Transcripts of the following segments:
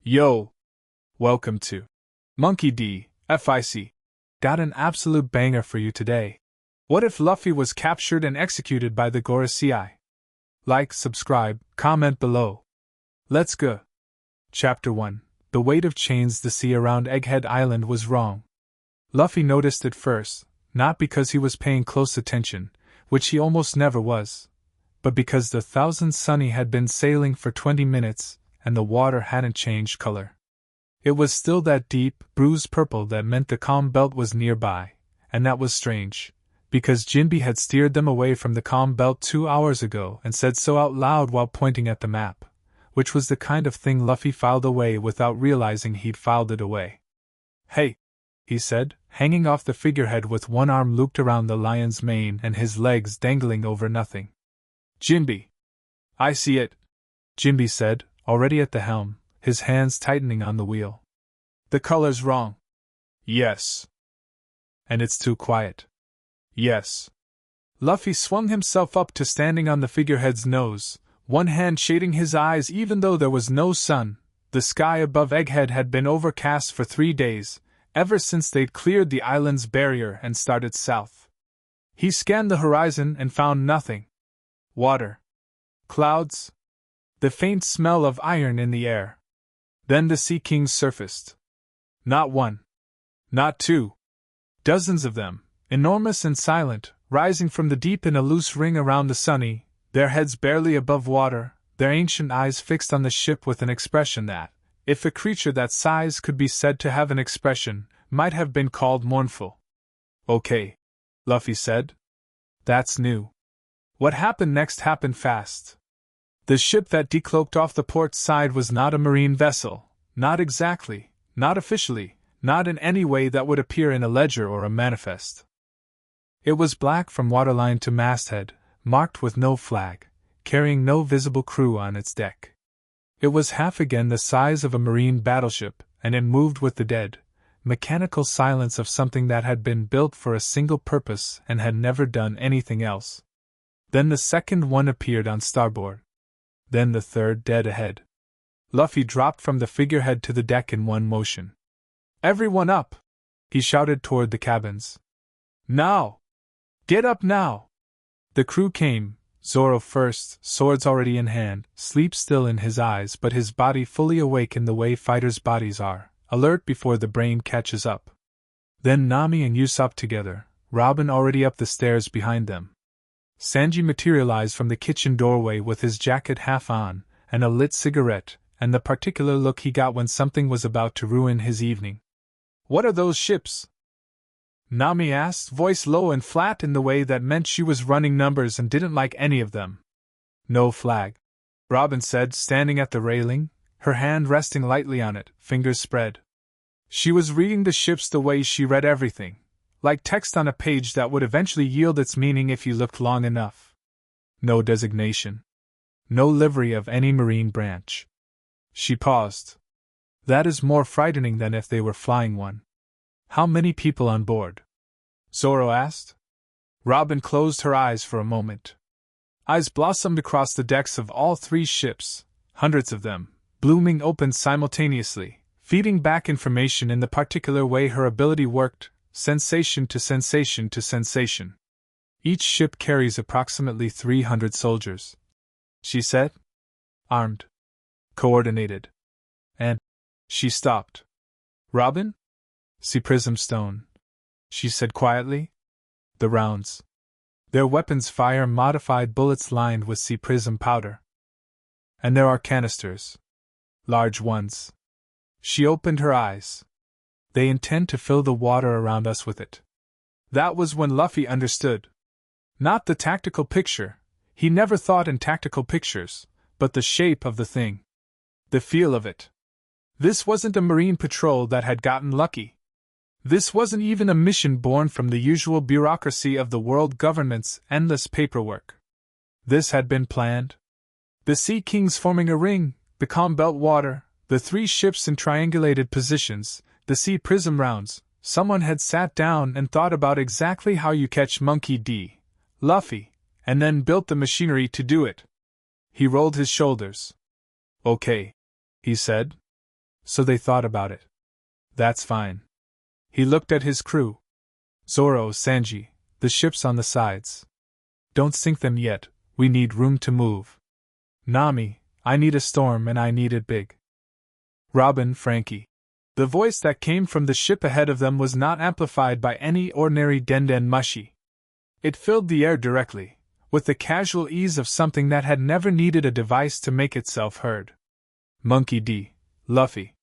Yo! Welcome to Monkey D, FIC. Got an absolute banger for you today. What if Luffy was captured and executed by the Gorosei? Like, subscribe, comment below. Let's go. Chapter 1. The weight of chains. The sea around Egghead Island was wrong. Luffy noticed it first, not because he was paying close attention, which he almost never was, but because the Thousand Sunny had been sailing for 20 minutes, and the water hadn't changed color. It was still that deep, bruised purple that meant the calm belt was nearby, and that was strange, because Jinbe had steered them away from the calm belt 2 hours ago and said so out loud while pointing at the map, which was the kind of thing Luffy filed away without realizing he'd filed it away. "Hey," he said, hanging off the figurehead with one arm looped around the lion's mane and his legs dangling over nothing. "Jinbe." "I see it," Jinbe said, already at the helm, his hands tightening on the wheel. "The color's wrong." "Yes." "And it's too quiet." "Yes." Luffy swung himself up to standing on the figurehead's nose, one hand shading his eyes even though there was no sun. The sky above Egghead had been overcast for 3 days, ever since they'd cleared the island's barrier and started south. He scanned the horizon and found nothing. Water. Clouds. The faint smell of iron in the air. Then the Sea Kings surfaced. Not one. Not two. Dozens of them, enormous and silent, rising from the deep in a loose ring around the Sunny, their heads barely above water, their ancient eyes fixed on the ship with an expression that, if a creature that size could be said to have an expression, might have been called mournful. "Okay," Luffy said. "That's new." What happened next happened fast. The ship that decloaked off the port side was not a marine vessel, not exactly, not officially, not in any way that would appear in a ledger or a manifest. It was black from waterline to masthead, marked with no flag, carrying no visible crew on its deck. It was half again the size of a marine battleship, and it moved with the dead, mechanical silence of something that had been built for a single purpose and had never done anything else. Then the second one appeared on starboard. Then the third dead ahead. Luffy dropped from the figurehead to the deck in one motion. "Everyone up!" he shouted toward the cabins. "Now! Get up now!" The crew came, Zoro first, swords already in hand, sleep still in his eyes but his body fully awake in the way fighters' bodies are, alert before the brain catches up. Then Nami and Usopp together, Robin already up the stairs behind them. Sanji materialized from the kitchen doorway with his jacket half on, and a lit cigarette, and the particular look he got when something was about to ruin his evening. "What are those ships?" Nami asked, voice low and flat in the way that meant she was running numbers and didn't like any of them. "No flag," Robin said, standing at the railing, her hand resting lightly on it, fingers spread. She was reading the ships the way she read everything, like text on a page that would eventually yield its meaning if you looked long enough. "No designation. No livery of any marine branch." She paused. "That is more frightening than if they were flying one." "How many people on board?" Zoro asked. Robin closed her eyes for a moment. Eyes blossomed across the decks of all 3 ships, hundreds of them, blooming open simultaneously, feeding back information in the particular way her ability worked, sensation to sensation to sensation. "Each ship carries approximately 300 soldiers," she said. "Armed. Coordinated. And..." She stopped. "Robin?" "Sea Prism Stone," she said quietly. "The rounds. Their weapons fire modified bullets lined with sea prism powder. And there are canisters. Large ones." She opened her eyes. "They intend to fill the water around us with it." That was when Luffy understood. Not the tactical picture, he never thought in tactical pictures, but the shape of the thing. The feel of it. This wasn't a marine patrol that had gotten lucky. This wasn't even a mission born from the usual bureaucracy of the world government's endless paperwork. This had been planned. The Sea Kings forming a ring, the calm belt water, the 3 ships in triangulated positions, the sea prism rounds. Someone had sat down and thought about exactly how you catch Monkey D, Luffy, and then built the machinery to do it. He rolled his shoulders. "Okay," he said. so they thought about it. That's fine. He looked at his crew. Zoro, Sanji, the ships on the sides. Don't sink them yet, we need room to move. Nami, I need a storm and I need it big. Robin, Frankie. The voice that came from the ship ahead of them was not amplified by any ordinary denden mushi. It filled the air directly, with the casual ease of something that had never needed a device to make itself heard. Monkey D. Luffy.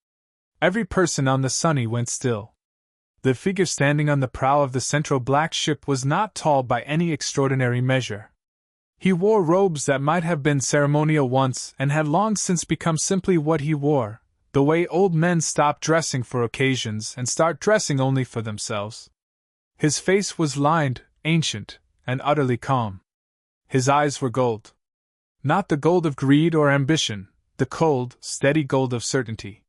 Every person on the Sunny went still. The figure standing on the prow of the central black ship was not tall by any extraordinary measure. He wore robes that might have been ceremonial once and had long since become simply what he wore, the way old men stop dressing for occasions and start dressing only for themselves. His face was lined, ancient, and utterly calm. His eyes were gold. Not the gold of greed or ambition, the cold, steady gold of certainty.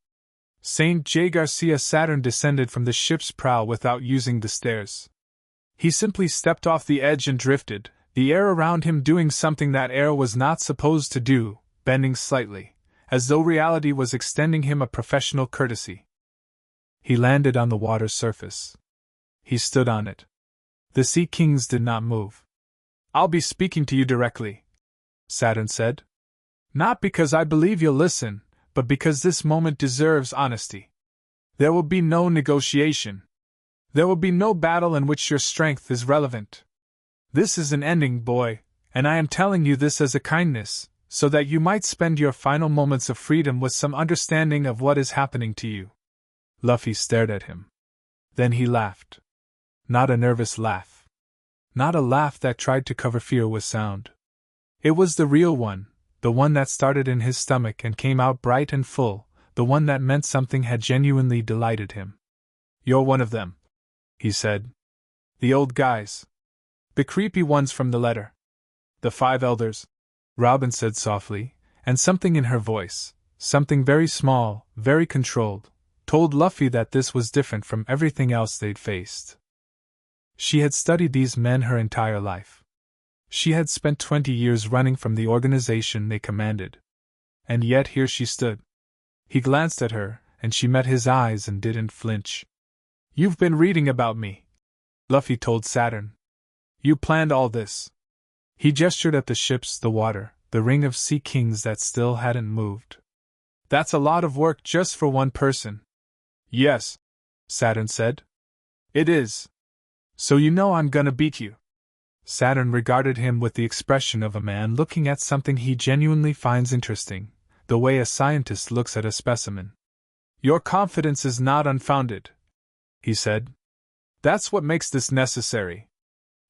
Saint J. Garcia Saturn descended from the ship's prow without using the stairs. He simply stepped off the edge and drifted, the air around him doing something that air was not supposed to do, bending slightly, as though reality was extending him a professional courtesy. He landed on the water's surface. He stood on it. The Sea Kings did not move. I'll be speaking to you directly, Saturn said. Not because I believe you'll listen, but because this moment deserves honesty. There will be no negotiation. There will be no battle in which your strength is relevant. This is an ending, boy, and I am telling you this as a kindness, so that you might spend your final moments of freedom with some understanding of what is happening to you. Luffy stared at him. Then he laughed. Not a nervous laugh. Not a laugh that tried to cover fear with sound. It was the real one, the one that started in his stomach and came out bright and full, the one that meant something had genuinely delighted him. You're one of them, he said. The old guys. The creepy ones from the letter. The 5 elders, Robin said softly, and something in her voice, something very small, very controlled, told Luffy that this was different from everything else they'd faced. She had studied these men her entire life. She had spent 20 years running from the organization they commanded. And yet here she stood. He glanced at her, and she met his eyes and didn't flinch. You've been reading about me, Luffy told Saturn. You planned all this. He gestured at the ships, the water, the ring of Sea Kings that still hadn't moved. That's a lot of work just for one person. Yes, Saturn said. It is. So you know I'm gonna beat you. Saturn regarded him with the expression of a man looking at something he genuinely finds interesting, the way a scientist looks at a specimen. Your confidence is not unfounded, he said. That's what makes this necessary.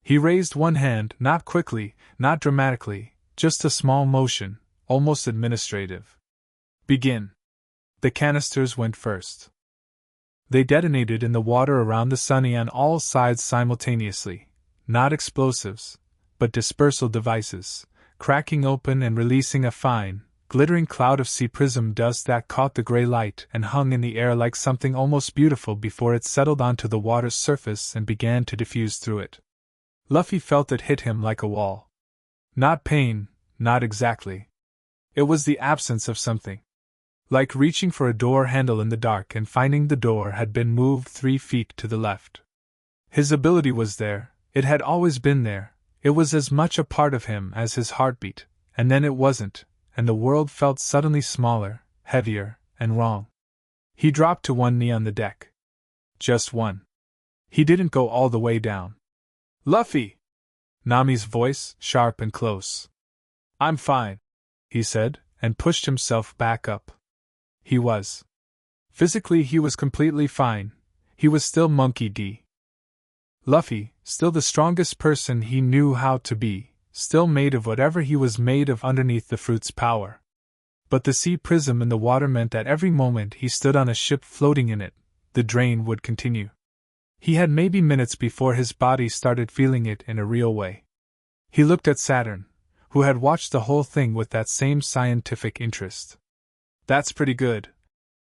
He raised one hand, not quickly, not dramatically, just a small motion, almost administrative. Begin. The canisters went first. They detonated in the water around the Sunny on all sides simultaneously. Not explosives, but dispersal devices, cracking open and releasing a fine, glittering cloud of sea prism dust that caught the gray light and hung in the air like something almost beautiful before it settled onto the water's surface and began to diffuse through it. Luffy felt it hit him like a wall. Not pain, not exactly. It was the absence of something. Like reaching for a door handle in the dark and finding the door had been moved 3 feet to the left. His ability was there. It had always been there, it was as much a part of him as his heartbeat, and then it wasn't, and the world felt suddenly smaller, heavier, and wrong. He dropped to one knee on the deck. Just one. He didn't go all the way down. Luffy! Nami's voice, sharp and close. I'm fine, he said, and pushed himself back up. He was. Physically he was completely fine, he was still Monkey D. Luffy, still the strongest person he knew how to be, still made of whatever he was made of underneath the fruit's power. But the sea prism in the water meant that every moment he stood on a ship floating in it, the drain would continue. He had maybe minutes before his body started feeling it in a real way. He looked at Saturn, who had watched the whole thing with that same scientific interest. That's pretty good,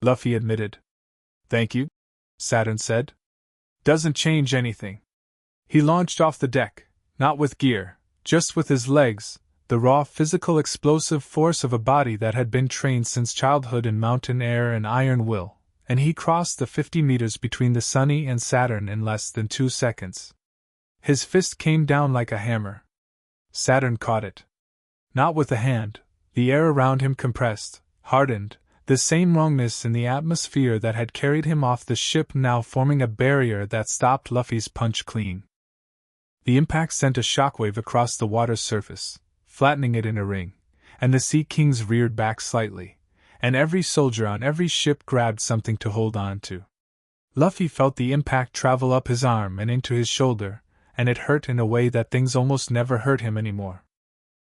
Luffy admitted. Thank you, Saturn said. Doesn't change anything. He launched off the deck, not with gear, just with his legs, the raw physical explosive force of a body that had been trained since childhood in mountain air and iron will, and he crossed the 50 meters between the Sunny and Saturn in less than 2 seconds. His fist came down like a hammer. Saturn caught it. Not with a hand, the air around him compressed, hardened, the same wrongness in the atmosphere that had carried him off the ship now forming a barrier that stopped Luffy's punch clean. The impact sent a shockwave across the water's surface, flattening it in a ring, and the Sea Kings reared back slightly, and every soldier on every ship grabbed something to hold on to. Luffy felt the impact travel up his arm and into his shoulder, and it hurt in a way that things almost never hurt him anymore.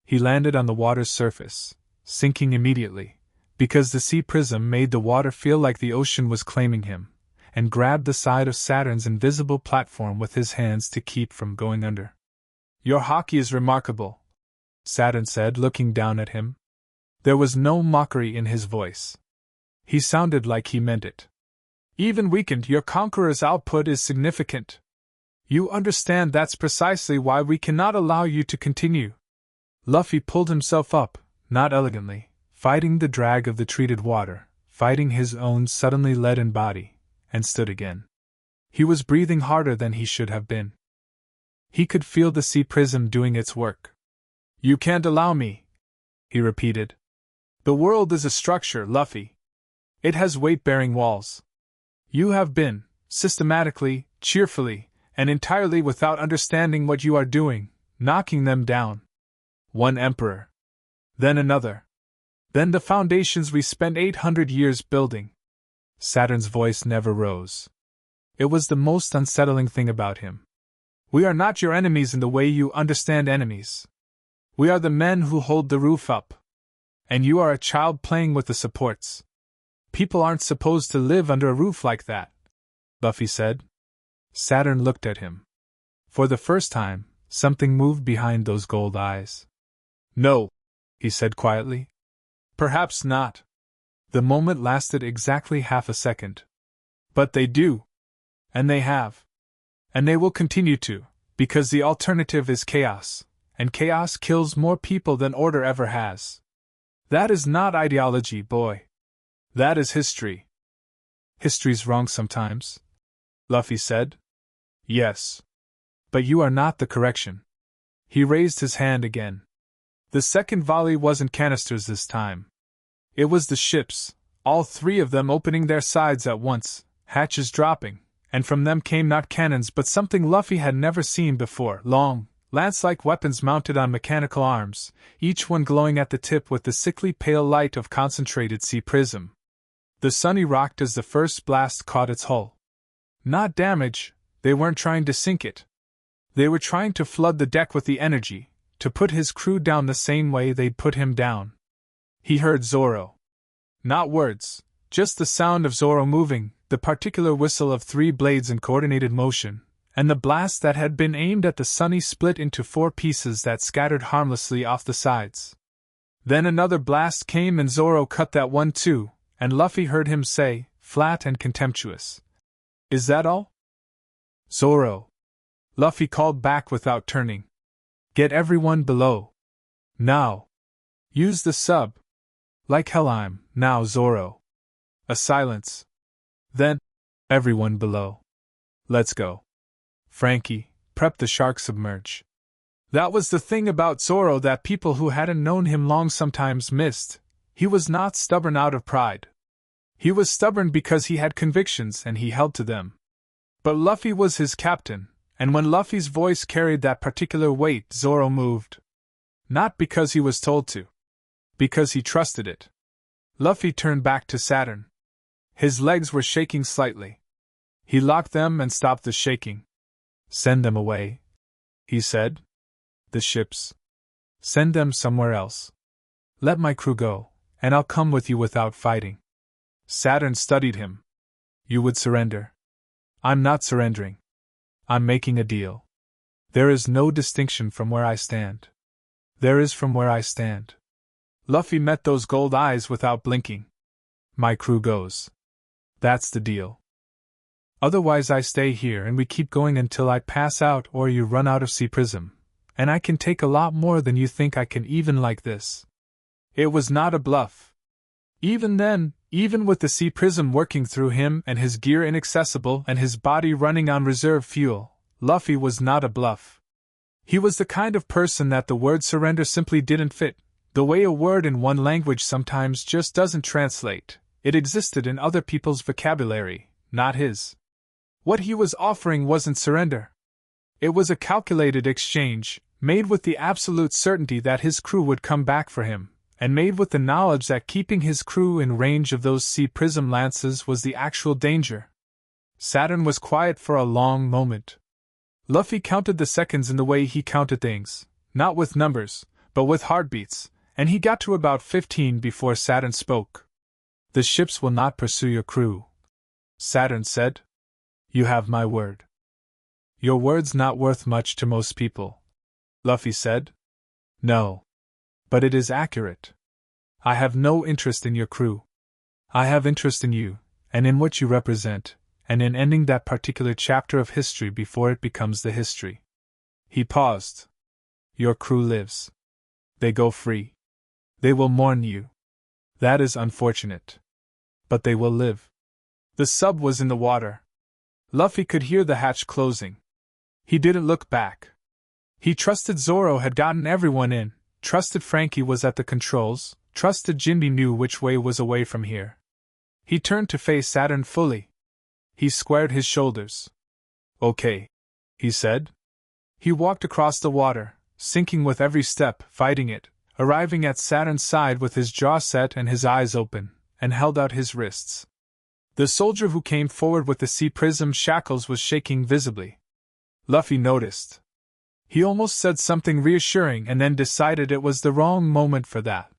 He landed on the water's surface, sinking immediately, because the sea prism made the water feel like the ocean was claiming him, and grabbed the side of Saturn's invisible platform with his hands to keep from going under. "Your hockey is remarkable," Saturn said, looking down at him. There was no mockery in his voice. He sounded like he meant it. "Even weakened, your Conqueror's output is significant. You understand that's precisely why we cannot allow you to continue." Luffy pulled himself up, not elegantly, fighting the drag of the treated water, fighting his own suddenly leaden body, and stood again. He was breathing harder than he should have been. He could feel the sea prism doing its work. "You can't allow me," he repeated. "The world is a structure, Luffy. It has weight-bearing walls. You have been, systematically, cheerfully, and entirely without understanding what you are doing, knocking them down. One emperor. Then another. Then the foundations we spent 800 years building." Saturn's voice never rose. It was the most unsettling thing about him. "We are not your enemies in the way you understand enemies. We are the men who hold the roof up. And you are a child playing with the supports. People aren't supposed to live under a roof like that," Luffy said. Saturn looked at him. For the first time, something moved behind those gold eyes. "No," he said quietly. "Perhaps not." The moment lasted exactly half a second. "But they do. And they have. And they will continue to, because the alternative is chaos, and chaos kills more people than order ever has. That is not ideology, boy. That is history." "History's wrong sometimes," Luffy said. "Yes. But you are not the correction." He raised his hand again. The second volley wasn't canisters this time. It was the ships, all 3 of them opening their sides at once, hatches dropping, and from them came not cannons but something Luffy had never seen before, long, lance-like weapons mounted on mechanical arms, each one glowing at the tip with the sickly pale light of concentrated sea prism. The Sunny rocked as the first blast caught its hull. Not damage, they weren't trying to sink it. They were trying to flood the deck with the energy, to put his crew down the same way they'd put him down. He heard Zoro. Not words, just the sound of Zoro moving, the particular whistle of 3 blades in coordinated motion, and the blast that had been aimed at the Sunny split into 4 pieces that scattered harmlessly off the sides. Then another blast came and Zoro cut that one too, and Luffy heard him say, flat and contemptuous, "Is that all?" "Zoro," Luffy called back without turning. "Get everyone below. Now. Use the sub. Like hell I'm, now Zoro." A silence. Then, "Everyone below. Let's go. Frankie, prep the shark submerge." That was the thing about Zoro that people who hadn't known him long sometimes missed. He was not stubborn out of pride. He was stubborn because he had convictions and he held to them. But Luffy was his captain, and when Luffy's voice carried that particular weight, Zoro moved. Not because he was told to. Because he trusted it. Luffy turned back to Saturn. His legs were shaking slightly. He locked them and stopped the shaking. "Send them away," he said. "The ships. Send them somewhere else. Let my crew go, and I'll come with you without fighting." Saturn studied him. "You would surrender?" "I'm not surrendering. I'm making a deal. There is no distinction from where I stand. There is from where I stand." Luffy met those gold eyes without blinking. "My crew goes. That's the deal. Otherwise I stay here and we keep going until I pass out or you run out of sea prism, And I can take a lot more than you think I can even like this. It was not a bluff. Even then, even with the sea prism working through him and his gear inaccessible and his body running on reserve fuel, Luffy was not a bluff. He was the kind of person that the word surrender simply didn't fit. The way a word in one language sometimes just doesn't translate. It existed in other people's vocabulary, not his. What he was offering wasn't surrender. It was a calculated exchange, made with the absolute certainty that his crew would come back for him, and made with the knowledge that keeping his crew in range of those sea prism lances was the actual danger. Saturn was quiet for a long moment. Luffy counted the seconds in the way he counted things, not with numbers, but with heartbeats, and he got to about 15 before Saturn spoke. The ships will not pursue your crew, Saturn said. You have my word. Your word's not worth much to most people, Luffy said. No. But it is accurate. I have no interest in your crew. I have interest in you, and in what you represent, and in ending that particular chapter of history before it becomes the history. He paused. Your crew lives. They go free. They will mourn you. That is unfortunate. But they will live. The sub was in the water. Luffy could hear the hatch closing. He didn't look back. He trusted Zoro had gotten everyone in, trusted Frankie was at the controls, trusted Jinbe knew which way was away from here. He turned to face Saturn fully. He squared his shoulders. Okay, he said. He walked across the water, sinking with every step, fighting it, arriving at Saturn's side with his jaw set and his eyes open, and held out his wrists. The soldier who came forward with the sea prism shackles was shaking visibly. Luffy noticed. He almost said something reassuring and then decided it was the wrong moment for that.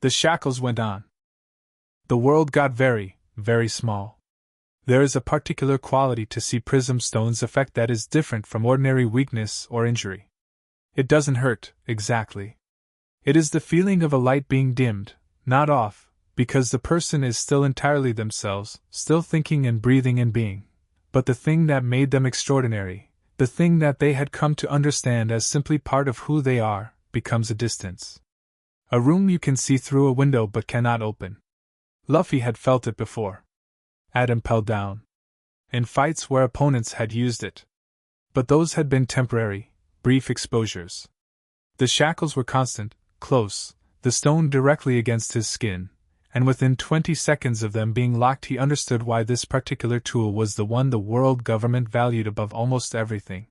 The shackles went on. The world got very, very small. There is a particular quality to sea prism stone's effect that is different from ordinary weakness or injury. It doesn't hurt, exactly. It is the feeling of a light being dimmed, not off, because the person is still entirely themselves, still thinking and breathing and being. But the thing that made them extraordinary, the thing that they had come to understand as simply part of who they are, becomes a distance. A room you can see through a window but cannot open. Luffy had felt it before. At Impel Down. In fights where opponents had used it. But those had been temporary, brief exposures. The shackles were constant, close, the stone directly against his skin, and within 20 seconds of them being locked he understood why this particular tool was the one the world government valued above almost everything.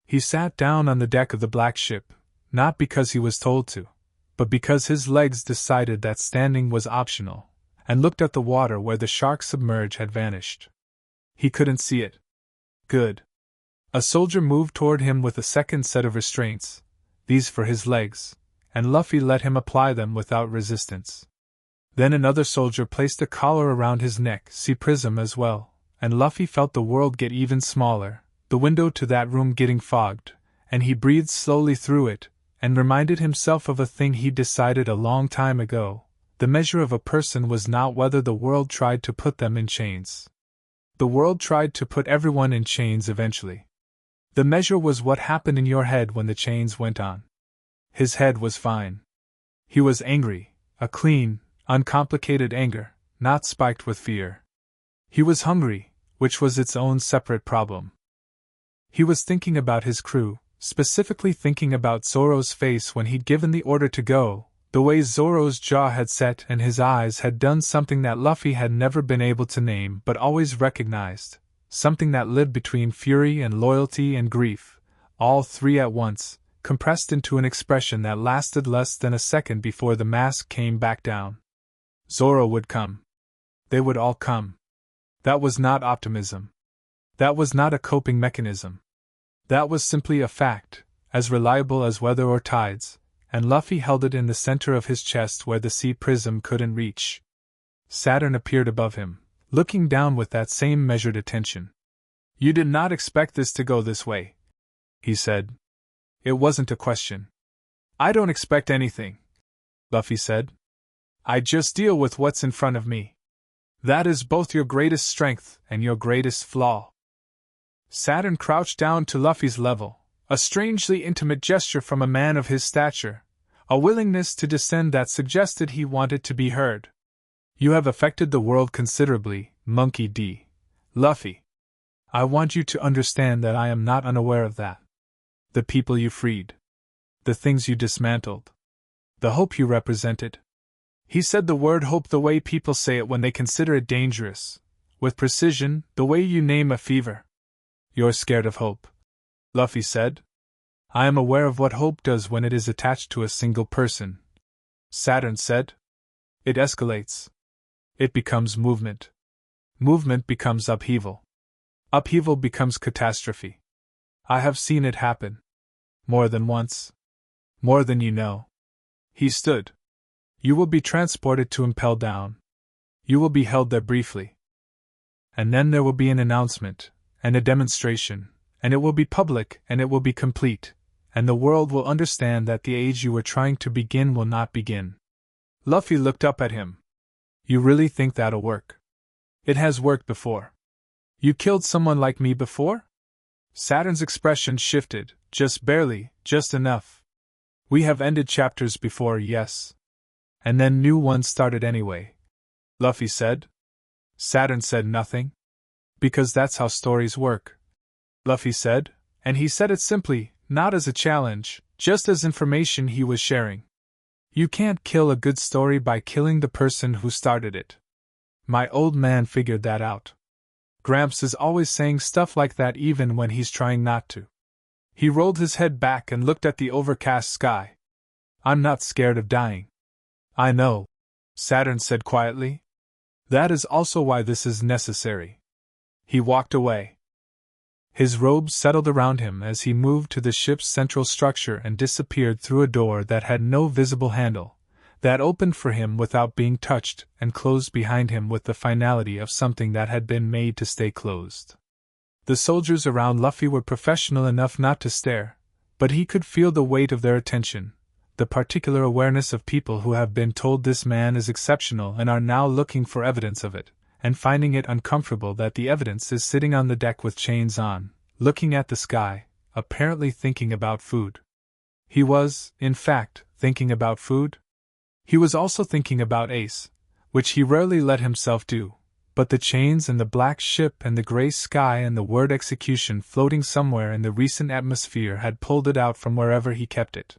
He sat down on the deck of the black ship, not because he was told to, but because his legs decided that standing was optional, and looked at the water where the shark submerge had vanished. He couldn't see it. Good. A soldier moved toward him with a second set of restraints, these for his legs, and Luffy let him apply them without resistance. Then another soldier placed a collar around his neck, sea prism as well, and Luffy felt the world get even smaller, the window to that room getting fogged, and he breathed slowly through it, and reminded himself of a thing he decided a long time ago. The measure of a person was not whether the world tried to put them in chains. The world tried to put everyone in chains eventually. The measure was what happened in your head when the chains went on. His head was fine. He was angry, a clean, uncomplicated anger, not spiked with fear. He was hungry, which was its own separate problem. He was thinking about his crew, specifically thinking about Zoro's face when he'd given the order to go, the way Zoro's jaw had set and his eyes had done something that Luffy had never been able to name but always recognized, something that lived between fury and loyalty and grief, all three at once, compressed into an expression that lasted less than a second before the mask came back down. Zoro would come. They would all come. That was not optimism. That was not a coping mechanism. That was simply a fact, as reliable as weather or tides, and Luffy held it in the center of his chest where the sea prism couldn't reach. Saturn appeared above him, looking down with that same measured attention. You did not expect this to go this way, he said. It wasn't a question. I don't expect anything, Luffy said. I just deal with what's in front of me. That is both your greatest strength and your greatest flaw. Saturn crouched down to Luffy's level, a strangely intimate gesture from a man of his stature, a willingness to descend that suggested he wanted to be heard. You have affected the world considerably, Monkey D. Luffy. I want you to understand that I am not unaware of that. The people you freed. The things you dismantled. The hope you represented. He said the word hope the way people say it when they consider it dangerous, with precision, the way you name a fever. You're scared of hope, Luffy said. I am aware of what hope does when it is attached to a single person, Saturn said. It escalates. It becomes movement. Movement becomes upheaval. Upheaval becomes catastrophe. I have seen it happen. More than once. More than you know. He stood. You will be transported to Impel Down. You will be held there briefly. And then there will be an announcement, and a demonstration, and it will be public, and it will be complete, and the world will understand that the age you were trying to begin will not begin. Luffy looked up at him. You really think that'll work? It has worked before. You killed someone like me before? Saturn's expression shifted, just barely, just enough. We have ended chapters before, yes. And then new ones started anyway, Luffy said. Saturn said nothing. Because that's how stories work, Luffy said, and he said it simply, not as a challenge, just as information he was sharing. You can't kill a good story by killing the person who started it. My old man figured that out. Gramps is always saying stuff like that even when he's trying not to. He rolled his head back and looked at the overcast sky. I'm not scared of dying. I know, Saturn said quietly. That is also why this is necessary. He walked away. His robes settled around him as he moved to the ship's central structure and disappeared through a door that had no visible handle, that opened for him without being touched and closed behind him with the finality of something that had been made to stay closed. The soldiers around Luffy were professional enough not to stare, but he could feel the weight of their attention, the particular awareness of people who have been told this man is exceptional and are now looking for evidence of it, and finding it uncomfortable that the evidence is sitting on the deck with chains on, looking at the sky, apparently thinking about food. He was, in fact, thinking about food. He was also thinking about Ace, which he rarely let himself do, but the chains and the black ship and the gray sky and the word execution floating somewhere in the recent atmosphere had pulled it out from wherever he kept it.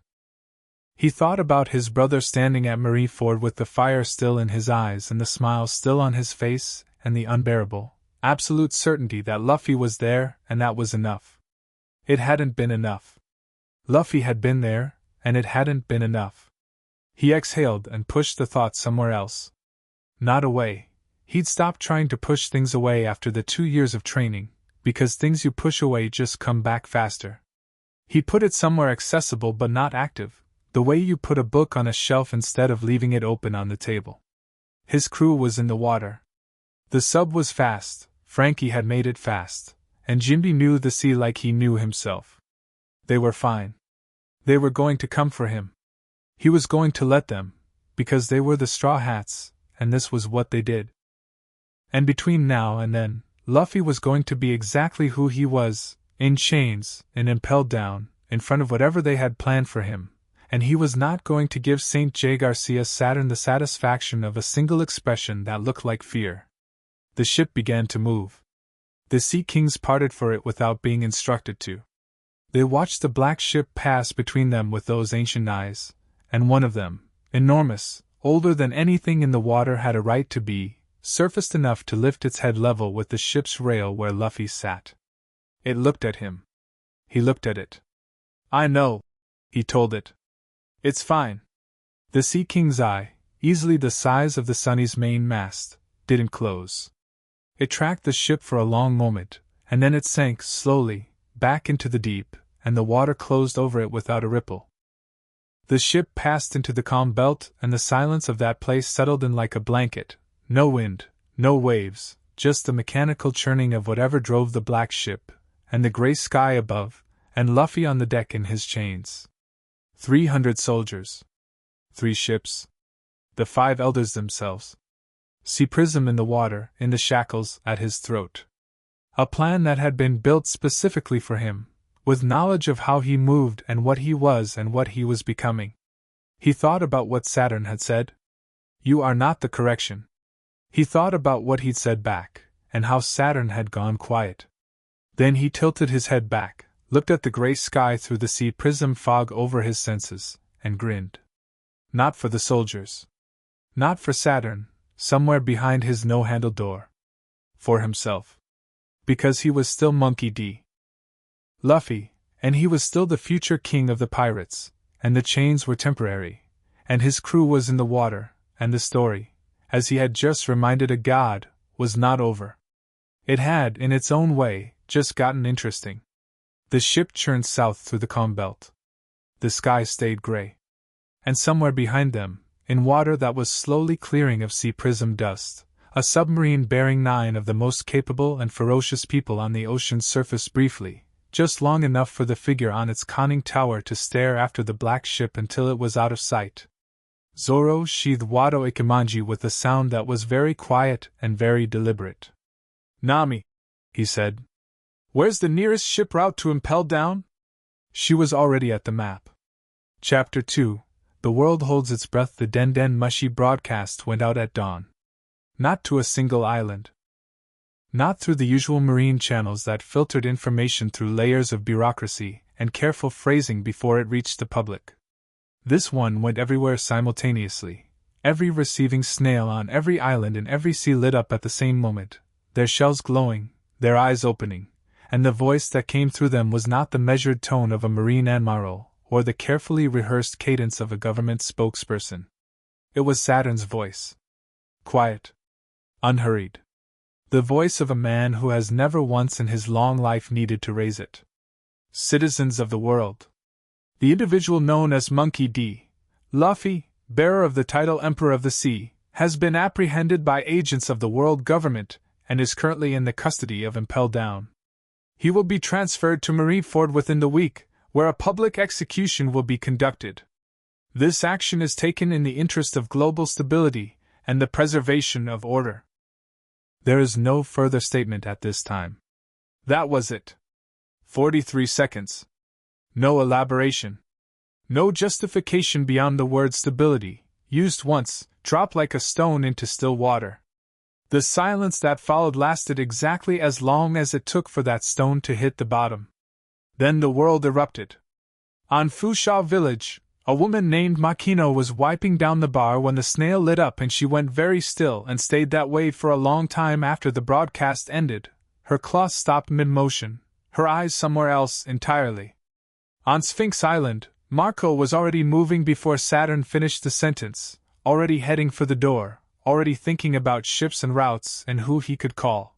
He thought about his brother standing at Marineford with the fire still in his eyes and the smile still on his face, and the unbearable, absolute certainty that Luffy was there, and that was enough. It hadn't been enough. Luffy had been there, and it hadn't been enough. He exhaled and pushed the thought somewhere else. Not away. He'd stopped trying to push things away after the 2 years of training, because things you push away just come back faster. He put it somewhere accessible but not active, the way you put a book on a shelf instead of leaving it open on the table. His crew was in the water. The sub was fast, Frankie had made it fast, and Jinbe knew the sea like he knew himself. They were fine. They were going to come for him. He was going to let them, because they were the Straw Hats, and this was what they did. And between now and then, Luffy was going to be exactly who he was, in chains, and impelled down, in front of whatever they had planned for him, and he was not going to give St. J. Garcia Saturn the satisfaction of a single expression that looked like fear. The ship began to move. The Sea Kings parted for it without being instructed to. They watched the black ship pass between them with those ancient eyes, and one of them, enormous, older than anything in the water had a right to be, surfaced enough to lift its head level with the ship's rail where Luffy sat. It looked at him. He looked at it. I know, he told it. It's fine. The Sea King's eye, easily the size of the Sunny's main mast, didn't close. It tracked the ship for a long moment, and then it sank slowly back into the deep, and the water closed over it without a ripple. The ship passed into the calm belt, and the silence of that place settled in like a blanket. No wind, no waves, just the mechanical churning of whatever drove the black ship, and the gray sky above, and Luffy on the deck in his chains. 300 soldiers. 3 ships. The 5 elders themselves. Sea Prism in the water, in the shackles, at his throat. A plan that had been built specifically for him, with knowledge of how he moved and what he was and what he was becoming. He thought about what Saturn had said. "You are not the correction." He thought about what he'd said back, and how Saturn had gone quiet. Then he tilted his head back, looked at the gray sky through the sea prism fog over his senses, and grinned. Not for the soldiers. Not for Saturn, somewhere behind his no-handle door. For himself. Because he was still Monkey D. Luffy, and he was still the future king of the pirates, and the chains were temporary, and his crew was in the water, and the story, as he had just reminded a god, was not over. It had, in its own way, just gotten interesting. The ship churned south through the calm belt. The sky stayed gray. And somewhere behind them, in water that was slowly clearing of sea prism dust, a submarine bearing 9 of the most capable and ferocious people on the ocean's surface briefly, just long enough for the figure on its conning tower to stare after the black ship until it was out of sight. Zoro sheathed Wado Ikimanji with a sound that was very quiet and very deliberate. "Nami," he said. "Where's the nearest ship route to Impel Down?" She was already at the map. Chapter 2, The World Holds Its Breath. The Den Den Mushi broadcast went out at dawn. Not to a single island. Not through the usual marine channels that filtered information through layers of bureaucracy and careful phrasing before it reached the public. This one went everywhere simultaneously, every receiving snail on every island in every sea lit up at the same moment, their shells glowing, their eyes opening, and the voice that came through them was not the measured tone of a marine admiral or the carefully rehearsed cadence of a government spokesperson. It was Saturn's voice. Quiet. Unhurried. The voice of a man who has never once in his long life needed to raise it. Citizens of the world. The individual known as Monkey D. Luffy, bearer of the title Emperor of the Sea, has been apprehended by agents of the world government and is currently in the custody of Impel Down. He will be transferred to Marineford within the week, where a public execution will be conducted. This action is taken in the interest of global stability and the preservation of order. There is no further statement at this time. That was it. 43 seconds. No elaboration. No justification beyond the word stability, used once, dropped like a stone into still water. The silence that followed lasted exactly as long as it took for that stone to hit the bottom. Then the world erupted. On Fusha Village, a woman named Makino was wiping down the bar when the snail lit up, and she went very still and stayed that way for a long time after the broadcast ended. Her cloth stopped mid-motion, her eyes somewhere else entirely. On Sphinx Island, Marco was already moving before Saturn finished the sentence, already heading for the door, already thinking about ships and routes and who he could call.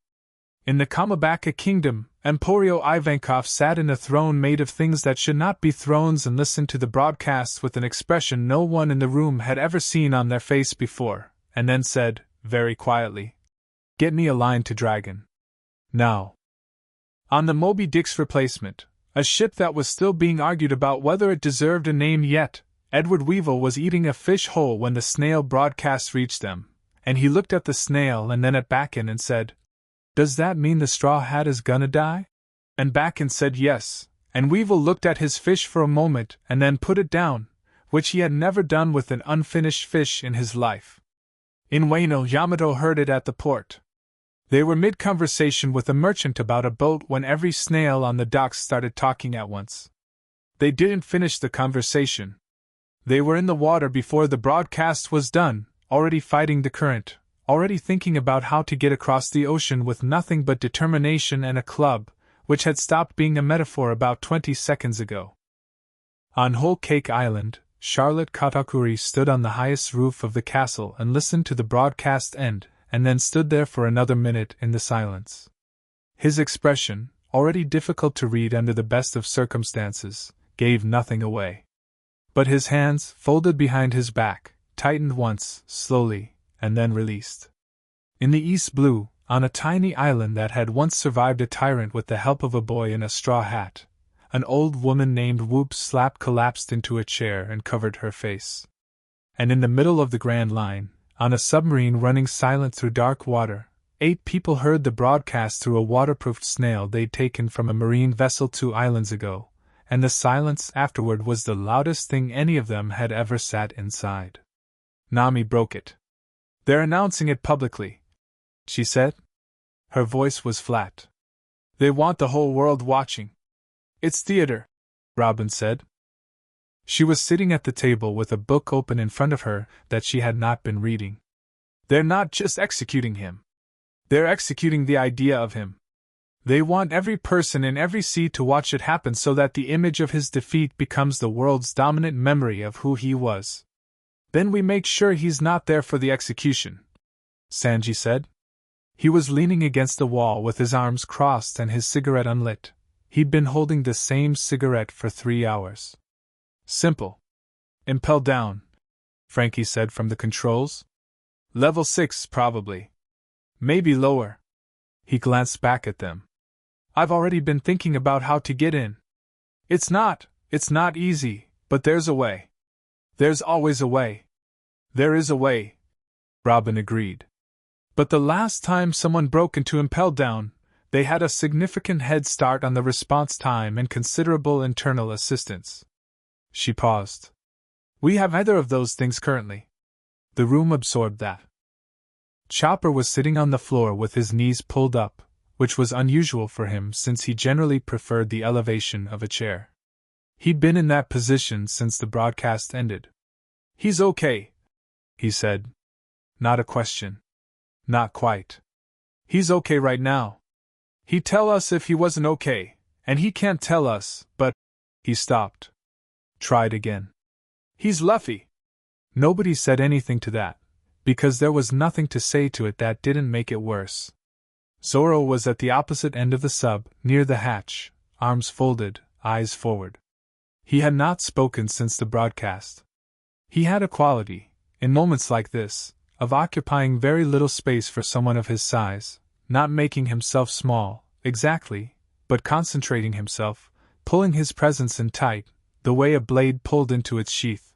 In the Kamabaka Kingdom, Emporio Ivankov sat in a throne made of things that should not be thrones and listened to the broadcast with an expression no one in the room had ever seen on their face before, and then said, very quietly, "Get me a line to Dragon. Now." On the Moby Dick's replacement, a ship that was still being argued about whether it deserved a name yet, Edward Weevil was eating a fish whole when the snail broadcast reached them, and he looked at the snail and then at Bakken and said, "Does that mean the Straw Hat is gonna die?" And Bakken said yes, and Weevil looked at his fish for a moment and then put it down, which he had never done with an unfinished fish in his life. In Wano, Yamato heard it at the port. They were mid-conversation with a merchant about a boat when every snail on the docks started talking at once. They didn't finish the conversation. They were in the water before the broadcast was done, already fighting the current, already thinking about how to get across the ocean with nothing but determination and a club, which had stopped being a metaphor about 20 seconds ago. On Whole Cake Island, Charlotte Katakuri stood on the highest roof of the castle and listened to the broadcast end, and then stood there for another minute in the silence. His expression, already difficult to read under the best of circumstances, gave nothing away. But his hands, folded behind his back, tightened once, slowly, and then released. In the East Blue, on a tiny island that had once survived a tyrant with the help of a boy in a straw hat, an old woman named Whoop Slap collapsed into a chair and covered her face. And in the middle of the Grand Line, on a submarine running silent through dark water, 8 people heard the broadcast through a waterproofed snail they'd taken from a marine vessel 2 islands ago, and the silence afterward was the loudest thing any of them had ever sat inside. Nami broke it. "They're announcing it publicly," she said. Her voice was flat. "They want the whole world watching." "It's theater," Robin said. She was sitting at the table with a book open in front of her that she had not been reading. "They're not just executing him. They're executing the idea of him. They want every person in every seat to watch it happen so that the image of his defeat becomes the world's dominant memory of who he was. Then we make sure he's not there for the execution," Sanji said. He was leaning against the wall with his arms crossed and his cigarette unlit. He'd been holding the same cigarette for 3 hours. "Simple. Impel down," Frankie said from the controls. "Level 6, probably. Maybe lower." He glanced back at them. "I've already been thinking about how to get in. It's not easy, but there's a way. There's always a way." "There is a way," Robin agreed. "But the last time someone broke into Impel Down, they had a significant head start on the response time and considerable internal assistance." She paused. "We have either of those things currently." The room absorbed that. Chopper was sitting on the floor with his knees pulled up, which was unusual for him since he generally preferred the elevation of a chair. He'd been in that position since the broadcast ended. "He's okay," he said. Not a question. "Not quite. He's okay right now. He'd tell us if he wasn't okay, and he can't tell us, but—" He stopped. Tried again. "He's Luffy." Nobody said anything to that, because there was nothing to say to it that didn't make it worse. Zoro was at the opposite end of the sub, near the hatch, arms folded, eyes forward. He had not spoken since the broadcast. He had a quality, in moments like this, of occupying very little space for someone of his size, not making himself small, exactly, but concentrating himself, pulling his presence in tight, the way a blade pulled into its sheath.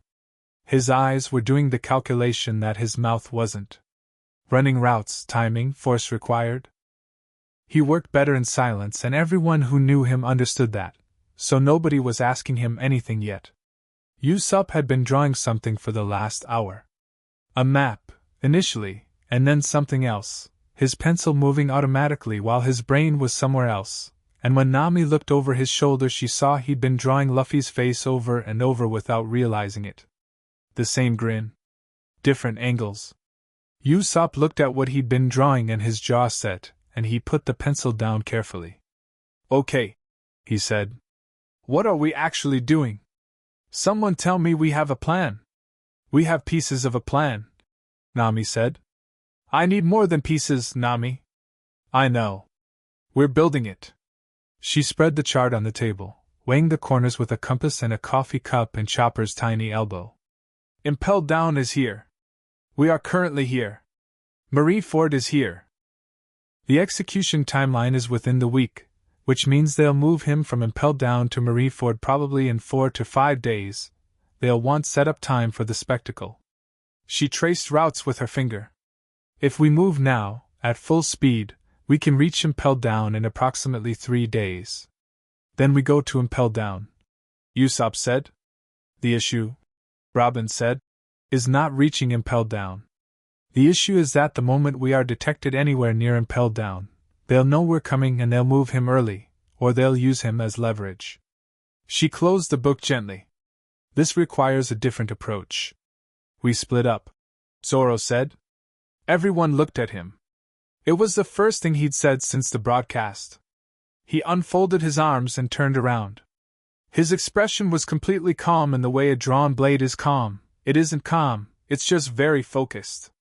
His eyes were doing the calculation that his mouth wasn't. Running routes, timing, force required. He worked better in silence, and everyone who knew him understood that, so nobody was asking him anything yet. Usopp had been drawing something for the last hour. A map, initially, and then something else, his pencil moving automatically while his brain was somewhere else, and when Nami looked over his shoulder she saw he'd been drawing Luffy's face over and over without realizing it. The same grin. Different angles. Usopp looked at what he'd been drawing and his jaw set, and he put the pencil down carefully. "Okay," he said. "What are we actually doing? Someone tell me we have a plan." "We have pieces of a plan," Nami said. "I need more than pieces, Nami." "I know. We're building it." She spread the chart on the table, weighing the corners with a compass and a coffee cup in Chopper's tiny elbow. "Impel Down is here. We are currently here. Marineford is here. The execution timeline is within the week, which means they'll move him from Impel Down to Marineford probably in 4 to 5 days. They'll want setup time for the spectacle." She traced routes with her finger. "If we move now, at full speed, we can reach Impel Down in approximately 3 days. Then we go to Impel Down," Usopp said. "The issue," Robin said, "is not reaching Impel Down. The issue is that the moment we are detected anywhere near Impel Down, they'll know we're coming and they'll move him early, or they'll use him as leverage." She closed the book gently. "This requires a different approach. We split up," Zoro said. Everyone looked at him. It was the first thing he'd said since the broadcast. He unfolded his arms and turned around. His expression was completely calm in the way a drawn blade is calm. It isn't calm, it's just very focused.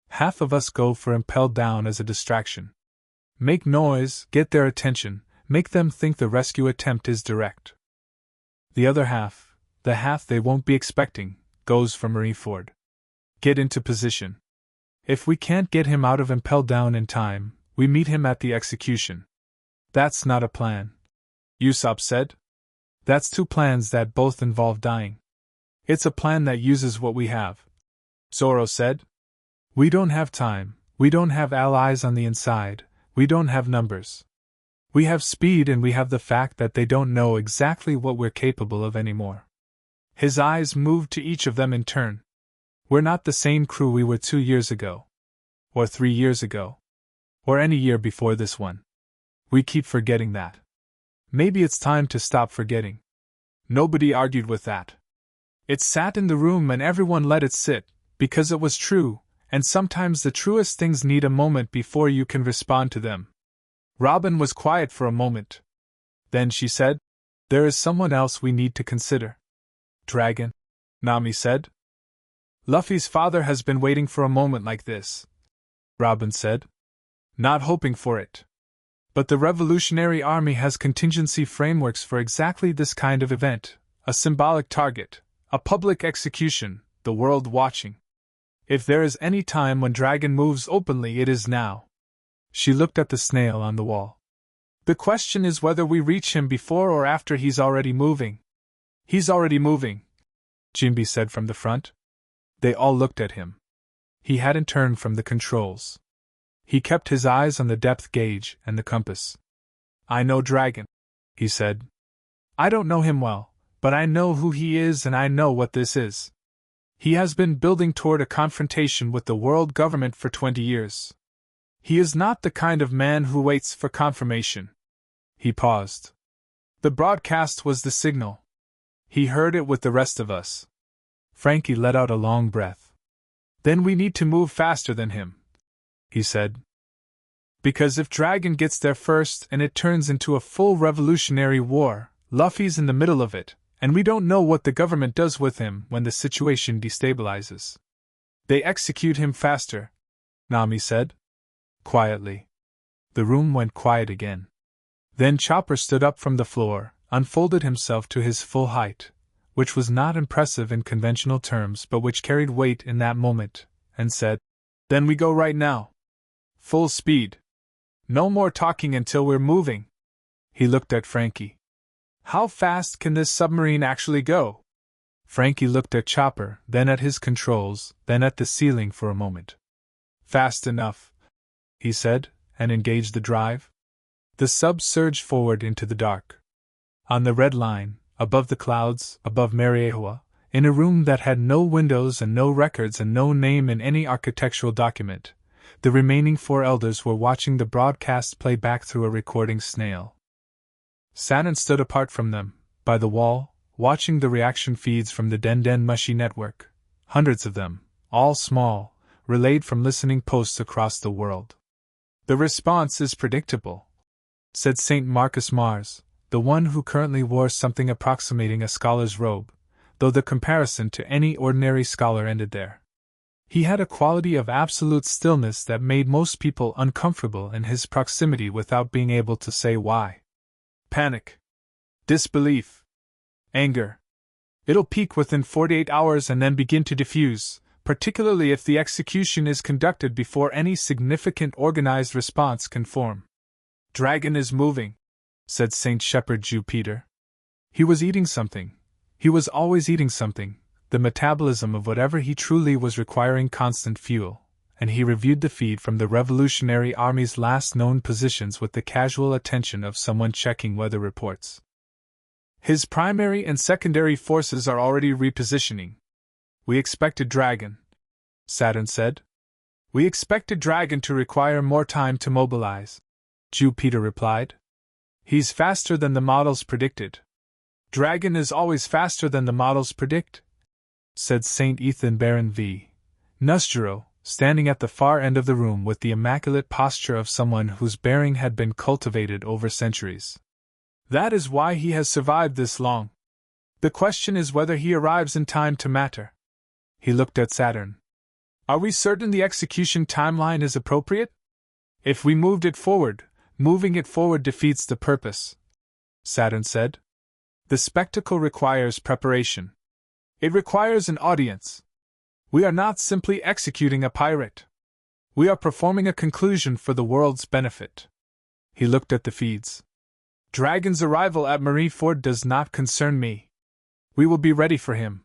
Half of us go for Impel Down as a distraction. Make noise, get their attention, make them think the rescue attempt is direct. The other half, the half they won't be expecting, goes for Marineford. Get into position. If we can't get him out of Impel Down in time, we meet him at the execution. That's not a plan, Usopp said. That's 2 plans that both involve dying. It's a plan that uses what we have, Zoro said. We don't have time, We don't have allies on the inside, we don't have numbers. We have speed and we have the fact that they don't know exactly what we're capable of anymore. His eyes moved to each of them in turn. We're not the same crew we were 2 years ago. Or 3 years ago. Or any year before this one. We keep forgetting that. Maybe it's time to stop forgetting. Nobody argued with that. It sat in the room and everyone let it sit, because it was true, and sometimes the truest things need a moment before you can respond to them. Robin was quiet for a moment. Then she said, "There is someone else we need to consider." "Dragon?" Nami said. "Luffy's father has been waiting for a moment like this," Robin said. "Not hoping for it. But the Revolutionary Army has contingency frameworks for exactly this kind of event, a symbolic target, a public execution, the world watching. If there is any time when Dragon moves openly, it is now." She looked at the snail on the wall. "The question is whether we reach him before or after he's already moving." "He's already moving," Jinbe said from the front. They all looked at him. He hadn't turned from the controls. He kept his eyes on the depth gauge and the compass. "I know Dragon," he said. "I don't know him well, but I know who he is and I know what this is. He has been building toward a confrontation with the world government for 20 years. He is not the kind of man who waits for confirmation." He paused. The broadcast was the signal. He heard it with the rest of us. Frankie let out a long breath. "Then we need to move faster than him," he said. "Because if Dragon gets there first and it turns into a full revolutionary war, Luffy's in the middle of it, and we don't know what the government does with him when the situation destabilizes. They execute him faster," Nami said. Quietly. The room went quiet again. Then Chopper stood up from the floor, unfolded himself to his full height, which was not impressive in conventional terms but which carried weight in that moment, and said, "Then we go right now. Full speed. No more talking until we're moving." He looked at Frankie. "How fast can this submarine actually go?" Frankie looked at Chopper, then at his controls, then at the ceiling for a moment. "Fast enough," he said, and engaged the drive. The sub surged forward into the dark. On the red line, above the clouds, above Mariewa, in a room that had no windows and no records and no name in any architectural document, the remaining 4 elders were watching the broadcast play back through a recording snail. Saturn stood apart from them, by the wall, watching the reaction feeds from the Den Den Mushi network, hundreds of them, all small, relayed from listening posts across the world. "The response is predictable," said St. Marcus Mars, the one who currently wore something approximating a scholar's robe, though the comparison to any ordinary scholar ended there. He had a quality of absolute stillness that made most people uncomfortable in his proximity without being able to say why. "Panic. Disbelief. Anger. It'll peak within 48 hours and then begin to diffuse, particularly if the execution is conducted before any significant organized response can form." "Dragon is moving," said St. Shepherd Jew Peter. He was eating something. He was always eating something, the metabolism of whatever he truly was requiring constant fuel, and he reviewed the feed from the Revolutionary Army's last known positions with the casual attention of someone checking weather reports. "His primary and secondary forces are already repositioning. We expected Dragon," Saturn said. "We expected Dragon to require more time to mobilize," Jew Peter replied. "He's faster than the models predicted." "Dragon is always faster than the models predict," said St. Ethan Baron v. Nusjuro, standing at the far end of the room with the immaculate posture of someone whose bearing had been cultivated over centuries. "That is why he has survived this long. The question is whether he arrives in time to matter." He looked at Saturn. "Are we certain the execution timeline is appropriate? If we moved it forward, moving it forward defeats the purpose," Saturn said. "The spectacle requires preparation. It requires an audience. We are not simply executing a pirate. We are performing a conclusion for the world's benefit." He looked at the feeds. "Dragon's arrival at Marineford does not concern me. We will be ready for him.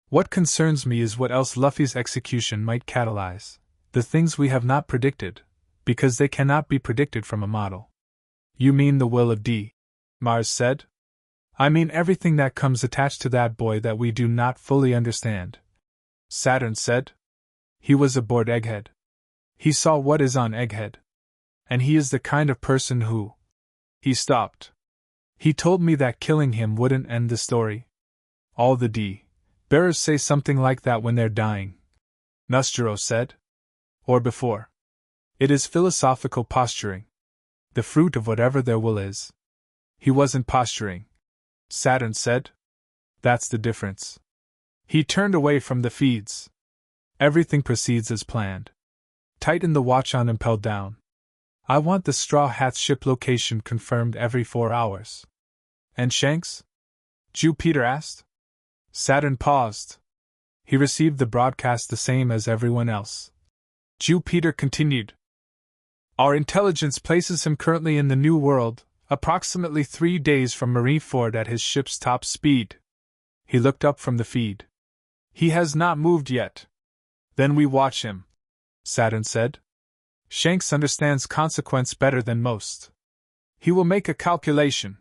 What concerns me is what else Luffy's execution might catalyze, The things we have not predicted, because they cannot be predicted from a model. You mean the will of D? Mars said. I mean everything that comes attached to that boy that we do not fully understand. Saturn said. He was aboard Egghead. He saw what is on Egghead. And he is the kind of person who... He stopped. He told me that killing him wouldn't end the story. All the bearers say something like that when they're dying. Nostro said. Or before. It is philosophical posturing. The fruit of whatever their will is. He wasn't posturing. Saturn said. That's the difference. He turned away from the feeds. Everything proceeds as planned. Tighten the watch on impelled down. I want the Straw Hat's ship location confirmed every 4 hours. And Shanks? Jupiter asked. Saturn paused. He received the broadcast the same as everyone else. Jupiter continued. Our intelligence places him currently in the New World, approximately 3 days from Marineford at his ship's top speed. He looked up from the feed. He has not moved yet. Then we watch him, Saturn said. Shanks understands consequence better than most. He will make a calculation.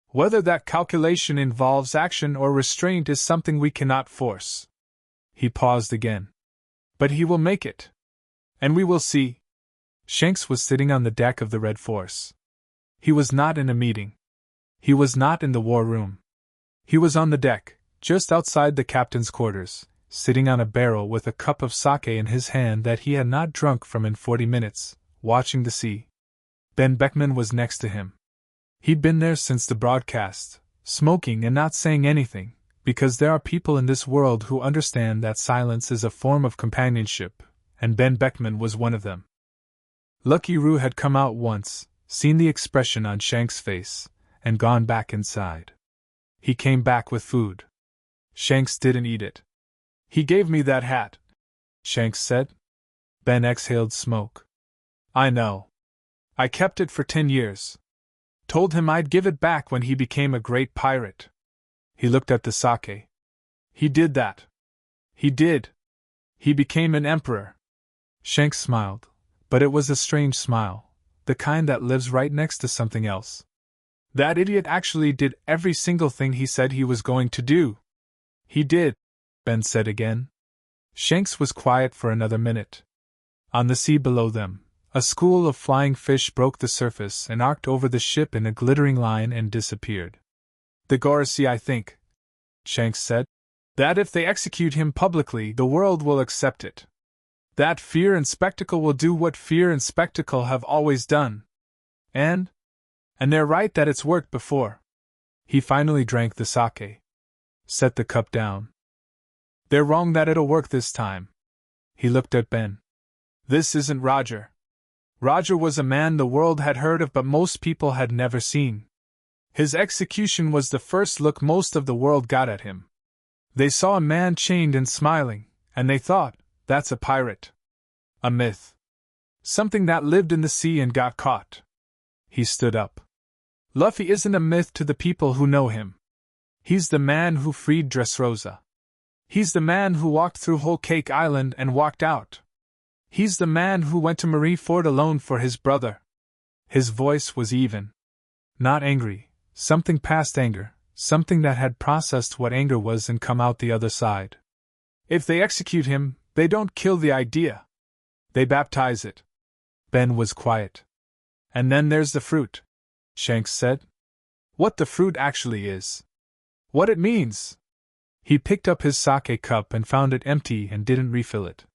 Whether that calculation involves action or restraint is something we cannot force. He paused again. But he will make it. And we will see. Shanks was sitting on the deck of the Red Force. He was not in a meeting. He was not in the war room. He was on the deck, just outside the captain's quarters, sitting on a barrel with a cup of sake in his hand that he had not drunk from in 40 minutes, watching the sea. Ben Beckman was next to him. He'd been there since the broadcast, smoking and not saying anything, because there are people in this world who understand that silence is a form of companionship, and Ben Beckman was one of them. Lucky Roo had come out once, seen the expression on Shanks' face, and gone back inside. He came back with food. Shanks didn't eat it. He gave me that hat, Shanks said. Ben exhaled smoke. I know. I kept it for 10 years. Told him I'd give it back when he became a great pirate. He looked at the sake. He did that. He did. He became an emperor. Shanks smiled, but it was a strange smile, the kind that lives right next to something else. That idiot actually did every single thing he said he was going to do. He did, Ben said again. Shanks was quiet for another minute. On the sea below them, a school of flying fish broke the surface and arced over the ship in a glittering line and disappeared. The Gorosei, I think, Shanks said, that if they execute him publicly, the world will accept it. That fear and spectacle will do what fear and spectacle have always done. And they're right that it's worked before. He finally drank the sake. Set the cup down. They're wrong that it'll work this time. He looked at Ben. This isn't Roger. Roger was a man the world had heard of but most people had never seen. His execution was the first look most of the world got at him. They saw a man chained and smiling, and they thought, that's a pirate. A myth. Something that lived in the sea and got caught. He stood up. Luffy isn't a myth to the people who know him. He's the man who freed Dressrosa. He's the man who walked through Whole Cake Island and walked out. He's the man who went to Marineford alone for his brother. His voice was even. Not angry, something past anger, something that had processed what anger was and come out the other side. If they execute him, they don't kill the idea. They baptize it. Ben was quiet. And then there's the fruit, Shanks said. What the fruit actually is. What it means. He picked up his sake cup and found it empty and didn't refill it.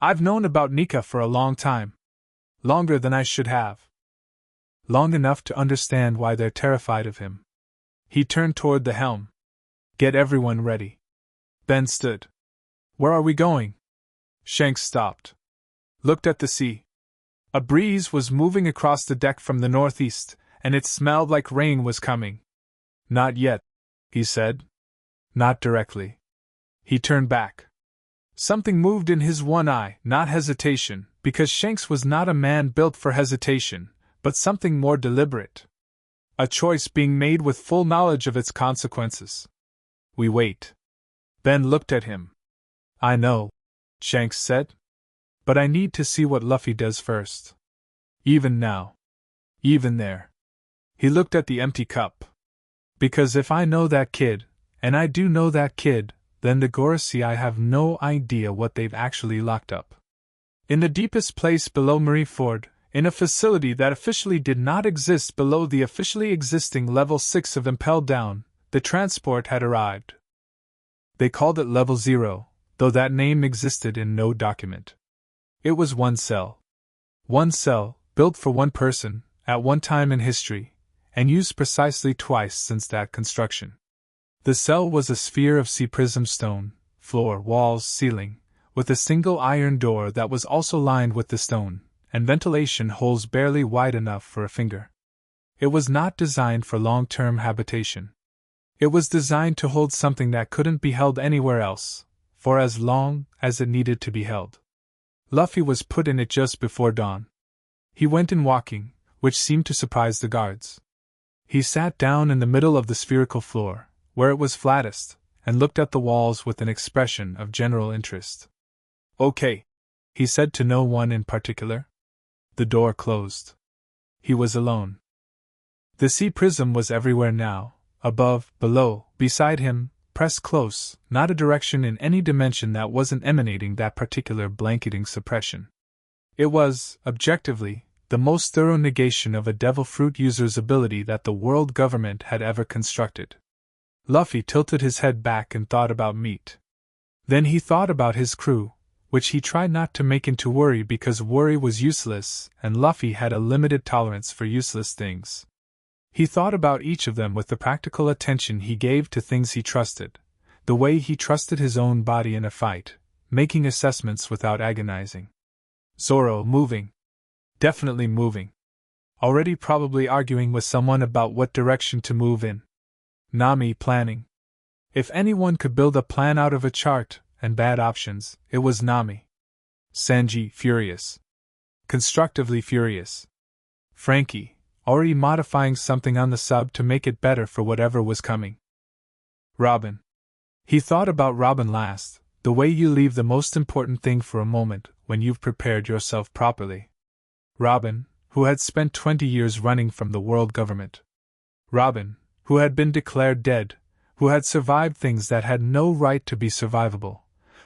I've known about Nika for a long time. Longer than I should have. Long enough to understand why they're terrified of him. He turned toward the helm. Get everyone ready. Ben stood. Where are we going? Shanks stopped. Looked at the sea. A breeze was moving across the deck from the northeast, and it smelled like rain was coming. Not yet, he said. Not directly. He turned back. Something moved in his one eye, not hesitation, because Shanks was not a man built for hesitation, but something more deliberate. A choice being made with full knowledge of its consequences. We wait. Ben looked at him. I know, Shanks said. But I need to see what Luffy does first. Even now. Even there. He looked at the empty cup. Because if I know that kid, and I do know that kid, then the Gorosei have no idea what they've actually locked up. In the deepest place below Marineford, in a facility that officially did not exist below the officially existing level 6 of Impel Down, the transport had arrived. They called it level 0, though that name existed in no document. It was one cell. One cell, built for one person, at one time in history, and used precisely twice since that construction. The cell was a sphere of sea prism stone, floor, walls, ceiling, with a single iron door that was also lined with the stone, and ventilation holes barely wide enough for a finger. It was not designed for long-term habitation. It was designed to hold something that couldn't be held anywhere else, for as long as it needed to be held. Luffy was put in it just before dawn. He went in walking, which seemed to surprise the guards. He sat down in the middle of the spherical floor, where it was flattest, and looked at the walls with an expression of general interest. "Okay," he said to no one in particular. The door closed. He was alone. The sea prism was everywhere now, above, below, beside him, pressed close, not a direction in any dimension that wasn't emanating that particular blanketing suppression. It was, objectively, the most thorough negation of a devil fruit user's ability that the world government had ever constructed. Luffy tilted his head back and thought about meat. Then he thought about his crew, which he tried not to make into worry because worry was useless and Luffy had a limited tolerance for useless things. He thought about each of them with the practical attention he gave to things he trusted, the way he trusted his own body in a fight, making assessments without agonizing. Zoro moving. Definitely moving. Already probably arguing with someone about what direction to move in. Nami planning. If anyone could build a plan out of a chart and bad options, it was Nami. Sanji furious. Constructively furious. Frankie, already modifying something on the sub to make it better for whatever was coming. Robin. He thought about Robin last, the way you leave the most important thing for a moment when you've prepared yourself properly. Robin, who had spent 20 years running from the world government. Robin, who had been declared dead, who had survived things that had no right to be survivable,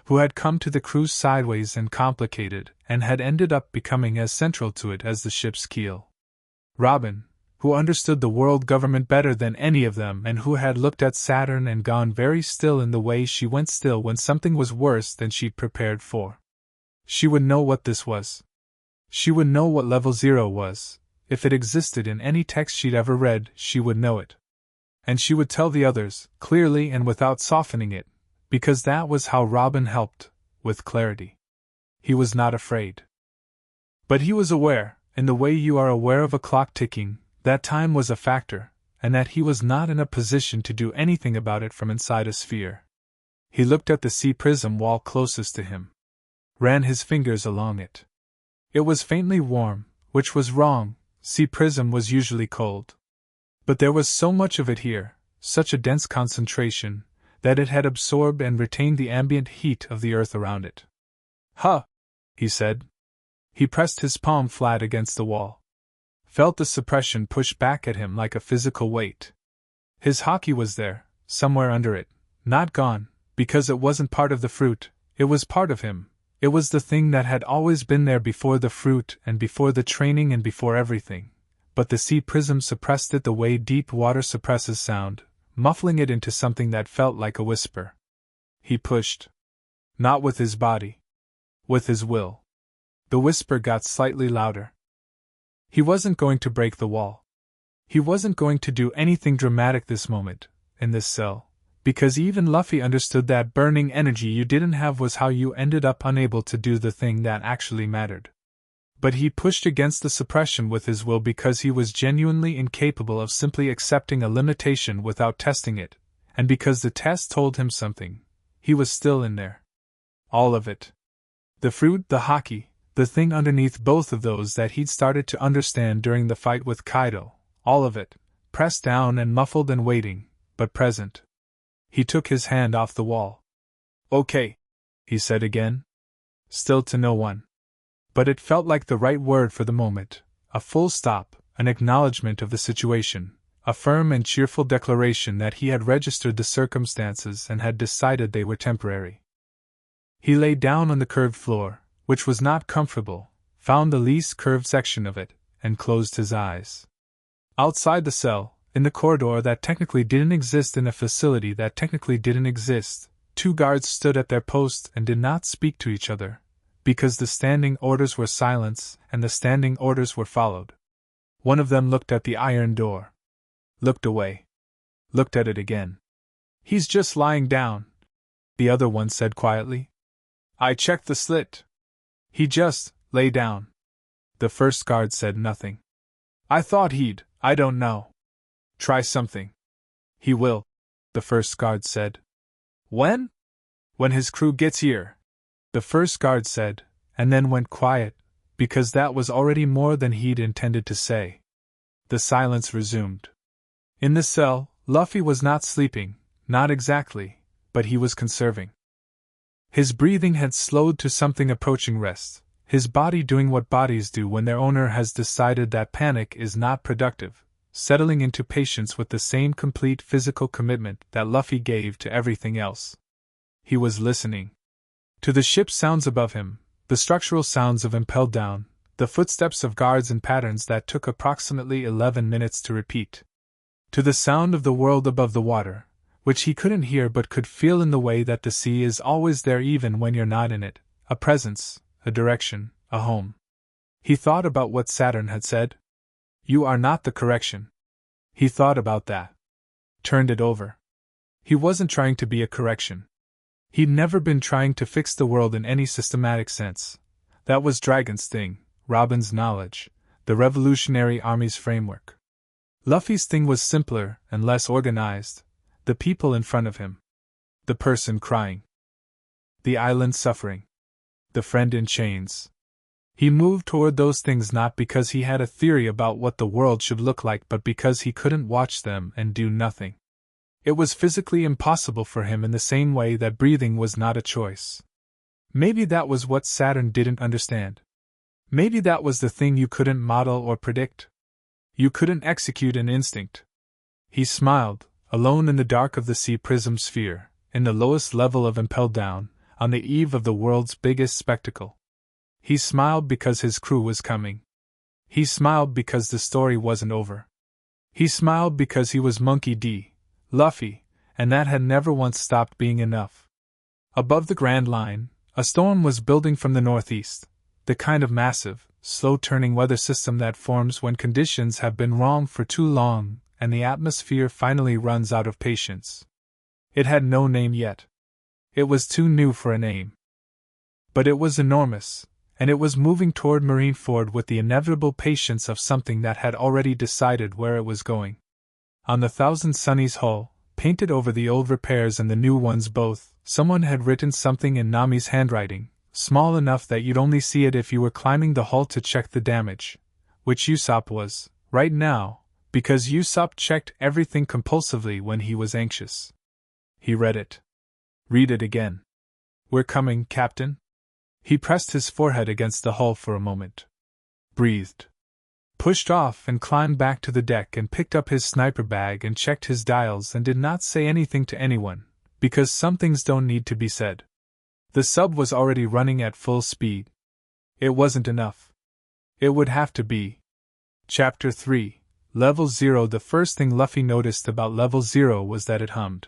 who had come to the cruise sideways and complicated, and had ended up becoming as central to it as the ship's keel. Robin, who understood the world government better than any of them and who had looked at Saturn and gone very still in the way she went still when something was worse than she'd prepared for. She would know what this was. She would know what level 0 was. If it existed in any text she'd ever read, she would know it. And she would tell the others, clearly and without softening it, because that was how Robin helped, with clarity. He was not afraid. But he was aware, in the way you are aware of a clock ticking, that time was a factor, and that he was not in a position to do anything about it from inside a sphere. He looked at the sea prism wall closest to him. Ran his fingers along it. It was faintly warm, which was wrong. Sea prism was usually cold. But there was so much of it here, such a dense concentration, that it had absorbed and retained the ambient heat of the earth around it. "Huh," he said. He pressed his palm flat against the wall. Felt the suppression push back at him like a physical weight. His hockey was there, somewhere under it, not gone, because it wasn't part of the fruit, it was part of him. It was the thing that had always been there before the fruit and before the training and before everything. But the sea prism suppressed it the way deep water suppresses sound, muffling it into something that felt like a whisper. He pushed. Not with his body. With his will. The whisper got slightly louder. He wasn't going to break the wall. He wasn't going to do anything dramatic this moment, in this cell, because even Luffy understood that burning energy you didn't have was how you ended up unable to do the thing that actually mattered. But he pushed against the suppression with his will because he was genuinely incapable of simply accepting a limitation without testing it, and because the test told him something. He was still in there. All of it. The fruit, the hockey, the thing underneath both of those that he'd started to understand during the fight with Kaido, all of it, pressed down and muffled and waiting, but present. He took his hand off the wall. "Okay," he said again. Still to no one. But it felt like the right word for the moment, a full stop, an acknowledgement of the situation, a firm and cheerful declaration that he had registered the circumstances and had decided they were temporary. He lay down on the curved floor, which was not comfortable, found the least curved section of it, and closed his eyes. Outside the cell, in the corridor that technically didn't exist in a facility that technically didn't exist, 2 guards stood at their posts and did not speak to each other, because the standing orders were silence and the standing orders were followed. One of them looked at the iron door. Looked away. Looked at it again. "He's just lying down," the other one said quietly. "I checked the slit. He just lay down." The first guard said nothing. "I thought I don't know. Try something." "He will," the first guard said. "When?" "When his crew gets here," the first guard said, and then went quiet, because that was already more than he'd intended to say. The silence resumed. In the cell, Luffy was not sleeping, not exactly, but he was conserving. His breathing had slowed to something approaching rest, his body doing what bodies do when their owner has decided that panic is not productive, settling into patience with the same complete physical commitment that Luffy gave to everything else. He was listening to the ship's sounds above him, the structural sounds of impelled down, the footsteps of guards in patterns that took approximately 11 minutes to repeat. To the sound of the world above the water, which he couldn't hear but could feel in the way that the sea is always there even when you're not in it, a presence, a direction, a home. He thought about what Saturn had said. "You are not the correction." He thought about that. Turned it over. He wasn't trying to be a correction. He'd never been trying to fix the world in any systematic sense. That was Dragon's thing, Robin's knowledge, the Revolutionary Army's framework. Luffy's thing was simpler and less organized, the people in front of him. The person crying. The island suffering. The friend in chains. He moved toward those things not because he had a theory about what the world should look like but because he couldn't watch them and do nothing. It was physically impossible for him in the same way that breathing was not a choice. Maybe that was what Saturn didn't understand. Maybe that was the thing you couldn't model or predict. You couldn't execute an instinct. He smiled, alone in the dark of the sea prism sphere, in the lowest level of impelled down, on the eve of the world's biggest spectacle. He smiled because his crew was coming. He smiled because the story wasn't over. He smiled because he was Monkey D. Luffy, and that had never once stopped being enough. Above the Grand Line, a storm was building from the northeast, the kind of massive, slow-turning weather system that forms when conditions have been wrong for too long and the atmosphere finally runs out of patience. It had no name yet. It was too new for a name. But it was enormous, and it was moving toward Marineford with the inevitable patience of something that had already decided where it was going. On the Thousand Sunny's hull, painted over the old repairs and the new ones both, someone had written something in Nami's handwriting, small enough that you'd only see it if you were climbing the hull to check the damage, which Usopp was, right now, because Usopp checked everything compulsively when he was anxious. He read it. "Read it again." "We're coming, Captain." He pressed his forehead against the hull for a moment. Breathed. Pushed off and climbed back to the deck and picked up his sniper bag and checked his dials and did not say anything to anyone, because some things don't need to be said. The sub was already running at full speed. It wasn't enough. It would have to be. Chapter 3, Level 0. The first thing Luffy noticed about Level 0 was that it hummed.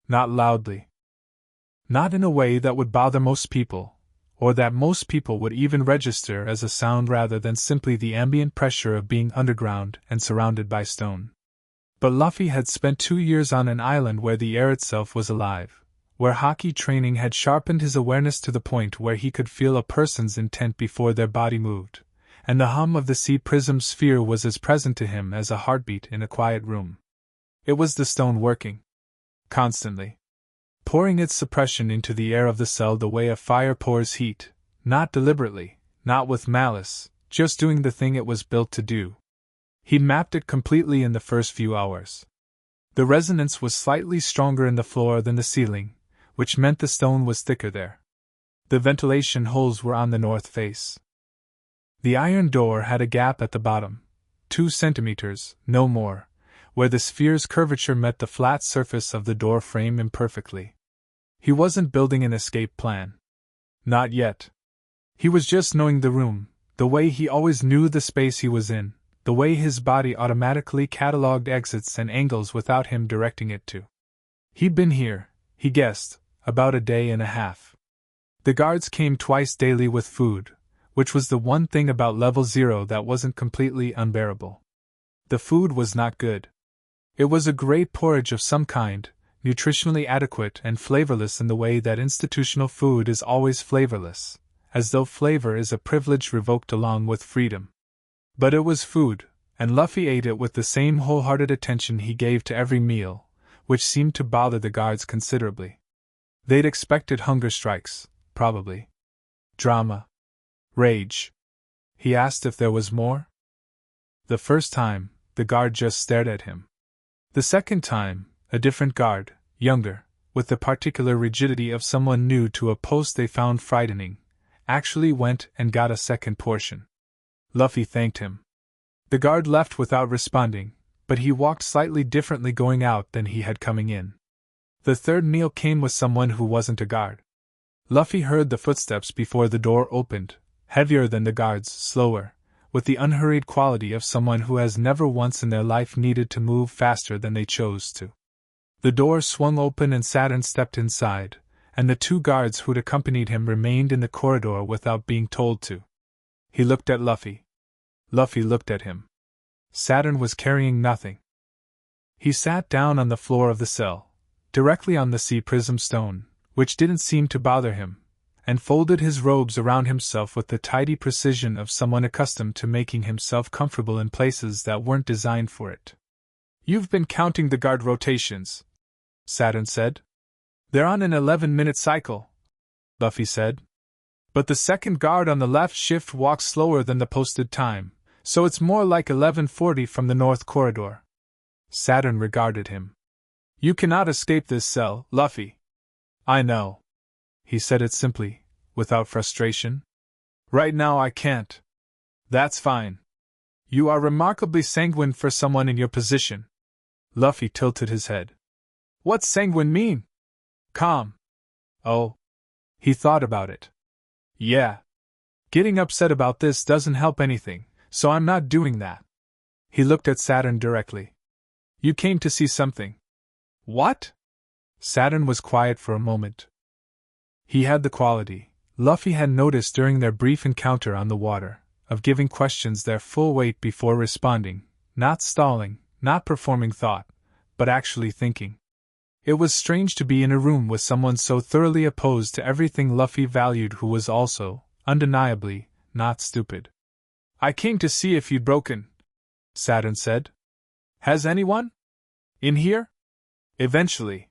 Not loudly. Not in a way that would bother most people, or that most people would even register as a sound rather than simply the ambient pressure of being underground and surrounded by stone. But Luffy had spent 2 years on an island where the air itself was alive, where hockey training had sharpened his awareness to the point where he could feel a person's intent before their body moved, and the hum of the sea prism sphere was as present to him as a heartbeat in a quiet room. It was the stone working. Constantly. Pouring its suppression into the air of the cell the way a fire pours heat, not deliberately, not with malice, just doing the thing it was built to do. He'd mapped it completely in the first few hours. The resonance was slightly stronger in the floor than the ceiling, which meant the stone was thicker there. The ventilation holes were on the north face. The iron door had a gap at the bottom, 2 centimeters, no more, where the sphere's curvature met the flat surface of the door frame imperfectly. He wasn't building an escape plan. Not yet. He was just knowing the room, the way he always knew the space he was in, the way his body automatically catalogued exits and angles without him directing it to. He'd been here, he guessed, about a day and a half. The guards came twice daily with food, which was the one thing about level 0 that wasn't completely unbearable. The food was not good. It was a great porridge of some kind, nutritionally adequate and flavorless in the way that institutional food is always flavorless, as though flavor is a privilege revoked along with freedom. But it was food, and Luffy ate it with the same wholehearted attention he gave to every meal, which seemed to bother the guards considerably. They'd expected hunger strikes, probably. Drama. Rage. He asked if there was more. The first time, the guard just stared at him. The second time, a different guard, younger, with the particular rigidity of someone new to a post they found frightening, actually went and got a second portion. Luffy thanked him. The guard left without responding, but he walked slightly differently going out than he had coming in. The third meal came with someone who wasn't a guard. Luffy heard the footsteps before the door opened, heavier than the guards, slower, with the unhurried quality of someone who has never once in their life needed to move faster than they chose to. The door swung open and Saturn stepped inside, and the 2 guards who'd accompanied him remained in the corridor without being told to. He looked at Luffy. Luffy looked at him. Saturn was carrying nothing. He sat down on the floor of the cell, directly on the sea prism stone, which didn't seem to bother him, and folded his robes around himself with the tidy precision of someone accustomed to making himself comfortable in places that weren't designed for it. "You've been counting the guard rotations," Saturn said. "They're on an 11-minute cycle," Luffy said. "But the second guard on the left shift walks slower than the posted time, so it's more like 11:40 from the north corridor." Saturn regarded him. "You cannot escape this cell, Luffy." "I know." He said it simply, without frustration. "Right now I can't." "That's fine. You are remarkably sanguine for someone in your position." Luffy tilted his head. "What's sanguine mean?" "Calm." "Oh." He thought about it. "Yeah. Getting upset about this doesn't help anything, so I'm not doing that." He looked at Saturn directly. "You came to see something." "What?" Saturn was quiet for a moment. He had the quality, Luffy had noticed during their brief encounter on the water, of giving questions their full weight before responding, not stalling, not performing thought, but actually thinking. It was strange to be in a room with someone so thoroughly opposed to everything Luffy valued who was also, undeniably, not stupid. "I came to see if you'd broken," Saturn said. "Has anyone? In here?" "Eventually."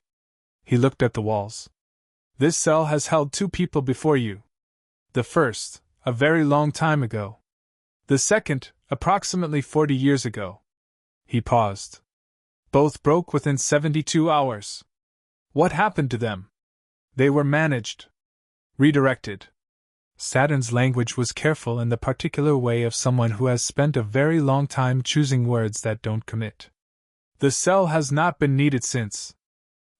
He looked at the walls. "This cell has held 2 people before you. The first, a very long time ago. The second, approximately 40 years ago." He paused. "Both broke within 72 hours. What happened to them?" "They were managed. Redirected." Saturn's language was careful in the particular way of someone who has spent a very long time choosing words that don't commit. "The cell has not been needed since.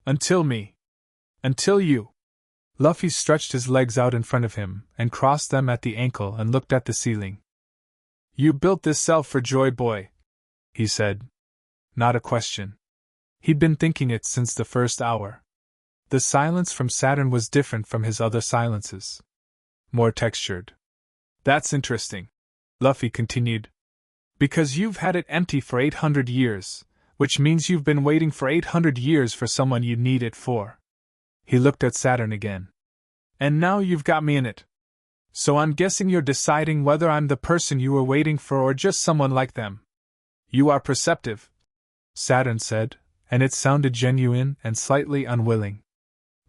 Until me. Until you." Luffy stretched his legs out in front of him and crossed them at the ankle and looked at the ceiling. "You built this cell for Joy Boy," he said. Not a question. He'd been thinking it since the first hour. The silence from Saturn was different from his other silences. More textured. "That's interesting," Luffy continued. "Because you've had it empty for 800 years, which means you've been waiting for 800 years for someone you need it for." He looked at Saturn again. "And now you've got me in it. So I'm guessing you're deciding whether I'm the person you were waiting for or just someone like them." "You are perceptive," Saturn said, and it sounded genuine and slightly unwilling.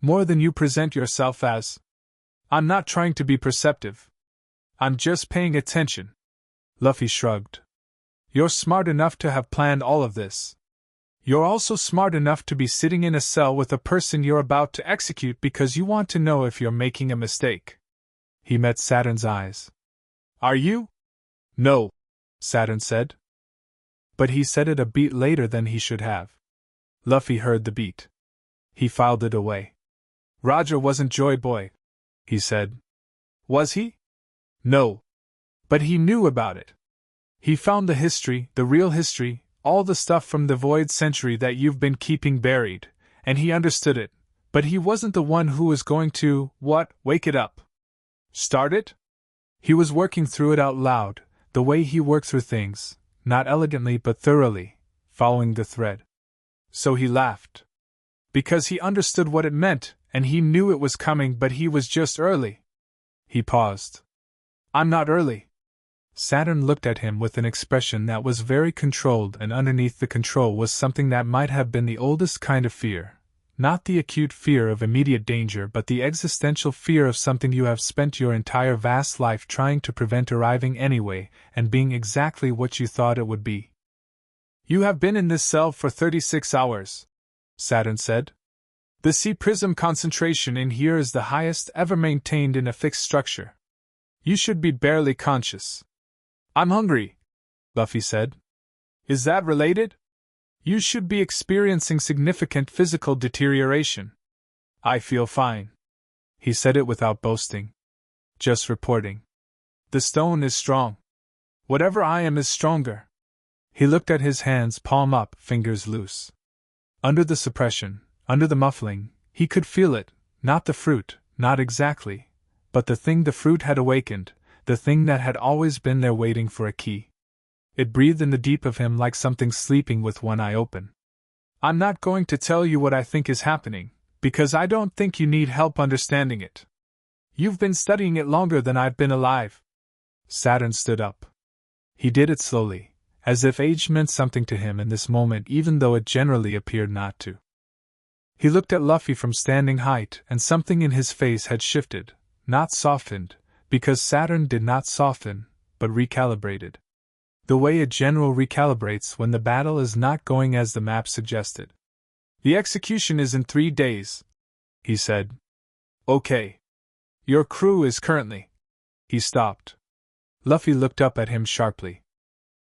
"More than you present yourself as." "I'm not trying to be perceptive. I'm just paying attention." Luffy shrugged. "You're smart enough to have planned all of this. You're also smart enough to be sitting in a cell with a person you're about to execute because you want to know if you're making a mistake." He met Saturn's eyes. "Are you?" No, Saturn said. But he said it a beat later than he should have. Luffy heard the beat. He filed it away. Roger wasn't Joy Boy, he said. Was he? No. But he knew about it. He found the history, the real history, all the stuff from the void century that you've been keeping buried, and he understood it, but he wasn't the one who was going to, wake it up? Start it? He was working through it out loud, the way he worked through things, not elegantly but thoroughly, following the thread. So he laughed. Because he understood what it meant, and he knew it was coming, but he was just early. He paused. I'm not early. Saturn looked at him with an expression that was very controlled, and underneath the control was something that might have been the oldest kind of fear. Not the acute fear of immediate danger, but the existential fear of something you have spent your entire vast life trying to prevent arriving anyway, and being exactly what you thought it would be. You have been in this cell for 36 hours, Saturn said. The sea prism concentration in here is the highest ever maintained in a fixed structure. You should be barely conscious. I'm hungry, Luffy said. Is that related? You should be experiencing significant physical deterioration. I feel fine. He said it without boasting. Just reporting. The stone is strong. Whatever I am is stronger. He looked at his hands, palm up, fingers loose. Under the suppression, under the muffling, he could feel it, not the fruit, not exactly, but the thing the fruit had awakened, the thing that had always been there waiting for a key. It breathed in the deep of him like something sleeping with one eye open. I'm not going to tell you what I think is happening, because I don't think you need help understanding it. You've been studying it longer than I've been alive. Saturn stood up. He did it slowly, as if age meant something to him in this moment, even though it generally appeared not to. He looked at Luffy from standing height, and something in his face had shifted, not softened, because Saturn did not soften, but recalibrated. The way a general recalibrates when the battle is not going as the map suggested. The execution is in 3 days, he said. Okay. Your crew is currently. He stopped. Luffy looked up at him sharply.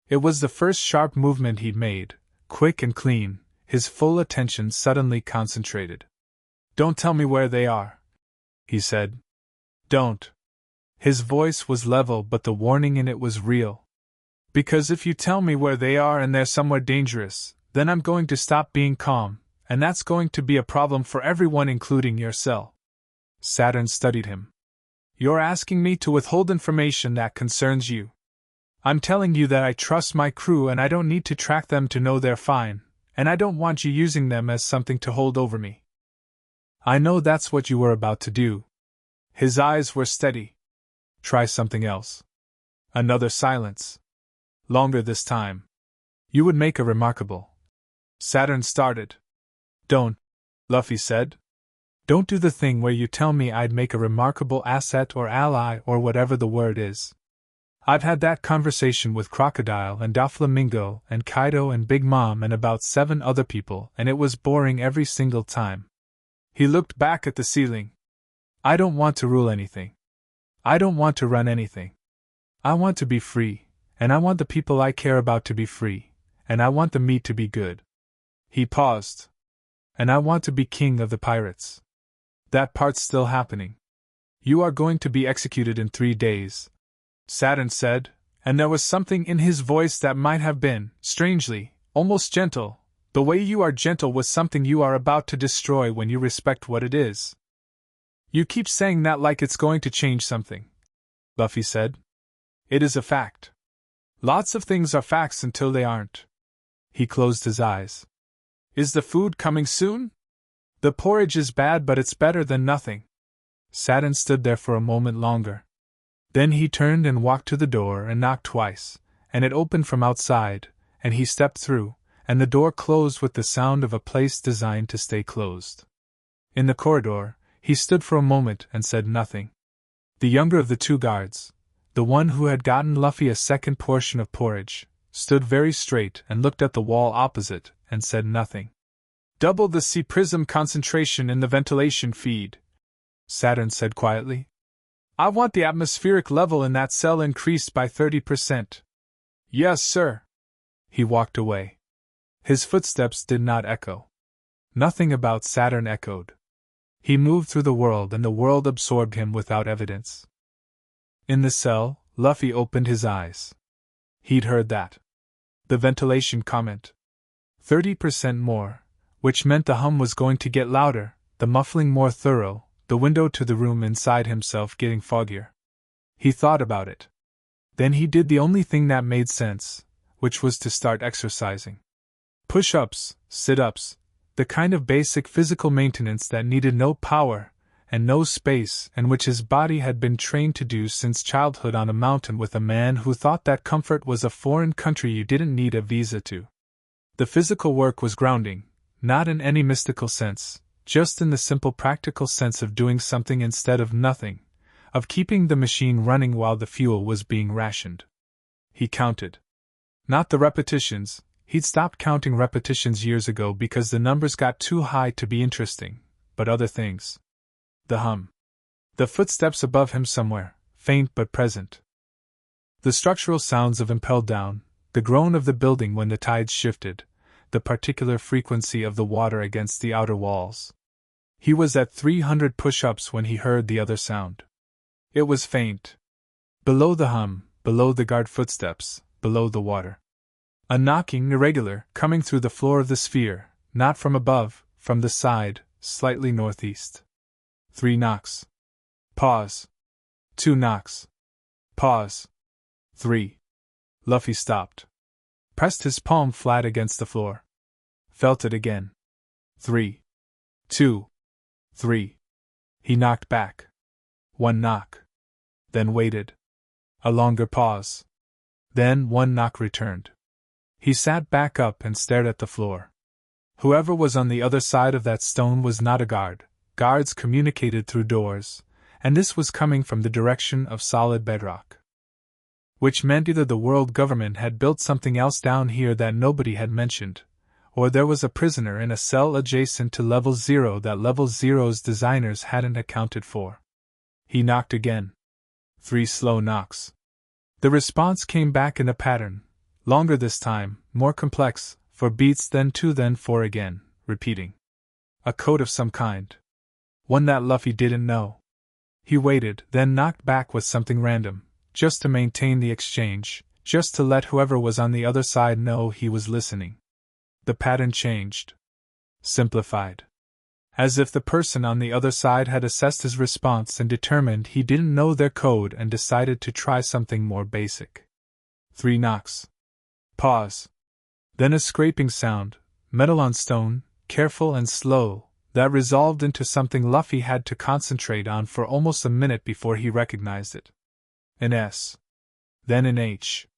It was the first sharp movement he'd made, quick and clean, his full attention suddenly concentrated. Don't tell me where they are, he said. Don't. His voice was level, but the warning in it was real. Because if you tell me where they are and they're somewhere dangerous, then I'm going to stop being calm, and that's going to be a problem for everyone, including your cell. Saturn studied him. You're asking me to withhold information that concerns you. I'm telling you that I trust my crew and I don't need to track them to know they're fine, and I don't want you using them as something to hold over me. I know that's what you were about to do. His eyes were steady. Try something else. Another silence. Longer this time. You would make a remarkable. Saturn started. Don't, Luffy said. Don't do the thing where you tell me I'd make a remarkable asset or ally or whatever the word is. I've had that conversation with Crocodile and Doflamingo and Kaido and Big Mom and about 7 other people, and it was boring every single time. He looked back at the ceiling. I don't want to rule anything. I don't want to run anything. I want to be free, and I want the people I care about to be free, and I want the meat to be good. He paused. And I want to be king of the pirates. That part's still happening. You are going to be executed in 3 days, Saturn said, and there was something in his voice that might have been, strangely, almost gentle. The way you are gentle with something you are about to destroy when you respect what it is. You keep saying that like it's going to change something, Luffy said. It is a fact. Lots of things are facts until they aren't. He closed his eyes. Is the food coming soon? The porridge is bad, but it's better than nothing. Saturn stood there for a moment longer. Then he turned and walked to the door and knocked twice, and it opened from outside, and he stepped through, and the door closed with the sound of a place designed to stay closed. In the corridor, he stood for a moment and said nothing. The younger of the 2 guards, the one who had gotten Luffy a second portion of porridge, stood very straight and looked at the wall opposite and said nothing. Double the sea prism concentration in the ventilation feed, Saturn said quietly. I want the atmospheric level in that cell increased by 30%. Yes, sir. He walked away. His footsteps did not echo. Nothing about Saturn echoed. He moved through the world and the world absorbed him without evidence. In the cell, Luffy opened his eyes. He'd heard that. The ventilation comment. 30% more, which meant the hum was going to get louder, the muffling more thorough, the window to the room inside himself getting foggier. He thought about it. Then he did the only thing that made sense, which was to start exercising. Push-ups, sit-ups, the kind of basic physical maintenance that needed no power and no space and which his body had been trained to do since childhood on a mountain with a man who thought that comfort was a foreign country you didn't need a visa to. The physical work was grounding, not in any mystical sense, just in the simple practical sense of doing something instead of nothing, of keeping the machine running while the fuel was being rationed. He counted. Not the repetitions. He'd stopped counting repetitions years ago because the numbers got too high to be interesting, but other things. The hum. The footsteps above him somewhere, faint but present. The structural sounds of impelled down, the groan of the building when the tides shifted, the particular frequency of the water against the outer walls. He was at 300 push-ups when he heard the other sound. It was faint. Below the hum, below the guard footsteps, below the water. A knocking, irregular, coming through the floor of the sphere, not from above, from the side, slightly northeast. 3 knocks. Pause. 2 knocks. Pause. 3. Luffy stopped. Pressed his palm flat against the floor. Felt it again. 3. 2. 3. He knocked back. 1 knock. Then waited. A longer pause. Then 1 knock returned. He sat back up and stared at the floor. Whoever was on the other side of that stone was not a guard. Guards communicated through doors, and this was coming from the direction of solid bedrock. Which meant either the world government had built something else down here that nobody had mentioned, or there was a prisoner in a cell adjacent to Level 0 that Level 0's designers hadn't accounted for. He knocked again. 3 slow knocks. The response came back in a pattern. Longer this time, more complex, 4 beats then 2 then 4 again, repeating. A code of some kind. One that Luffy didn't know. He waited, then knocked back with something random, just to maintain the exchange, just to let whoever was on the other side know he was listening. The pattern changed. Simplified. As if the person on the other side had assessed his response and determined he didn't know their code and decided to try something more basic. 3 knocks. Pause. Then a scraping sound, metal on stone, careful and slow, that resolved into something Luffy had to concentrate on for almost a minute before he recognized it. An S. Then an H.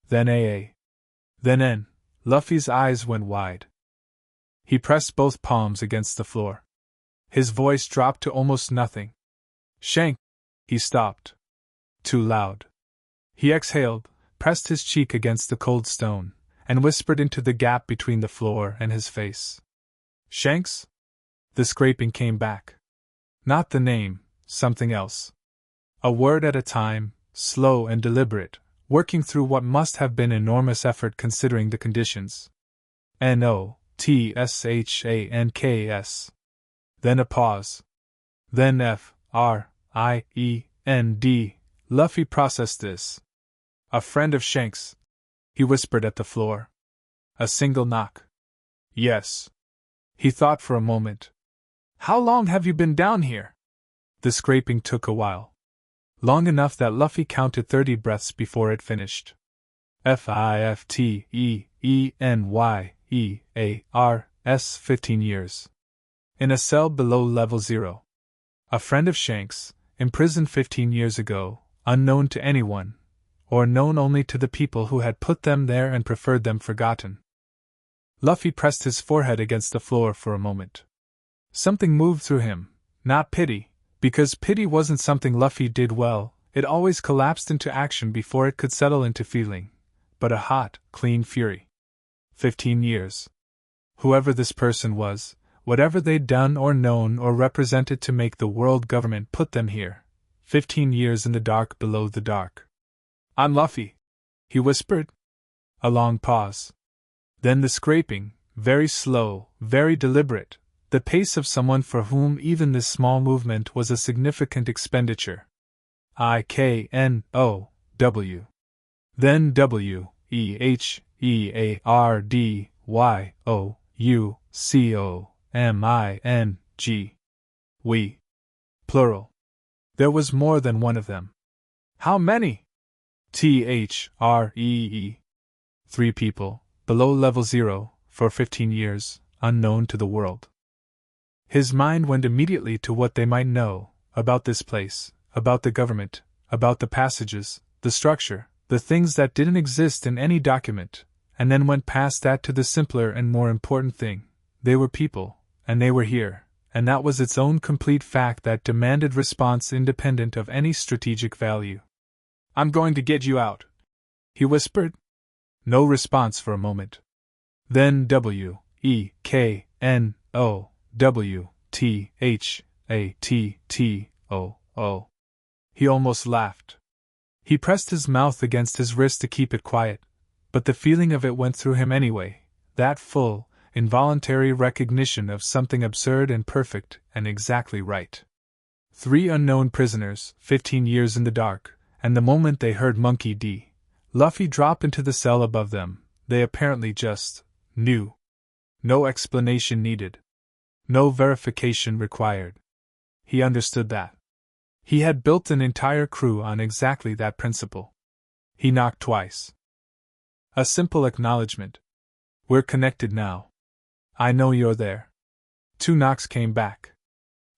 Then AA. Then N. Luffy's eyes went wide. He pressed both palms against the floor. His voice dropped to almost nothing. Shank. He stopped. Too loud. He exhaled, pressed his cheek against the cold stone, and whispered into the gap between the floor and his face. Shanks? The scraping came back. Not the name, something else. A word at a time, slow and deliberate, working through what must have been enormous effort considering the conditions. Notshhanks. Then a pause. Then Friend. Luffy processed this. A friend of Shanks. He whispered at the floor. A single knock. Yes. He thought for a moment. How long have you been down here? The scraping took a while. Long enough that Luffy counted 30 breaths before it finished. FIFTENYEARS 15 years. In a cell below Level 0. A friend of Shanks, imprisoned 15 years ago, unknown to anyone, or known only to the people who had put them there and preferred them forgotten. Luffy pressed his forehead against the floor for a moment. Something moved through him, not pity, because pity wasn't something Luffy did well, it always collapsed into action before it could settle into feeling, but a hot, clean fury. 15 years. Whoever this person was, whatever they'd done or known or represented to make the world government put them here, 15 years in the dark below the dark. I'm Luffy, he whispered. A long pause. Then the scraping, very slow, very deliberate, the pace of someone for whom even this small movement was a significant expenditure. I-K-N-O-W. Then W-E-H-E-A-R-D-Y-O-U-C-O-M-I-N-G. We. Plural. There was more than one of them. How many? T-H-R-E-E. 3 people, below level 0, for 15 years, unknown to the world. His mind went immediately to what they might know about this place, about the government, about the passages, the structure, the things that didn't exist in any document, and then went past that to the simpler and more important thing. They were people, and they were here, and that was its own complete fact that demanded response independent of any strategic value. I'm going to get you out, he whispered. No response for a moment. Then W-E-K-N-O-W-T-H-A-T-T-O-O. He almost laughed. He pressed his mouth against his wrist to keep it quiet, but the feeling of it went through him anyway, that full, involuntary recognition of something absurd and perfect and exactly right. 3 unknown prisoners, 15 years in the dark, and the moment they heard Monkey D. Luffy drop into the cell above them, they apparently just knew. No explanation needed. No verification required. He understood that. He had built an entire crew on exactly that principle. He knocked twice. A simple acknowledgement. We're connected now. I know you're there. 2 knocks came back.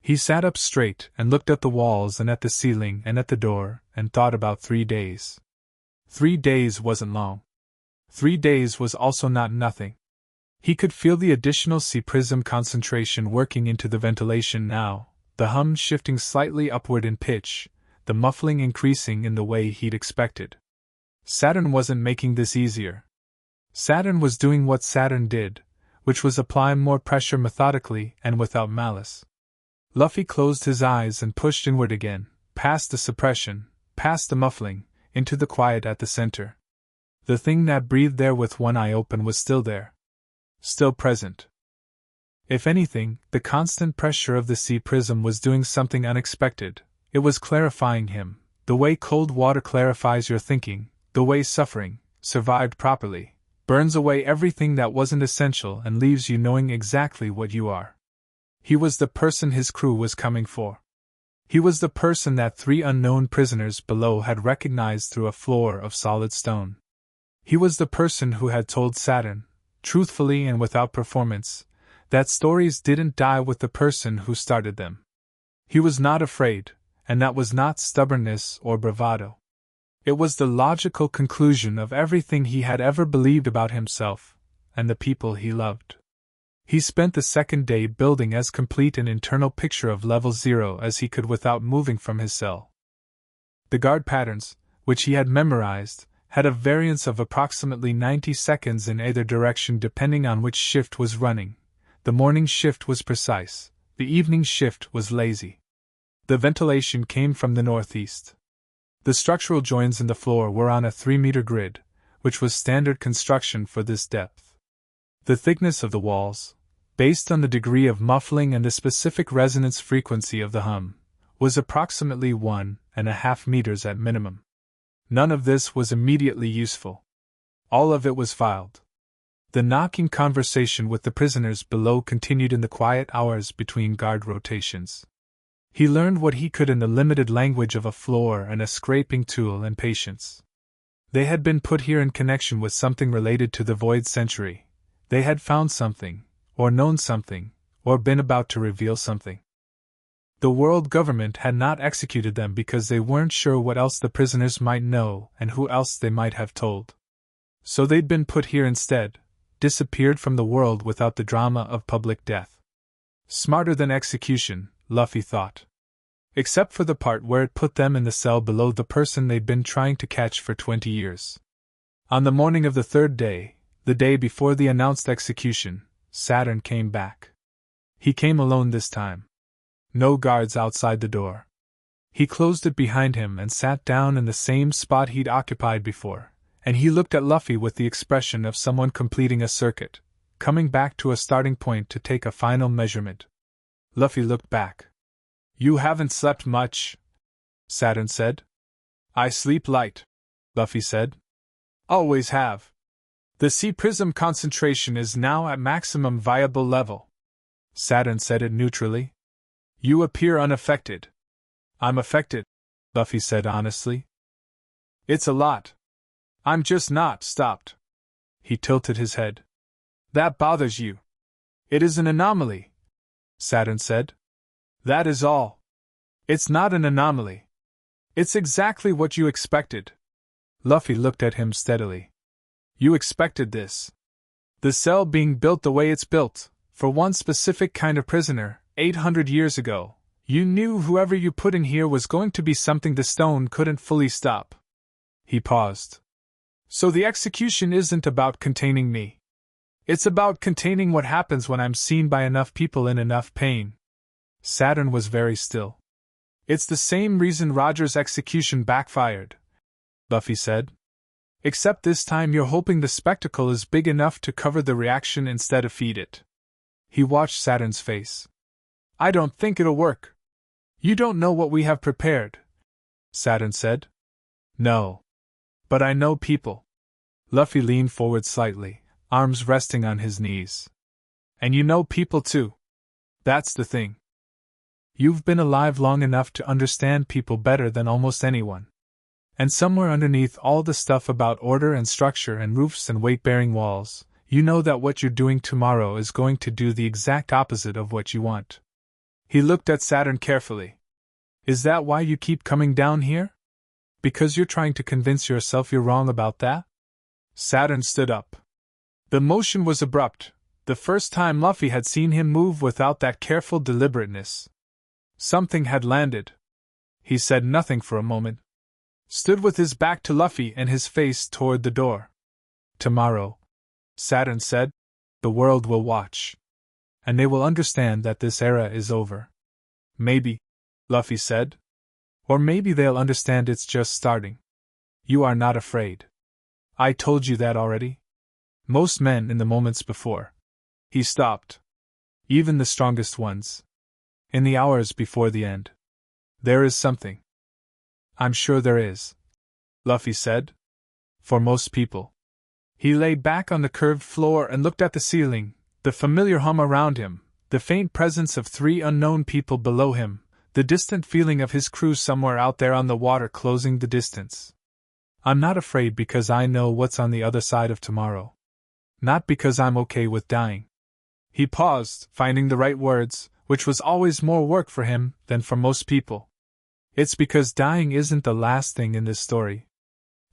He sat up straight and looked at the walls and at the ceiling and at the door and thought about 3 days. 3 days wasn't long. 3 days was also not nothing. He could feel the additional C-prism concentration working into the ventilation now, the hum shifting slightly upward in pitch, the muffling increasing in the way he'd expected. Saturn wasn't making this easier. Saturn was doing what Saturn did, which was apply more pressure methodically and without malice. Luffy closed his eyes and pushed inward again, past the suppression, past the muffling, into the quiet at the center. The thing that breathed there with one eye open was still there. Still present. If anything, the constant pressure of the C-prism was doing something unexpected. It was clarifying him, the way cold water clarifies your thinking, the way suffering, survived properly, burns away everything that wasn't essential and leaves you knowing exactly what you are. He was the person his crew was coming for. He was the person that 3 unknown prisoners below had recognized through a floor of solid stone. He was the person who had told Saturn, truthfully and without performance, that stories didn't die with the person who started them. He was not afraid, and that was not stubbornness or bravado. It was the logical conclusion of everything he had ever believed about himself, and the people he loved. He spent the second day building as complete an internal picture of level 0 as he could without moving from his cell. The guard patterns, which he had memorized, had a variance of approximately 90 seconds in either direction depending on which shift was running. The morning shift was precise, the evening shift was lazy. The ventilation came from the northeast. The structural joins in the floor were on a 3-meter grid, which was standard construction for this depth. The thickness of the walls, based on the degree of muffling and the specific resonance frequency of the hum, was approximately 1.5 meters at minimum. None of this was immediately useful. All of it was filed. The knocking conversation with the prisoners below continued in the quiet hours between guard rotations. He learned what he could in the limited language of a floor and a scraping tool and patience. They had been put here in connection with something related to the Void Century. They had found something, or known something, or been about to reveal something. The world government had not executed them because they weren't sure what else the prisoners might know and who else they might have told. So they'd been put here instead, disappeared from the world without the drama of public death. Smarter than execution, Luffy thought. Except for the part where it put them in the cell below the person they'd been trying to catch for 20 years. On the morning of the 3rd day, the day before the announced execution, Saturn came back. He came alone this time. No guards outside the door. He closed it behind him and sat down in the same spot he'd occupied before, And he looked at Luffy with the expression of someone completing a circuit, coming back to a starting point to take a final measurement. Luffy looked back. You haven't slept much, Saturn said. I sleep light, Luffy said. Always have. The sea prism concentration is now at maximum viable level. Saturn said it neutrally. You appear unaffected. I'm affected, Luffy said honestly. It's a lot. I'm just not stopped. He tilted his head. That bothers you. It is an anomaly, Saturn said. That is all. It's not an anomaly. It's exactly what you expected. Luffy looked at him steadily. You expected this. The cell being built the way it's built, for one specific kind of prisoner, 800 years ago. You knew whoever you put in here was going to be something the stone couldn't fully stop. He paused. So the execution isn't about containing me. It's about containing what happens when I'm seen by enough people in enough pain. Saturn was very still. It's the same reason Roger's execution backfired, Luffy said. Except this time you're hoping the spectacle is big enough to cover the reaction instead of feed it. He watched Saturn's face. I don't think it'll work. You don't know what we have prepared, Saturn said. No. But I know people. Luffy leaned forward slightly, arms resting on his knees. And you know people too. That's the thing. You've been alive long enough to understand people better than almost anyone. And somewhere underneath all the stuff about order and structure and roofs and weight-bearing walls, you know that what you're doing tomorrow is going to do the exact opposite of what you want. He looked at Saturn carefully. Is that why you keep coming down here? Because you're trying to convince yourself you're wrong about that? Saturn stood up. The motion was abrupt, the first time Luffy had seen him move without that careful deliberateness. Something had landed. He said nothing for a moment. Stood with his back to Luffy and his face toward the door. Tomorrow, Saturn said, the world will watch. And they will understand that this era is over. Maybe, Luffy said. Or maybe they'll understand it's just starting. You are not afraid. I told you that already. Most men in the moments before. He stopped. Even the strongest ones. In the hours before the end. There is something. I'm sure there is, Luffy said. For most people. He lay back on the curved floor and looked at the ceiling, the familiar hum around him, the faint presence of 3 unknown people below him, the distant feeling of his crew somewhere out there on the water closing the distance. I'm not afraid because I know what's on the other side of tomorrow. Not because I'm okay with dying. He paused, finding the right words, which was always more work for him than for most people. It's because dying isn't the last thing in this story.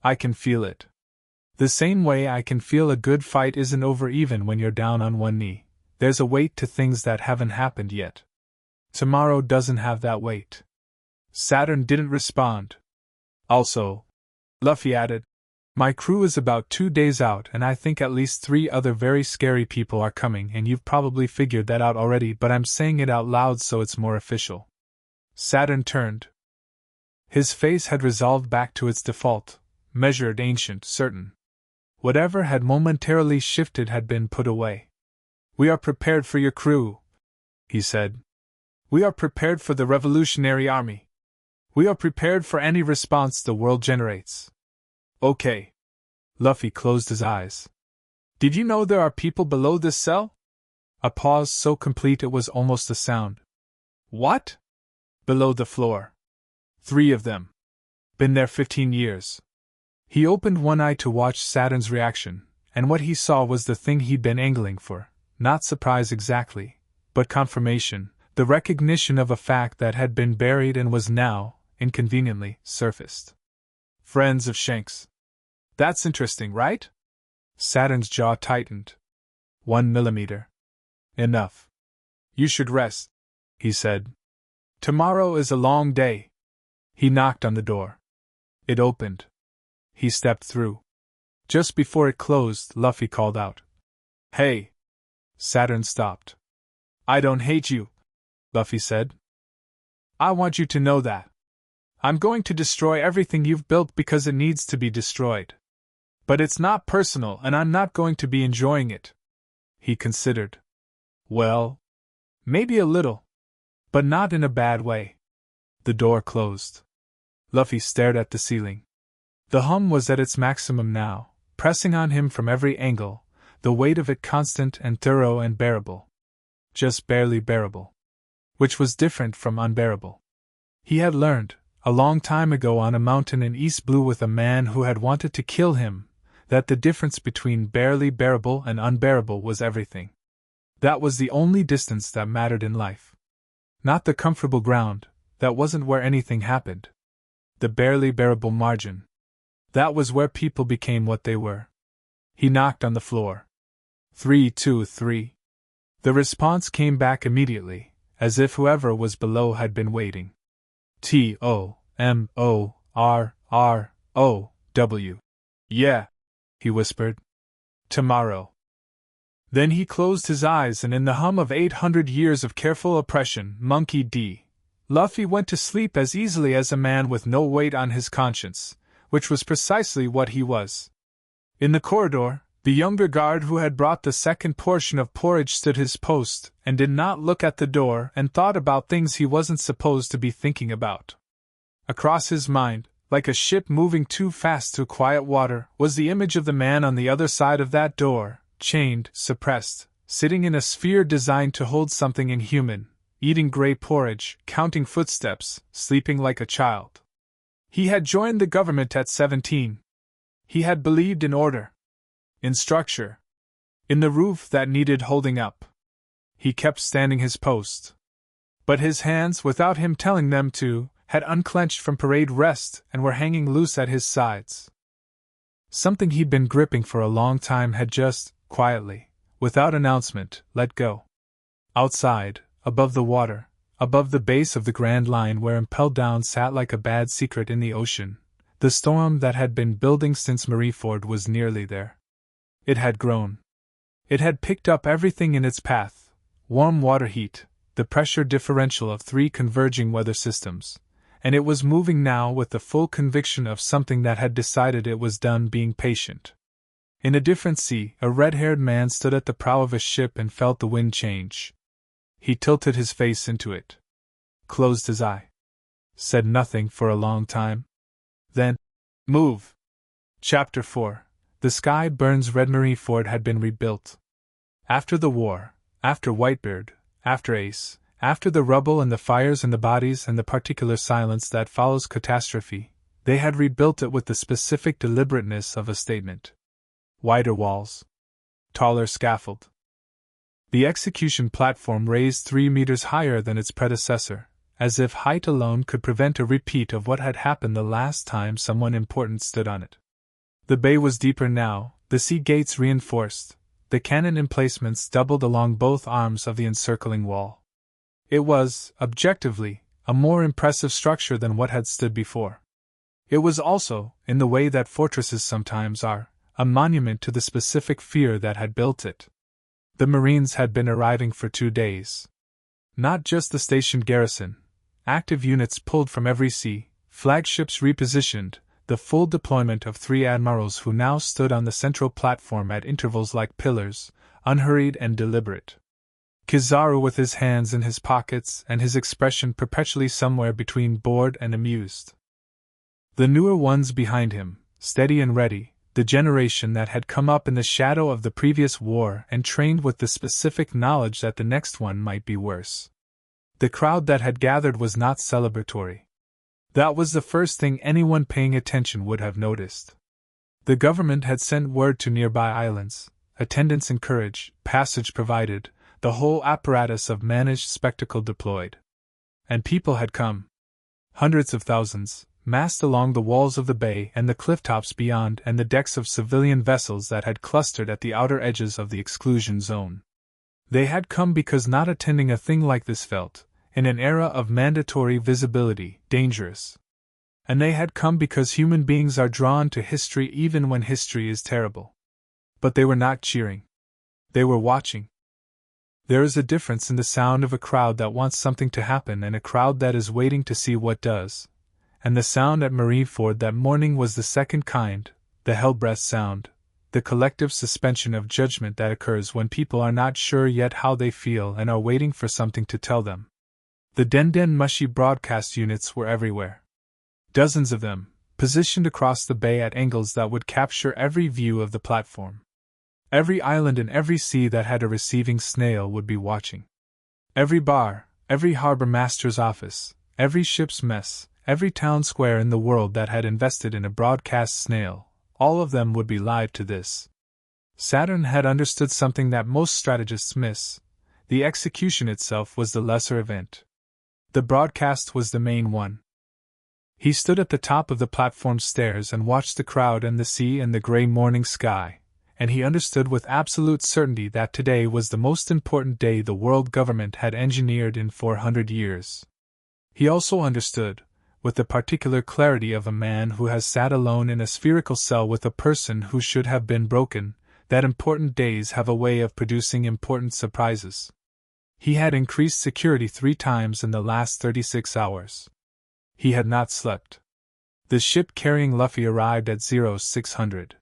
I can feel it. The same way I can feel a good fight isn't over even when you're down on one knee. There's a weight to things that haven't happened yet. Tomorrow doesn't have that weight. Saturn didn't respond. Also, Luffy added, my crew is about 2 days out and I think at least 3 other very scary people are coming and you've probably figured that out already but I'm saying it out loud so it's more official. Saturn turned. His face had resolved back to its default, measured, ancient, certain. Whatever had momentarily shifted had been put away. We are prepared for your crew, he said. We are prepared for the Revolutionary Army. We are prepared for any response the world generates. Okay. Luffy closed his eyes. Did you know there are people below this cell? A pause so complete it was almost a sound. What? Below the floor. 3 of them. Been there 15 years. He opened one eye to watch Saturn's reaction, and what he saw was the thing he'd been angling for, not surprise exactly, but confirmation, the recognition of a fact that had been buried and was now, inconveniently, surfaced. Friends of Shanks. That's interesting, right? Saturn's jaw tightened. 1 millimeter. Enough. You should rest, he said. Tomorrow is a long day. He knocked on the door. It opened. He stepped through. Just before it closed, Luffy called out. Hey! Saturn stopped. I don't hate you, Luffy said. I want you to know that. I'm going to destroy everything you've built because it needs to be destroyed. But it's not personal and I'm not going to be enjoying it. He considered. Well, maybe a little. But not in a bad way. The door closed. Luffy stared at the ceiling. The hum was at its maximum now, pressing on him from every angle, the weight of it constant and thorough and bearable. Just barely bearable. Which was different from unbearable. He had learned, a long time ago on a mountain in East Blue with a man who had wanted to kill him, that the difference between barely bearable and unbearable was everything. That was the only distance that mattered in life. Not the comfortable ground, that wasn't where anything happened. The barely bearable margin. That was where people became what they were. He knocked on the floor. 323. The response came back immediately, as if whoever was below had been waiting. Tomorrow. Yeah, he whispered. Tomorrow. Then he closed his eyes and in the hum of 800 years of careful oppression, Monkey D. Luffy went to sleep as easily as a man with no weight on his conscience, which was precisely what he was. In the corridor, the younger guard who had brought the second portion of porridge stood his post and did not look at the door and thought about things he wasn't supposed to be thinking about. Across his mind, like a ship moving too fast through quiet water, was the image of the man on the other side of that door, chained, suppressed, sitting in a sphere designed to hold something inhuman, eating grey porridge, counting footsteps, sleeping like a child. He had joined the government at 17. He had believed in order. In structure. In the roof that needed holding up. He kept standing his post. But his hands, without him telling them to, had unclenched from parade rest and were hanging loose at his sides. Something he'd been gripping for a long time had just, quietly, without announcement, let go. Outside, above the water, above the base of the Grand Line where impelled down sat like a bad secret in the ocean, the storm that had been building since Marineford was nearly there. It had grown. It had picked up everything in its path: warm water heat, the pressure differential of 3 converging weather systems, and it was moving now with the full conviction of something that had decided it was done being patient. In a different sea, a red-haired man stood at the prow of a ship and felt the wind change. He tilted his face into it. Closed his eye. Said nothing for a long time. Then, move! Chapter 4. The Sky Burns Red. Marineford had been rebuilt. After the war, after Whitebeard, after Ace, after the rubble and the fires and the bodies and the particular silence that follows catastrophe, they had rebuilt it with the specific deliberateness of a statement. Wider walls. Taller scaffold. The execution platform raised 3 meters higher than its predecessor, as if height alone could prevent a repeat of what had happened the last time someone important stood on it. The bay was deeper now, the sea gates reinforced, the cannon emplacements doubled along both arms of the encircling wall. It was, objectively, a more impressive structure than what had stood before. It was also, in the way that fortresses sometimes are, a monument to the specific fear that had built it. The Marines had been arriving for 2 days. Not just the stationed garrison, active units pulled from every sea, flagships repositioned, the full deployment of 3 admirals who now stood on the central platform at intervals like pillars, unhurried and deliberate. Kizaru with his hands in his pockets and his expression perpetually somewhere between bored and amused. The newer ones behind him, steady and ready, the generation that had come up in the shadow of the previous war and trained with the specific knowledge that the next one might be worse. The crowd that had gathered was not celebratory. That was the first thing anyone paying attention would have noticed. The government had sent word to nearby islands, attendance encouraged, passage provided, the whole apparatus of managed spectacle deployed. And people had come. Hundreds of thousands, massed along the walls of the bay and the cliff-tops beyond and the decks of civilian vessels that had clustered at the outer edges of the exclusion zone. They had come because not attending a thing like this felt, in an era of mandatory visibility, dangerous. And they had come because human beings are drawn to history even when history is terrible. But they were not cheering. They were watching. There is a difference in the sound of a crowd that wants something to happen and a crowd that is waiting to see what does. And the sound at Marineford that morning was the second kind, the hell-breath sound, the collective suspension of judgment that occurs when people are not sure yet how they feel and are waiting for something to tell them. The Den Mushi broadcast units were everywhere. Dozens of them, positioned across the bay at angles that would capture every view of the platform. Every island and every sea that had a receiving snail would be watching. Every bar, every harbor master's office, every ship's mess, every town square in the world that had invested in a broadcast snail, all of them would be live to this. Saturn had understood something that most strategists miss: the execution itself was the lesser event. The broadcast was the main one. He stood at the top of the platform stairs and watched the crowd and the sea and the gray morning sky, and he understood with absolute certainty that today was the most important day the world government had engineered in 400 years. He also understood, with the particular clarity of a man who has sat alone in a spherical cell with a person who should have been broken, that important days have a way of producing important surprises. He had increased security 3 times in the last 36 hours. He had not slept. The ship carrying Luffy arrived at 0600.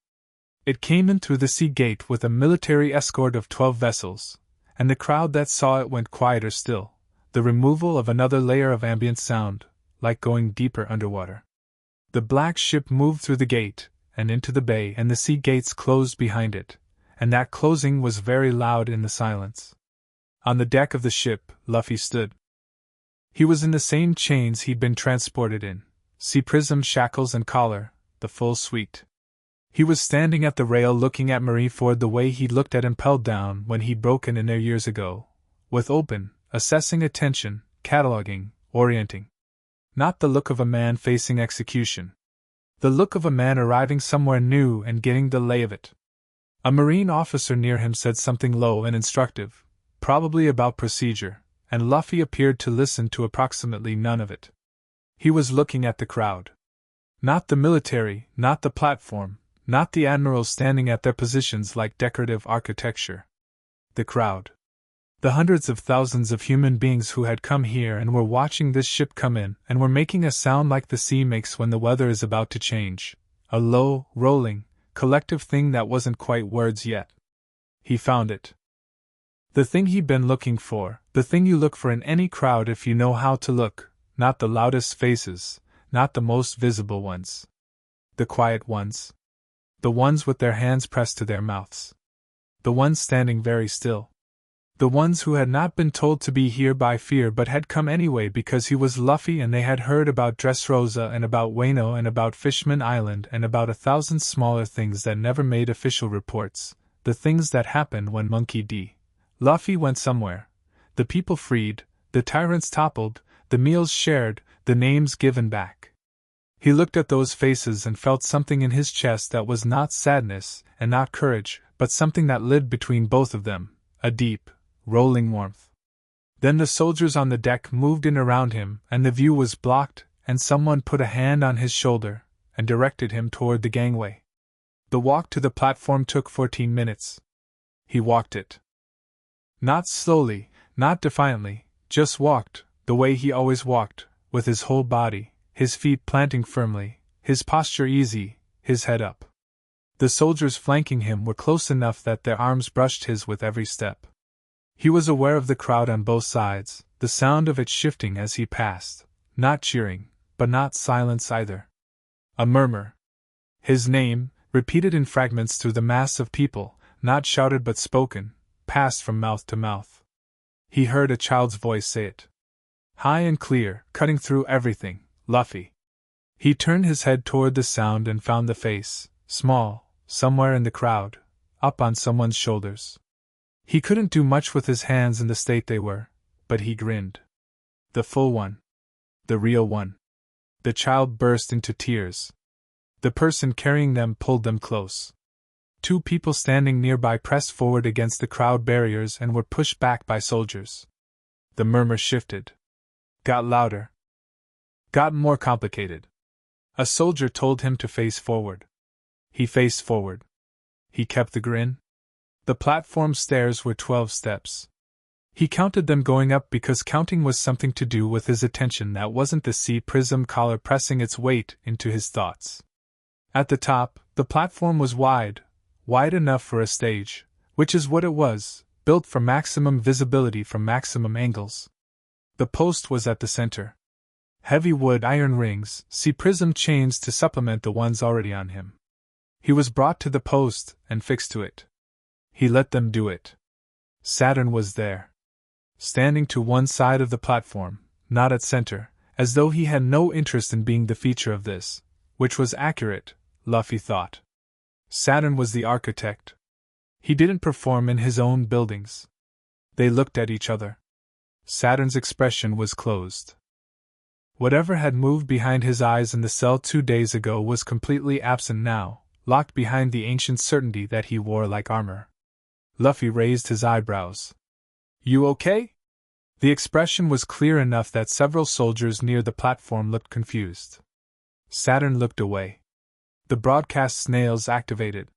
It came in through the sea gate with a military escort of 12 vessels, and the crowd that saw it went quieter still, the removal of another layer of ambient sound, like going deeper underwater. The black ship moved through the gate, and into the bay, and the sea gates closed behind it, and that closing was very loud in the silence. On the deck of the ship, Luffy stood. He was in the same chains he'd been transported in, sea prism, shackles and collar, the full suite. He was standing at the rail looking at Marineford the way he'd looked at Impelled Down when he'd broken in there years ago, with open, assessing attention, cataloging, orienting. Not the look of a man facing execution. The look of a man arriving somewhere new and getting the lay of it. A Marine officer near him said something low and instructive, probably about procedure, and Luffy appeared to listen to approximately none of it. He was looking at the crowd. Not the military, not the platform, not the admirals standing at their positions like decorative architecture. The crowd. The hundreds of thousands of human beings who had come here and were watching this ship come in and were making a sound like the sea makes when the weather is about to change, a low, rolling, collective thing that wasn't quite words yet. He found it. The thing he'd been looking for, the thing you look for in any crowd if you know how to look, not the loudest faces, not the most visible ones. The quiet ones. The ones with their hands pressed to their mouths. The ones standing very still. The ones who had not been told to be here by fear but had come anyway because he was Luffy and they had heard about Dressrosa and about Wano and about Fishman Island and about 1,000 smaller things that never made official reports, the things that happened when Monkey D. Luffy went somewhere, the people freed, the tyrants toppled, the meals shared, the names given back. He looked at those faces and felt something in his chest that was not sadness and not courage, but something that lived between both of them, a deep, rolling warmth. Then the soldiers on the deck moved in around him, and the view was blocked, and someone put a hand on his shoulder and directed him toward the gangway. The walk to the platform took 14 minutes. He walked it. Not slowly, not defiantly, just walked, the way he always walked, with his whole body, his feet planting firmly, his posture easy, his head up. The soldiers flanking him were close enough that their arms brushed his with every step. He was aware of the crowd on both sides, the sound of it shifting as he passed, not cheering, but not silence either. A murmur. His name, repeated in fragments through the mass of people, not shouted but spoken, passed from mouth to mouth. He heard a child's voice say it. High and clear, cutting through everything, Luffy. He turned his head toward the sound and found the face, small, somewhere in the crowd, up on someone's shoulders. He couldn't do much with his hands in the state they were, but he grinned. The full one. The real one. The child burst into tears. The person carrying them pulled them close. 2 people standing nearby pressed forward against the crowd barriers and were pushed back by soldiers. The murmur shifted. Got louder. Got more complicated. A soldier told him to face forward. He faced forward. He kept the grin. The platform stairs were 12 steps. He counted them going up because counting was something to do with his attention that wasn't the sea prism collar pressing its weight into his thoughts. At the top, The platform was wide enough for a stage, which is what it was, built for maximum visibility from maximum angles. The post was at the center. Heavy wood iron rings, prism chains to supplement the ones already on him. He was brought to the post and fixed to it. He let them do it. Saturn was there, standing to one side of the platform, not at center, as though he had no interest in being the feature of this, which was accurate, Luffy thought. Saturn was the architect. He didn't perform in his own buildings. They looked at each other. Saturn's expression was closed. Whatever had moved behind his eyes in the cell 2 days ago was completely absent now, locked behind the ancient certainty that he wore like armor. Luffy raised his eyebrows. "You okay?" The expression was clear enough that several soldiers near the platform looked confused. Saturn looked away. The broadcast snails activated.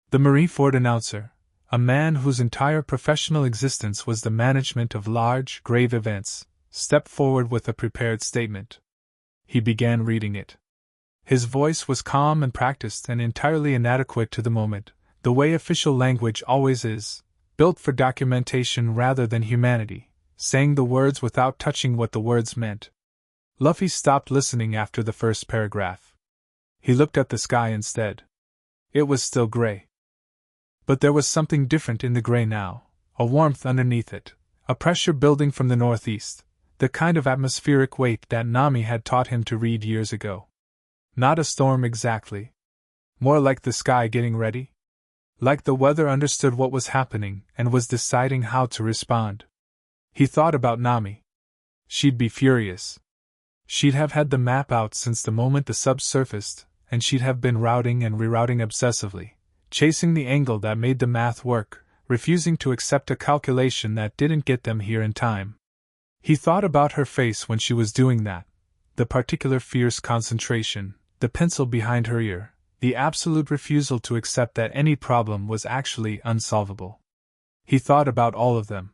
The Marineford announcer, a man whose entire professional existence was the management of large, grave events, stepped forward with a prepared statement. He began reading it. His voice was calm and practiced and entirely inadequate to the moment, the way official language always is, built for documentation rather than humanity, saying the words without touching what the words meant. Luffy stopped listening after the first paragraph. He looked at the sky instead. It was still gray. But there was something different in the gray now, a warmth underneath it, a pressure building from the northeast, the kind of atmospheric weight that Nami had taught him to read years ago. Not a storm exactly. More like the sky getting ready. Like the weather understood what was happening and was deciding how to respond. He thought about Nami. She'd be furious. She'd have had the map out since the moment the sub surfaced, and she'd have been routing and rerouting obsessively, chasing the angle that made the math work, refusing to accept a calculation that didn't get them here in time. He thought about her face when she was doing that, the particular fierce concentration, the pencil behind her ear, the absolute refusal to accept that any problem was actually unsolvable. He thought about all of them.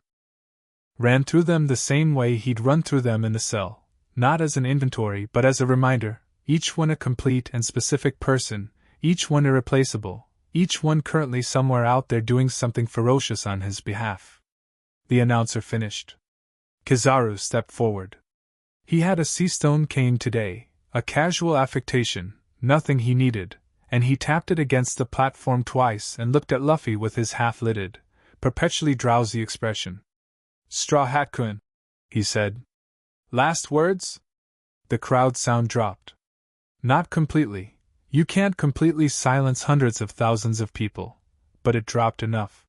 Ran through them the same way he'd run through them in the cell, not as an inventory but as a reminder, each one a complete and specific person, each one irreplaceable, each one currently somewhere out there doing something ferocious on his behalf. The announcer finished. Kizaru stepped forward. He had a sea-stone cane today, a casual affectation, nothing he needed, and he tapped it against the platform twice and looked at Luffy with his half-lidded, perpetually drowsy expression. "Straw Hat-kun," he said. "Last words?" The crowd sound dropped. Not completely. You can't completely silence hundreds of thousands of people, but it dropped enough.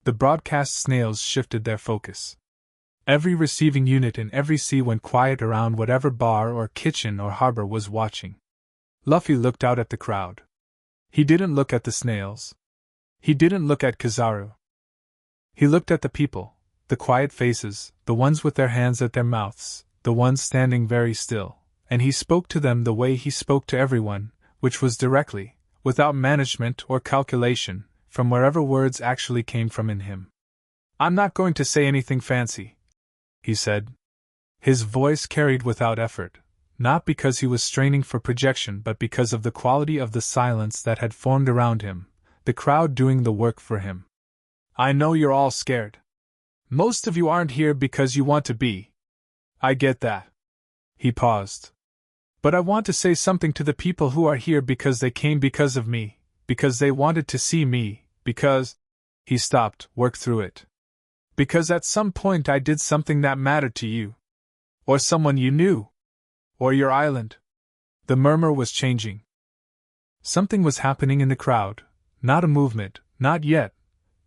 The broadcast snails shifted their focus. Every receiving unit in every sea went quiet around whatever bar or kitchen or harbor was watching. Luffy looked out at the crowd. He didn't look at the snails. He didn't look at Kizaru. He looked at the people, the quiet faces, the ones with their hands at their mouths, the ones standing very still, and he spoke to them the way he spoke to everyone, which was directly, without management or calculation, from wherever words actually came from in him. "I'm not going to say anything fancy," he said. His voice carried without effort, not because he was straining for projection but because of the quality of the silence that had formed around him, the crowd doing the work for him. "I know you're all scared. Most of you aren't here because you want to be. I get that." He paused. "But I want to say something to the people who are here because they came because of me, because they wanted to see me, because—" He stopped, worked through it. "Because at some point I did something that mattered to you. Or someone you knew. Or your island." The murmur was changing. Something was happening in the crowd, not a movement, not yet,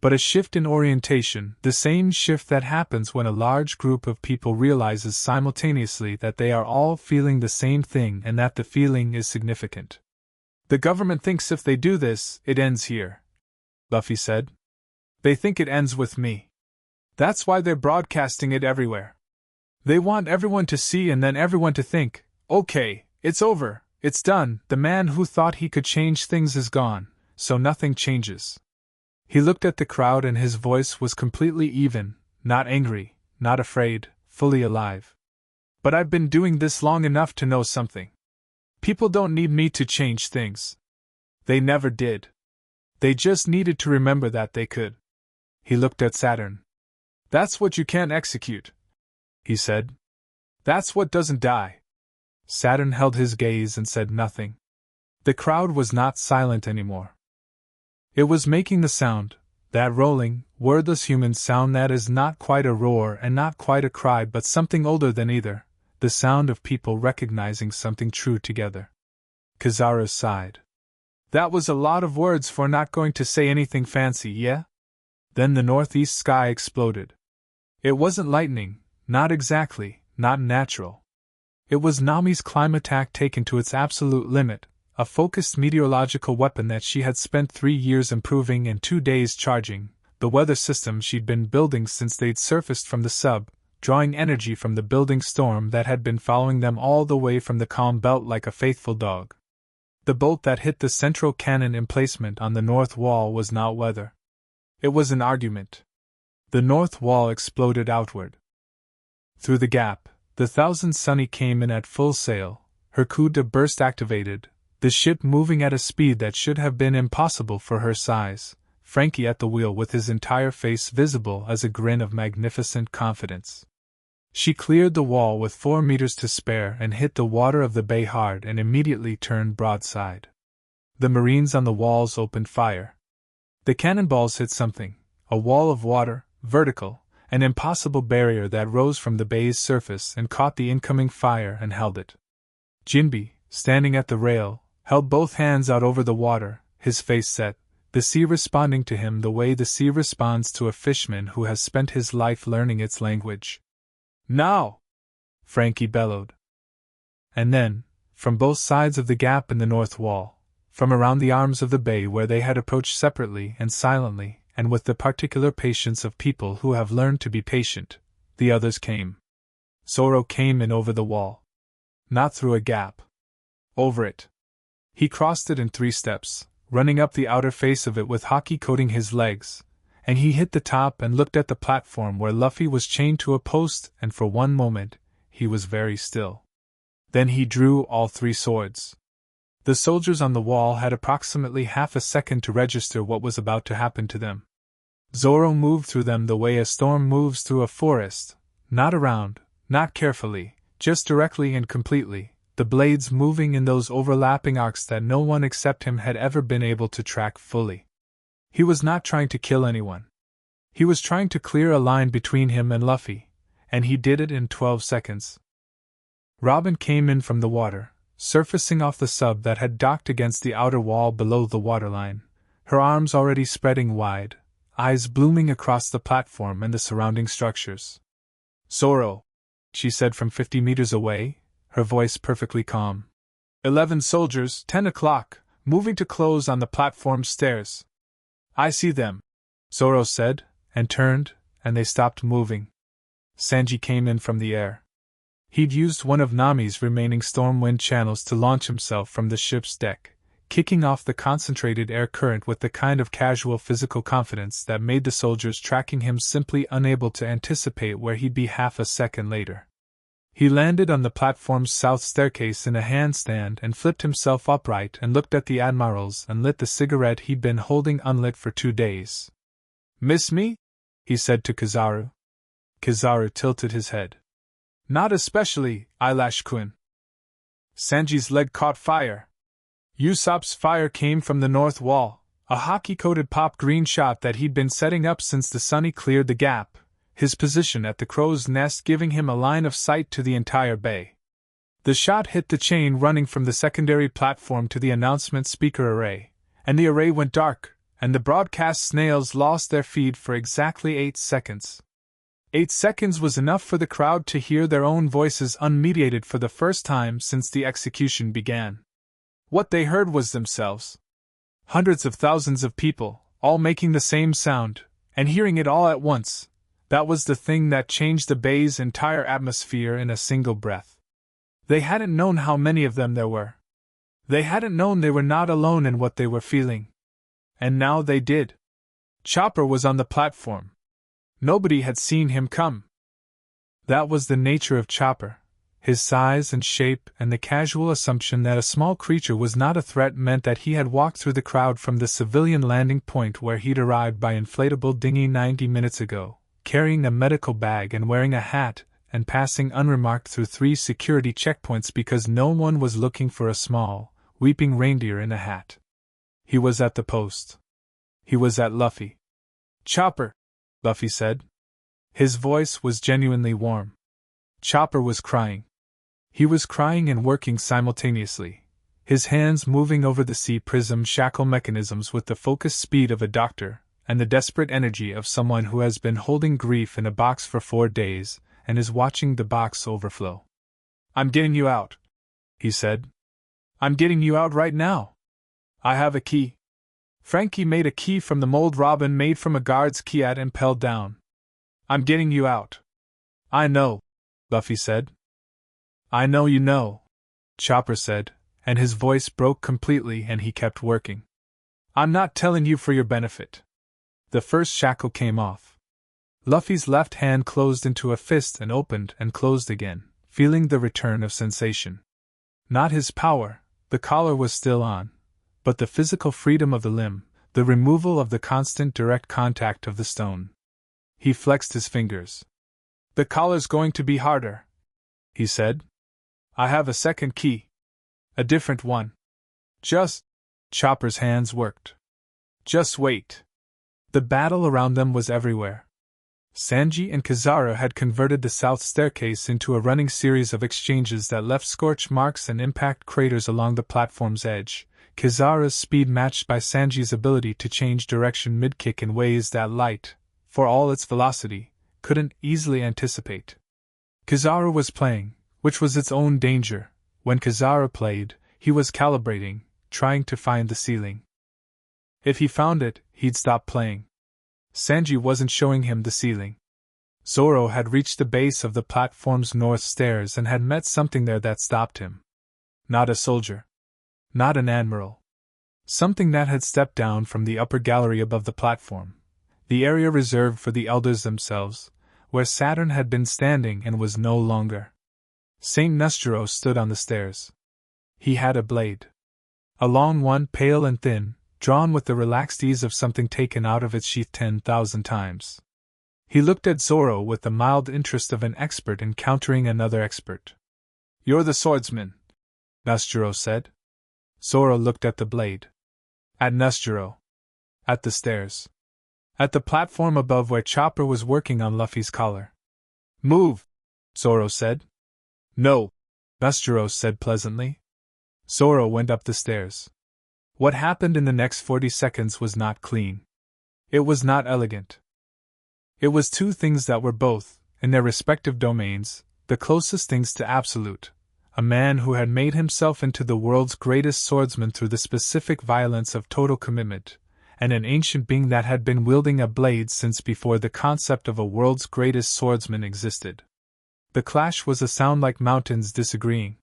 but a shift in orientation, the same shift that happens when a large group of people realizes simultaneously that they are all feeling the same thing and that the feeling is significant. "The government thinks if they do this, it ends here," Luffy said. "They think it ends with me. That's why they're broadcasting it everywhere. They want everyone to see and then everyone to think, okay, it's over, it's done, the man who thought he could change things is gone, so nothing changes." He looked at the crowd and his voice was completely even, not angry, not afraid, fully alive. "But I've been doing this long enough to know something. People don't need me to change things. They never did. They just needed to remember that they could. He looked at Saturn. That's what you can't execute, he said. That's what doesn't die. Saturn held his gaze and said nothing. The crowd was not silent anymore. It was making the sound, that rolling, wordless human sound that is not quite a roar and not quite a cry but something older than either, the sound of people recognizing something true together. Kizaru sighed. That was a lot of words for not going to say anything fancy, yeah? Then the northeast sky exploded. It wasn't lightning, not exactly, not natural. It was Nami's climb attack taken to its absolute limit, a focused meteorological weapon that she had spent 3 years improving and 2 days charging, the weather system she'd been building since they'd surfaced from the sub, drawing energy from the building storm that had been following them all the way from the calm belt like a faithful dog. The bolt that hit the central cannon emplacement on the north wall was not weather. It was an argument. The north wall exploded outward. Through the gap, the Thousand Sunny came in at full sail, her coup de burst activated, the ship moving at a speed that should have been impossible for her size, Frankie at the wheel with his entire face visible as a grin of magnificent confidence. She cleared the wall with 4 meters to spare and hit the water of the bay hard and immediately turned broadside. The Marines on the walls opened fire. The cannonballs hit something, a wall of water, vertical, an impossible barrier that rose from the bay's surface and caught the incoming fire and held it. Jinbe, standing at the rail, held both hands out over the water, his face set, the sea responding to him the way the sea responds to a fisherman who has spent his life learning its language. Now! Frankie bellowed. And then, from both sides of the gap in the north wall, from around the arms of the bay where they had approached separately and silently, and with the particular patience of people who have learned to be patient, the others came. Zoro came in over the wall. Not through a gap. Over it. He crossed it in 3 steps, running up the outer face of it with Haki coating his legs, and he hit the top and looked at the platform where Luffy was chained to a post, and for one moment, he was very still. Then he drew all 3 swords. The soldiers on the wall had approximately half a second to register what was about to happen to them. Zoro moved through them the way a storm moves through a forest, not around, not carefully, just directly and completely, the blades moving in those overlapping arcs that no one except him had ever been able to track fully. He was not trying to kill anyone. He was trying to clear a line between him and Luffy, and he did it in 12 seconds. Robin came in from the water, surfacing off the sub that had docked against the outer wall below the waterline, her arms already spreading wide, eyes blooming across the platform and the surrounding structures. Zoro, she said from 50 meters away, her voice perfectly calm. 11 soldiers, 10 o'clock, moving to close on the platform stairs. I see them, Zoro said, and turned, and they stopped moving. Sanji came in from the air. He'd used one of Nami's remaining stormwind channels to launch himself from the ship's deck, kicking off the concentrated air current with the kind of casual physical confidence that made the soldiers tracking him simply unable to anticipate where he'd be half a second later. He landed on the platform's south staircase in a handstand and flipped himself upright and looked at the admirals and lit the cigarette he'd been holding unlit for 2 days. Miss me? He said to Kizaru. Kizaru tilted his head. Not especially, Eyelash-kun. Sanji's leg caught fire. Usopp's fire came from the north wall, a hockey-coated pop green shot that he'd been setting up since the Sunny cleared the gap, his position at the crow's nest giving him a line of sight to the entire bay. The shot hit the chain running from the secondary platform to the announcement speaker array, and the array went dark, and the broadcast snails lost their feed for exactly 8 seconds. 8 seconds was enough for the crowd to hear their own voices unmediated for the first time since the execution began. What they heard was themselves. Hundreds of thousands of people, all making the same sound, and hearing it all at once. That was the thing that changed the bay's entire atmosphere in a single breath. They hadn't known how many of them there were. They hadn't known they were not alone in what they were feeling. And now they did. Chopper was on the platform. Nobody had seen him come. That was the nature of Chopper. His size and shape and the casual assumption that a small creature was not a threat meant that he had walked through the crowd from the civilian landing point where he'd arrived by inflatable dinghy 90 minutes ago, carrying a medical bag and wearing a hat, and passing unremarked through 3 security checkpoints because no one was looking for a small, weeping reindeer in a hat. He was at the post. He was at Luffy. "Chopper," Luffy said. His voice was genuinely warm. Chopper was crying. He was crying and working simultaneously, his hands moving over the C-prism shackle mechanisms with the focused speed of a doctor, and the desperate energy of someone who has been holding grief in a box for 4 days, and is watching the box overflow. "I'm getting you out," he said. "I'm getting you out right now. I have a key." Frankie made a key from the mold Robin made from a guard's keyat and impelled down. "I'm getting you out." "I know," Luffy said. "I know you know," Chopper said, and his voice broke completely and he kept working. "I'm not telling you for your benefit." The first shackle came off. Luffy's left hand closed into a fist and opened and closed again, feeling the return of sensation. Not his power, the collar was still on, but the physical freedom of the limb, the removal of the constant direct contact of the stone. He flexed his fingers. "The collar's going to be harder," he said. "I have a second key. A different one. Just..." Chopper's hands worked. "Just wait." The battle around them was everywhere. Sanji and Kizaru had converted the south staircase into a running series of exchanges that left scorch marks and impact craters along the platform's edge, Kizaru's speed matched by Sanji's ability to change direction mid-kick in ways that light, for all its velocity, couldn't easily anticipate. Kizaru was playing, which was its own danger. When Kizaru played, he was calibrating, trying to find the ceiling. If he found it, he'd stop playing. Sanji wasn't showing him the ceiling. Zoro had reached the base of the platform's north stairs and had met something there that stopped him. Not a soldier. Not an admiral. Something that had stepped down from the upper gallery above the platform, the area reserved for the elders themselves, where Saturn had been standing and was no longer. Saint Nustro stood on the stairs. He had a blade. A long one, pale and thin, drawn with the relaxed ease of something taken out of its sheath 10,000 times. He looked at Zoro with the mild interest of an expert encountering another expert. "You're the swordsman," Nustro said. Zoro looked at the blade. At Nustro. At the stairs. At the platform above where Chopper was working on Luffy's collar. "Move," Zoro said. "No," Nustro said pleasantly. Zoro went up the stairs. What happened in the next 40 seconds was not clean. It was not elegant. It was 2 things that were both, in their respective domains, the closest things to absolute: a man who had made himself into the world's greatest swordsman through the specific violence of total commitment, and an ancient being that had been wielding a blade since before the concept of a world's greatest swordsman existed. The clash was a sound like mountains disagreeing.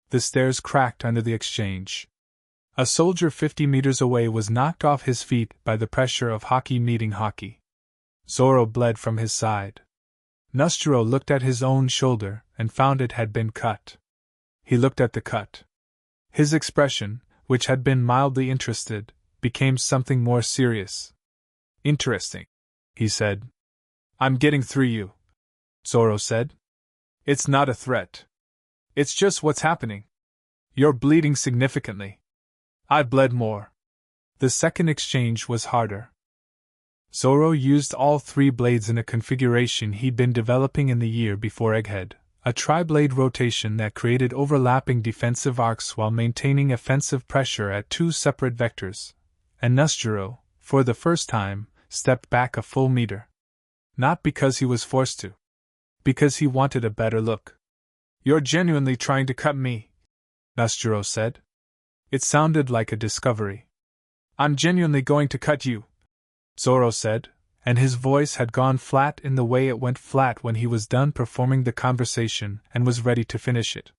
The stairs cracked under the exchange. A soldier 50 meters away was knocked off his feet by the pressure of hockey meeting hockey. Zoro bled from his side. Nustro looked at his own shoulder and found it had been cut. He looked at the cut. His expression, which had been mildly interested, became something more serious. "Interesting," he said. "I'm getting through you," Zoro said. "It's not a threat. It's just what's happening. You're bleeding significantly. I bled more." The second exchange was harder. Zoro used all 3 blades in a configuration he'd been developing in the year before Egghead, a tri-blade rotation that created overlapping defensive arcs while maintaining offensive pressure at 2 separate vectors, and Nustro, for the first time, stepped back a full meter. Not because he was forced to. Because he wanted a better look. "You're genuinely trying to cut me," Nustro said. It sounded like a discovery. "I'm genuinely going to cut you," Zoro said, and his voice had gone flat in the way it went flat when he was done performing the conversation and was ready to finish it.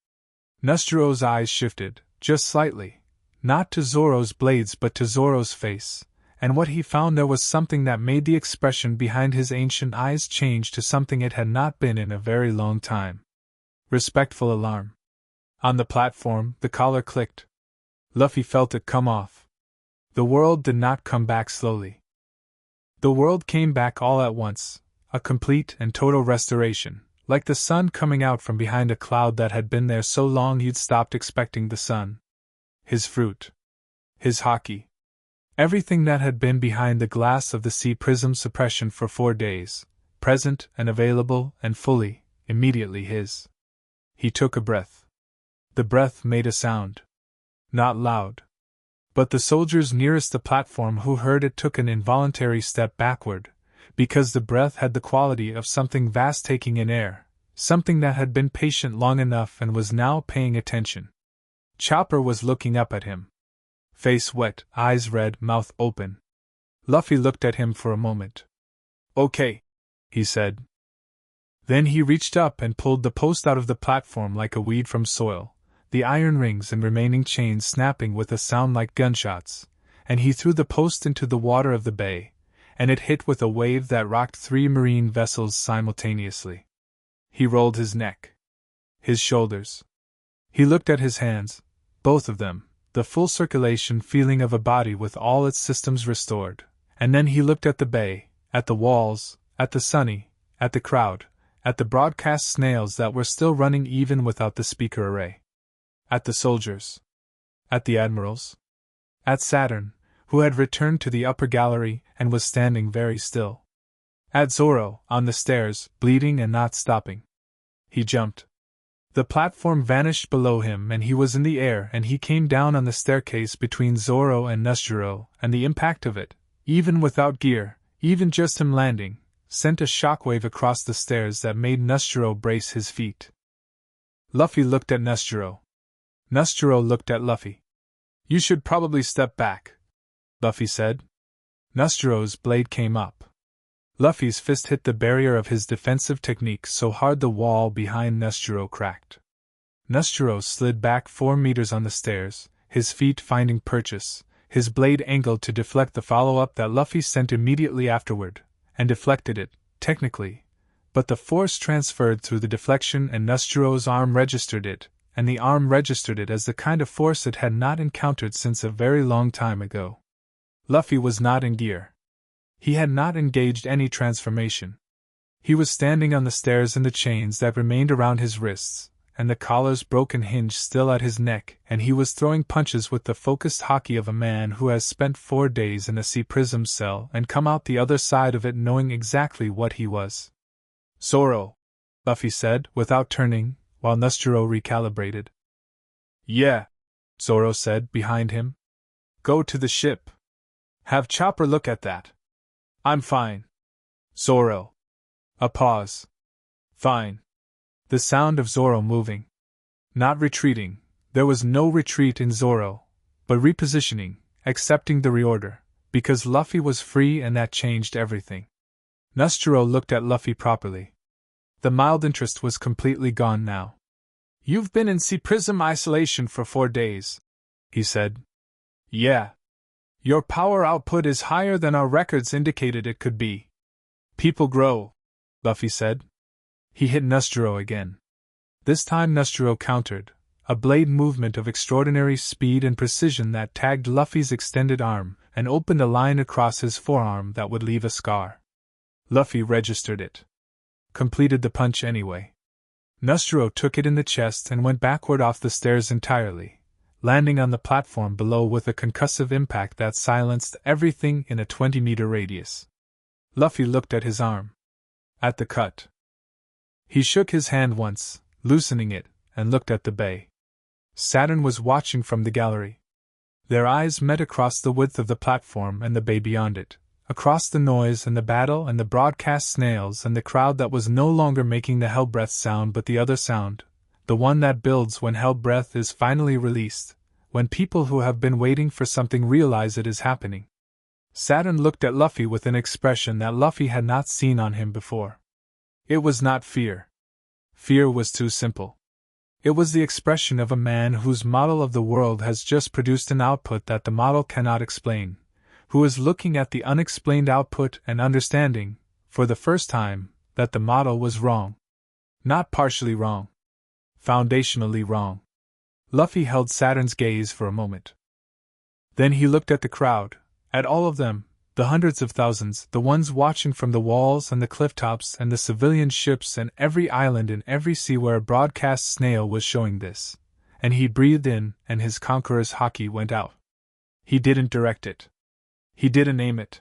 Nostro's eyes shifted, just slightly, not to Zoro's blades but to Zoro's face, and what he found there was something that made the expression behind his ancient eyes change to something it had not been in a very long time. Respectful alarm. On the platform, the collar clicked. Luffy felt it come off. The world did not come back slowly. The world came back all at once, a complete and total restoration, like the sun coming out from behind a cloud that had been there so long you'd stopped expecting the sun. His fruit. His hockey. Everything that had been behind the glass of the sea prism suppression for 4 days, present and available and fully, immediately his. He took a breath. The breath made a sound. Not loud. But the soldiers nearest the platform who heard it took an involuntary step backward, because the breath had the quality of something vast taking in air, something that had been patient long enough and was now paying attention. Chopper was looking up at him. Face wet, eyes red, mouth open. Luffy looked at him for a moment. "Okay," he said. Then he reached up and pulled the post out of the platform like a weed from soil, the iron rings and remaining chains snapping with a sound like gunshots, and he threw the post into the water of the bay, and it hit with a wave that rocked 3 marine vessels simultaneously. He rolled his neck. His shoulders. He looked at his hands, both of them, the full circulation feeling of a body with all its systems restored, and then he looked at the bay, at the walls, at the sunny, at the crowd, at the broadcast snails that were still running even without the speaker array. At the soldiers. At the admirals. At Saturn, who had returned to the upper gallery and was standing very still. At Zoro, on the stairs, bleeding and not stopping. He jumped. The platform vanished below him and he was in the air and he came down on the staircase between Zoro and Nesjiro, and the impact of it, even without gear, even just him landing, sent a shockwave across the stairs that made Nesjiro brace his feet. Luffy looked at Nesjiro. Nesjiro looked at Luffy. "You should probably step back," Luffy said. Nesjiro's blade came up. Luffy's fist hit the barrier of his defensive technique so hard the wall behind Nesjiro cracked. Nesjiro slid back 4 meters on the stairs, his feet finding purchase, his blade angled to deflect the follow-up that Luffy sent immediately afterward, and deflected it, technically, but the force transferred through the deflection and Nesjiro's arm registered it, and the arm registered it as the kind of force it had not encountered since a very long time ago. Luffy was not in gear. He had not engaged any transformation. He was standing on the stairs in the chains that remained around his wrists, and the collar's broken hinge still at his neck, and he was throwing punches with the focused hockey of a man who has spent 4 days in a sea prism cell and come out the other side of it knowing exactly what he was. "Zoro," Luffy said, without turning, while Nesjiro recalibrated. "Yeah," Zoro said, behind him. "Go to the ship. Have Chopper look at that." "I'm fine." "Zoro." A pause. "Fine." The sound of Zoro moving. Not retreating, there was no retreat in Zoro, but repositioning, accepting the reorder, because Luffy was free and that changed everything. Nesjiro looked at Luffy properly. The mild interest was completely gone now. "You've been in sea prism isolation for 4 days," he said. "Yeah. Your power output is higher than our records indicated it could be." "People grow," Luffy said. He hit Nesjiro again. This time Nesjiro countered, a blade movement of extraordinary speed and precision that tagged Luffy's extended arm and opened a line across his forearm that would leave a scar. Luffy registered it. Completed the punch anyway. Nesjiro took it in the chest and went backward off the stairs entirely, landing on the platform below with a concussive impact that silenced everything in a 20-meter radius. Luffy looked at his arm. At the cut. He shook his hand once, loosening it, and looked at the bay. Saturn was watching from the gallery. Their eyes met across the width of the platform and the bay beyond it, across the noise and the battle and the broadcast snails and the crowd that was no longer making the hell-breath sound but the other sound, the one that builds when hell-breath is finally released, when people who have been waiting for something realize it is happening. Saturn looked at Luffy with an expression that Luffy had not seen on him before. It was not fear. Fear was too simple. It was the expression of a man whose model of the world has just produced an output that the model cannot explain, who is looking at the unexplained output and understanding, for the first time, that the model was wrong. Not partially wrong. Foundationally wrong. Luffy held Saturn's gaze for a moment. Then he looked at the crowd, at all of them, the hundreds of thousands, the ones watching from the walls and the cliff tops and the civilian ships and every island in every sea where a broadcast snail was showing this. And he breathed in, and his conqueror's haki went out. He didn't direct it. He didn't aim it.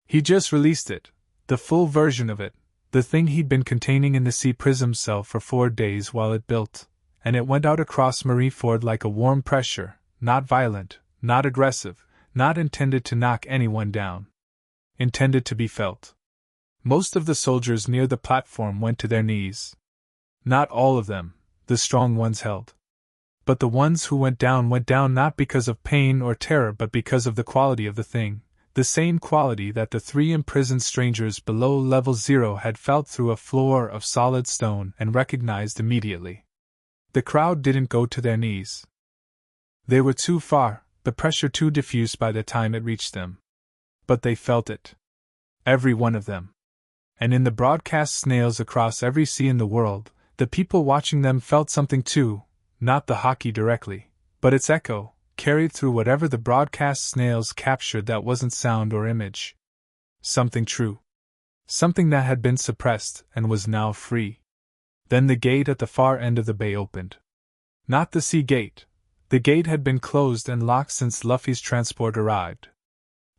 He just released it, the full version of it, the thing he'd been containing in the sea prism cell for 4 days while it built, and it went out across Marineford like a warm pressure, not violent, not aggressive, not intended to knock anyone down. Intended to be felt. Most of the soldiers near the platform went to their knees. Not all of them, the strong ones held. But the ones who went down not because of pain or terror but because of the quality of the thing, the same quality that the 3 imprisoned strangers below level 0 had felt through a floor of solid stone and recognized immediately. The crowd didn't go to their knees. They were too far, the pressure too diffuse by the time it reached them. But they felt it. Every one of them. And in the broadcast snails across every sea in the world, the people watching them felt something too, not the haki directly, but its echo, carried through whatever the broadcast snails captured that wasn't sound or image. Something true. Something that had been suppressed and was now free. Then the gate at the far end of the bay opened. Not the sea gate. The gate had been closed and locked since Luffy's transport arrived.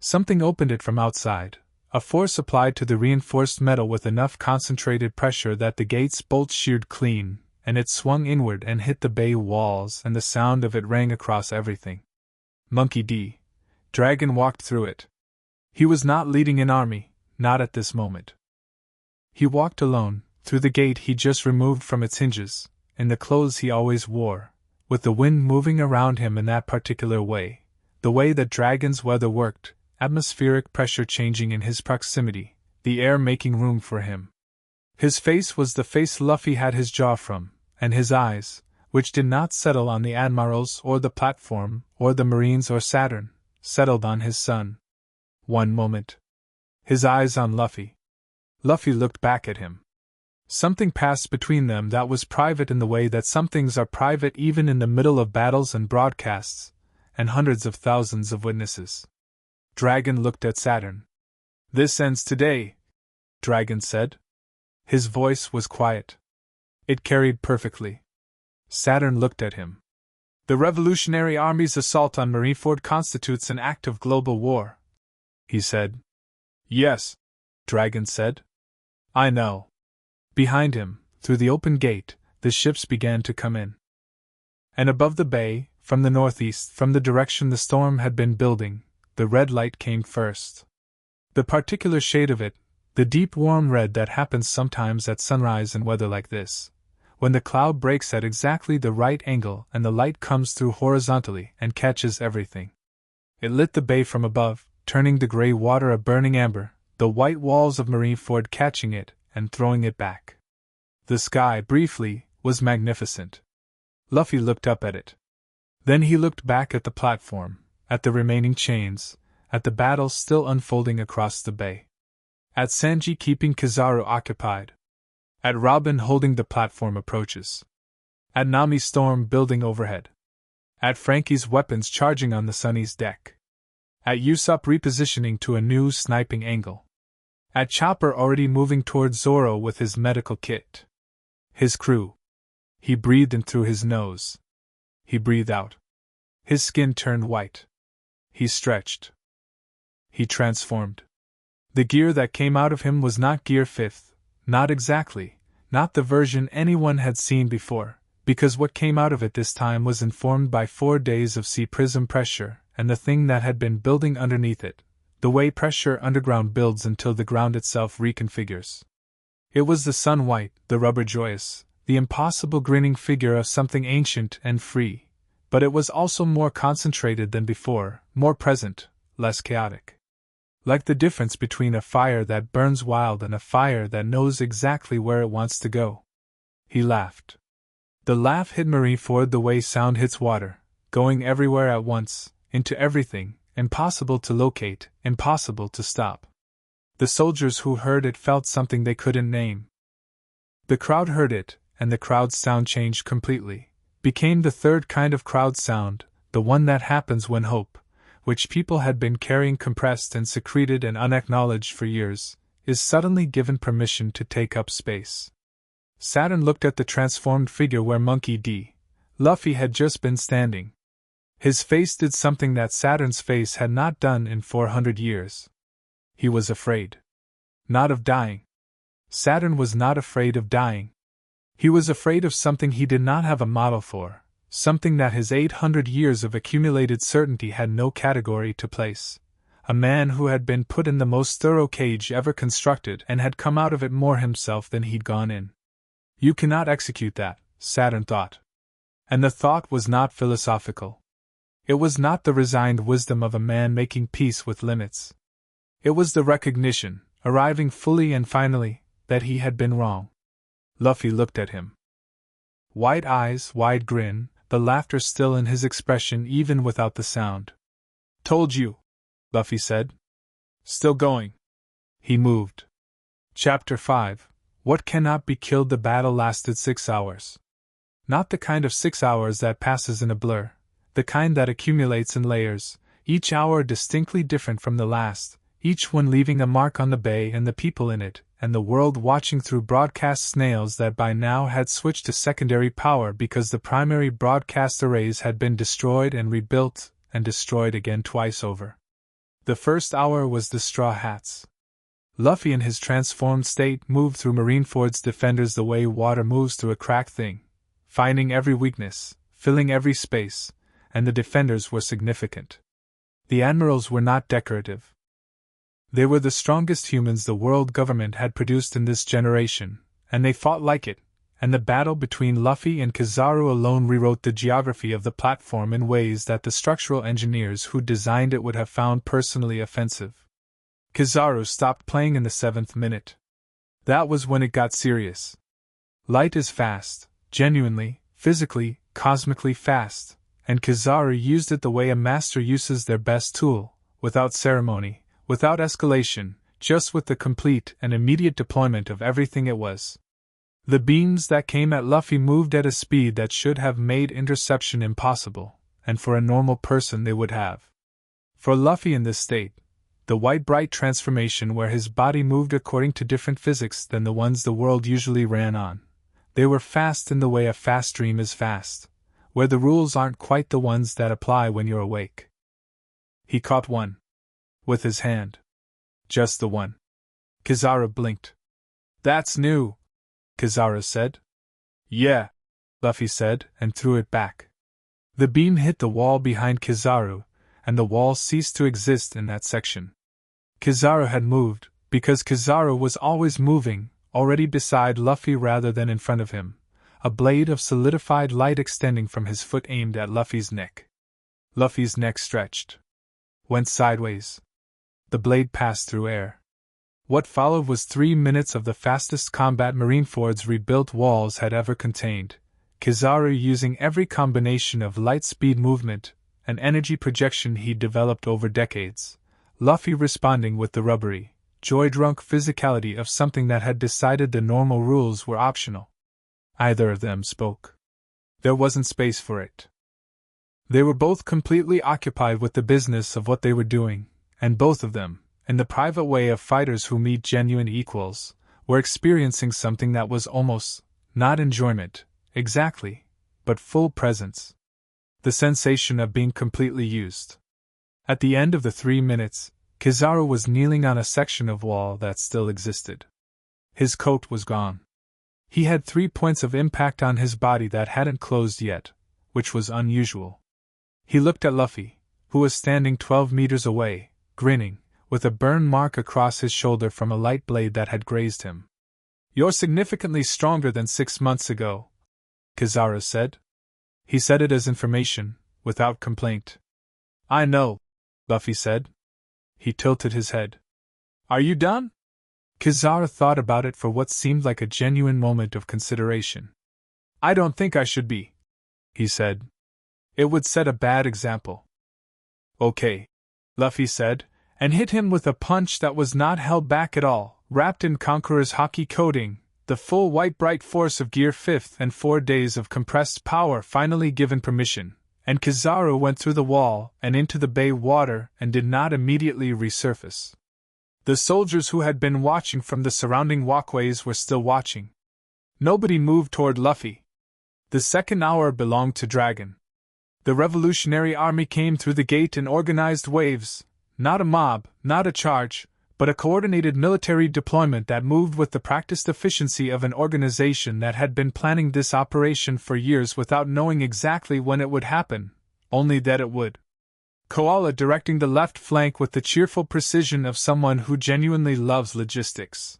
Something opened it from outside, a force applied to the reinforced metal with enough concentrated pressure that the gate's bolts sheared clean, and it swung inward and hit the bay walls, and the sound of it rang across everything. Monkey D. Dragon walked through it. He was not leading an army, not at this moment. He walked alone, through the gate he just removed from its hinges, in the clothes he always wore, with the wind moving around him in that particular way, the way that dragon's weather worked, atmospheric pressure changing in his proximity, the air making room for him. His face was the face Luffy had his jaw from, and his eyes, which did not settle on the admirals or the platform or the marines or Saturn, settled on his son. One moment. His eyes on Luffy. Luffy looked back at him. Something passed between them that was private in the way that some things are private even in the middle of battles and broadcasts, and hundreds of thousands of witnesses. Dragon looked at Saturn. "This ends today," Dragon said. His voice was quiet. It carried perfectly. Saturn looked at him. "The Revolutionary Army's assault on Marineford constitutes an act of global war," he said. "Yes," Dragon said. "I know." Behind him, through the open gate, the ships began to come in. And above the bay, from the northeast, from the direction the storm had been building, the red light came first. The particular shade of it, the deep warm red that happens sometimes at sunrise in weather like this, when the cloud breaks at exactly the right angle and the light comes through horizontally and catches everything. It lit the bay from above, turning the gray water a burning amber, the white walls of Marineford catching it and throwing it back. The sky, briefly, was magnificent. Luffy looked up at it. Then he looked back at the platform, at the remaining chains, at the battle still unfolding across the bay. At Sanji keeping Kizaru occupied. At Robin holding the platform approaches. At Nami's storm building overhead. At Frankie's weapons charging on the Sunny's deck. At Usopp repositioning to a new sniping angle. At Chopper already moving toward Zoro with his medical kit. His crew. He breathed in through his nose. He breathed out. His skin turned white. He stretched. He transformed. The gear that came out of him was not Gear 5th, not exactly, not the version anyone had seen before, because what came out of it this time was informed by 4 days of sea prism pressure and the thing that had been building underneath it, the way pressure underground builds until the ground itself reconfigures. It was the sun white, the rubber joyous, the impossible grinning figure of something ancient and free, but it was also more concentrated than before, more present, less chaotic. Like the difference between a fire that burns wild and a fire that knows exactly where it wants to go. He laughed. The laugh hit Marineford the way sound hits water, going everywhere at once, into everything, impossible to locate, impossible to stop. The soldiers who heard it felt something they couldn't name. The crowd heard it, and the crowd sound changed completely, became the third kind of crowd sound, the one that happens when hope, which people had been carrying compressed and secreted and unacknowledged for years, is suddenly given permission to take up space. Saturn looked at the transformed figure where Monkey D. Luffy had just been standing. His face did something that Saturn's face had not done in 400 years. He was afraid. Not of dying. Saturn was not afraid of dying. He was afraid of something he did not have a model for, something that his 800 years of accumulated certainty had no category to place. A man who had been put in the most thorough cage ever constructed and had come out of it more himself than he'd gone in. You cannot execute that, Saturn thought. And the thought was not philosophical. It was not the resigned wisdom of a man making peace with limits. It was the recognition, arriving fully and finally, that he had been wrong. Luffy looked at him. Wide eyes, wide grin, the laughter still in his expression even without the sound. Told you, Luffy said. Still going. He moved. Chapter 5. What cannot be killed. The battle lasted 6 hours. Not the kind of 6 hours that passes in a blur, the kind that accumulates in layers, each hour distinctly different from the last, each one leaving a mark on the bay and the people in it, and the world watching through broadcast snails that by now had switched to secondary power because the primary broadcast arrays had been destroyed and rebuilt, and destroyed again twice over. The first hour was the Straw Hats. Luffy in his transformed state moved through Marineford's defenders the way water moves through a cracked thing, finding every weakness, filling every space, and the defenders were significant. The admirals were not decorative. They were the strongest humans the world government had produced in this generation, and they fought like it, and the battle between Luffy and Kizaru alone rewrote the geography of the platform in ways that the structural engineers who designed it would have found personally offensive. Kizaru stopped playing in the 7th minute. That was when it got serious. Light is fast, genuinely, physically, cosmically fast, and Kizaru used it the way a master uses their best tool, without ceremony, without escalation, just with the complete and immediate deployment of everything it was. The beams that came at Luffy moved at a speed that should have made interception impossible, and for a normal person they would have. For Luffy in this state, the white bright transformation where his body moved according to different physics than the ones the world usually ran on, they were fast in the way a fast dream is fast, where the rules aren't quite the ones that apply when you're awake. He caught one. With his hand. Just the one. Kizaru blinked. That's new, Kizaru said. Yeah, Luffy said, and threw it back. The beam hit the wall behind Kizaru, and the wall ceased to exist in that section. Kizaru had moved, because Kizaru was always moving, already beside Luffy rather than in front of him, a blade of solidified light extending from his foot aimed at Luffy's neck. Luffy's neck stretched. Went sideways. The blade passed through air. What followed was 3 minutes of the fastest combat Marineford's rebuilt walls had ever contained, Kizaru using every combination of light-speed movement and energy projection he'd developed over decades, Luffy responding with the rubbery, joy-drunk physicality of something that had decided the normal rules were optional. Either of them spoke. There wasn't space for it. They were both completely occupied with the business of what they were doing, and both of them, in the private way of fighters who meet genuine equals, were experiencing something that was almost, not enjoyment, exactly, but full presence. The sensation of being completely used. At the end of the 3 minutes, Kizaru was kneeling on a section of wall that still existed. His coat was gone. He had 3 points of impact on his body that hadn't closed yet, which was unusual. He looked at Luffy, who was standing 12 meters away, grinning, with a burn mark across his shoulder from a light blade that had grazed him. You're significantly stronger than 6 months ago, Kizaru said. He said it as information, without complaint. I know, Luffy said. He tilted his head. Are you done? Kizaru thought about it for what seemed like a genuine moment of consideration. I don't think I should be, he said. It would set a bad example. Okay, Luffy said, and hit him with a punch that was not held back at all, wrapped in Conqueror's hockey coating, The full white bright force of Gear 5th and 4 days of compressed power finally given permission, and Kizaru went through the wall and into the bay water and did not immediately resurface. The soldiers who had been watching from the surrounding walkways were still watching. Nobody moved toward Luffy. The second hour belonged to Dragon. The Revolutionary Army came through the gate in organized waves, not a mob, not a charge, but a coordinated military deployment that moved with the practiced efficiency of an organization that had been planning this operation for years without knowing exactly when it would happen, only that it would. Koala directing the left flank with the cheerful precision of someone who genuinely loves logistics.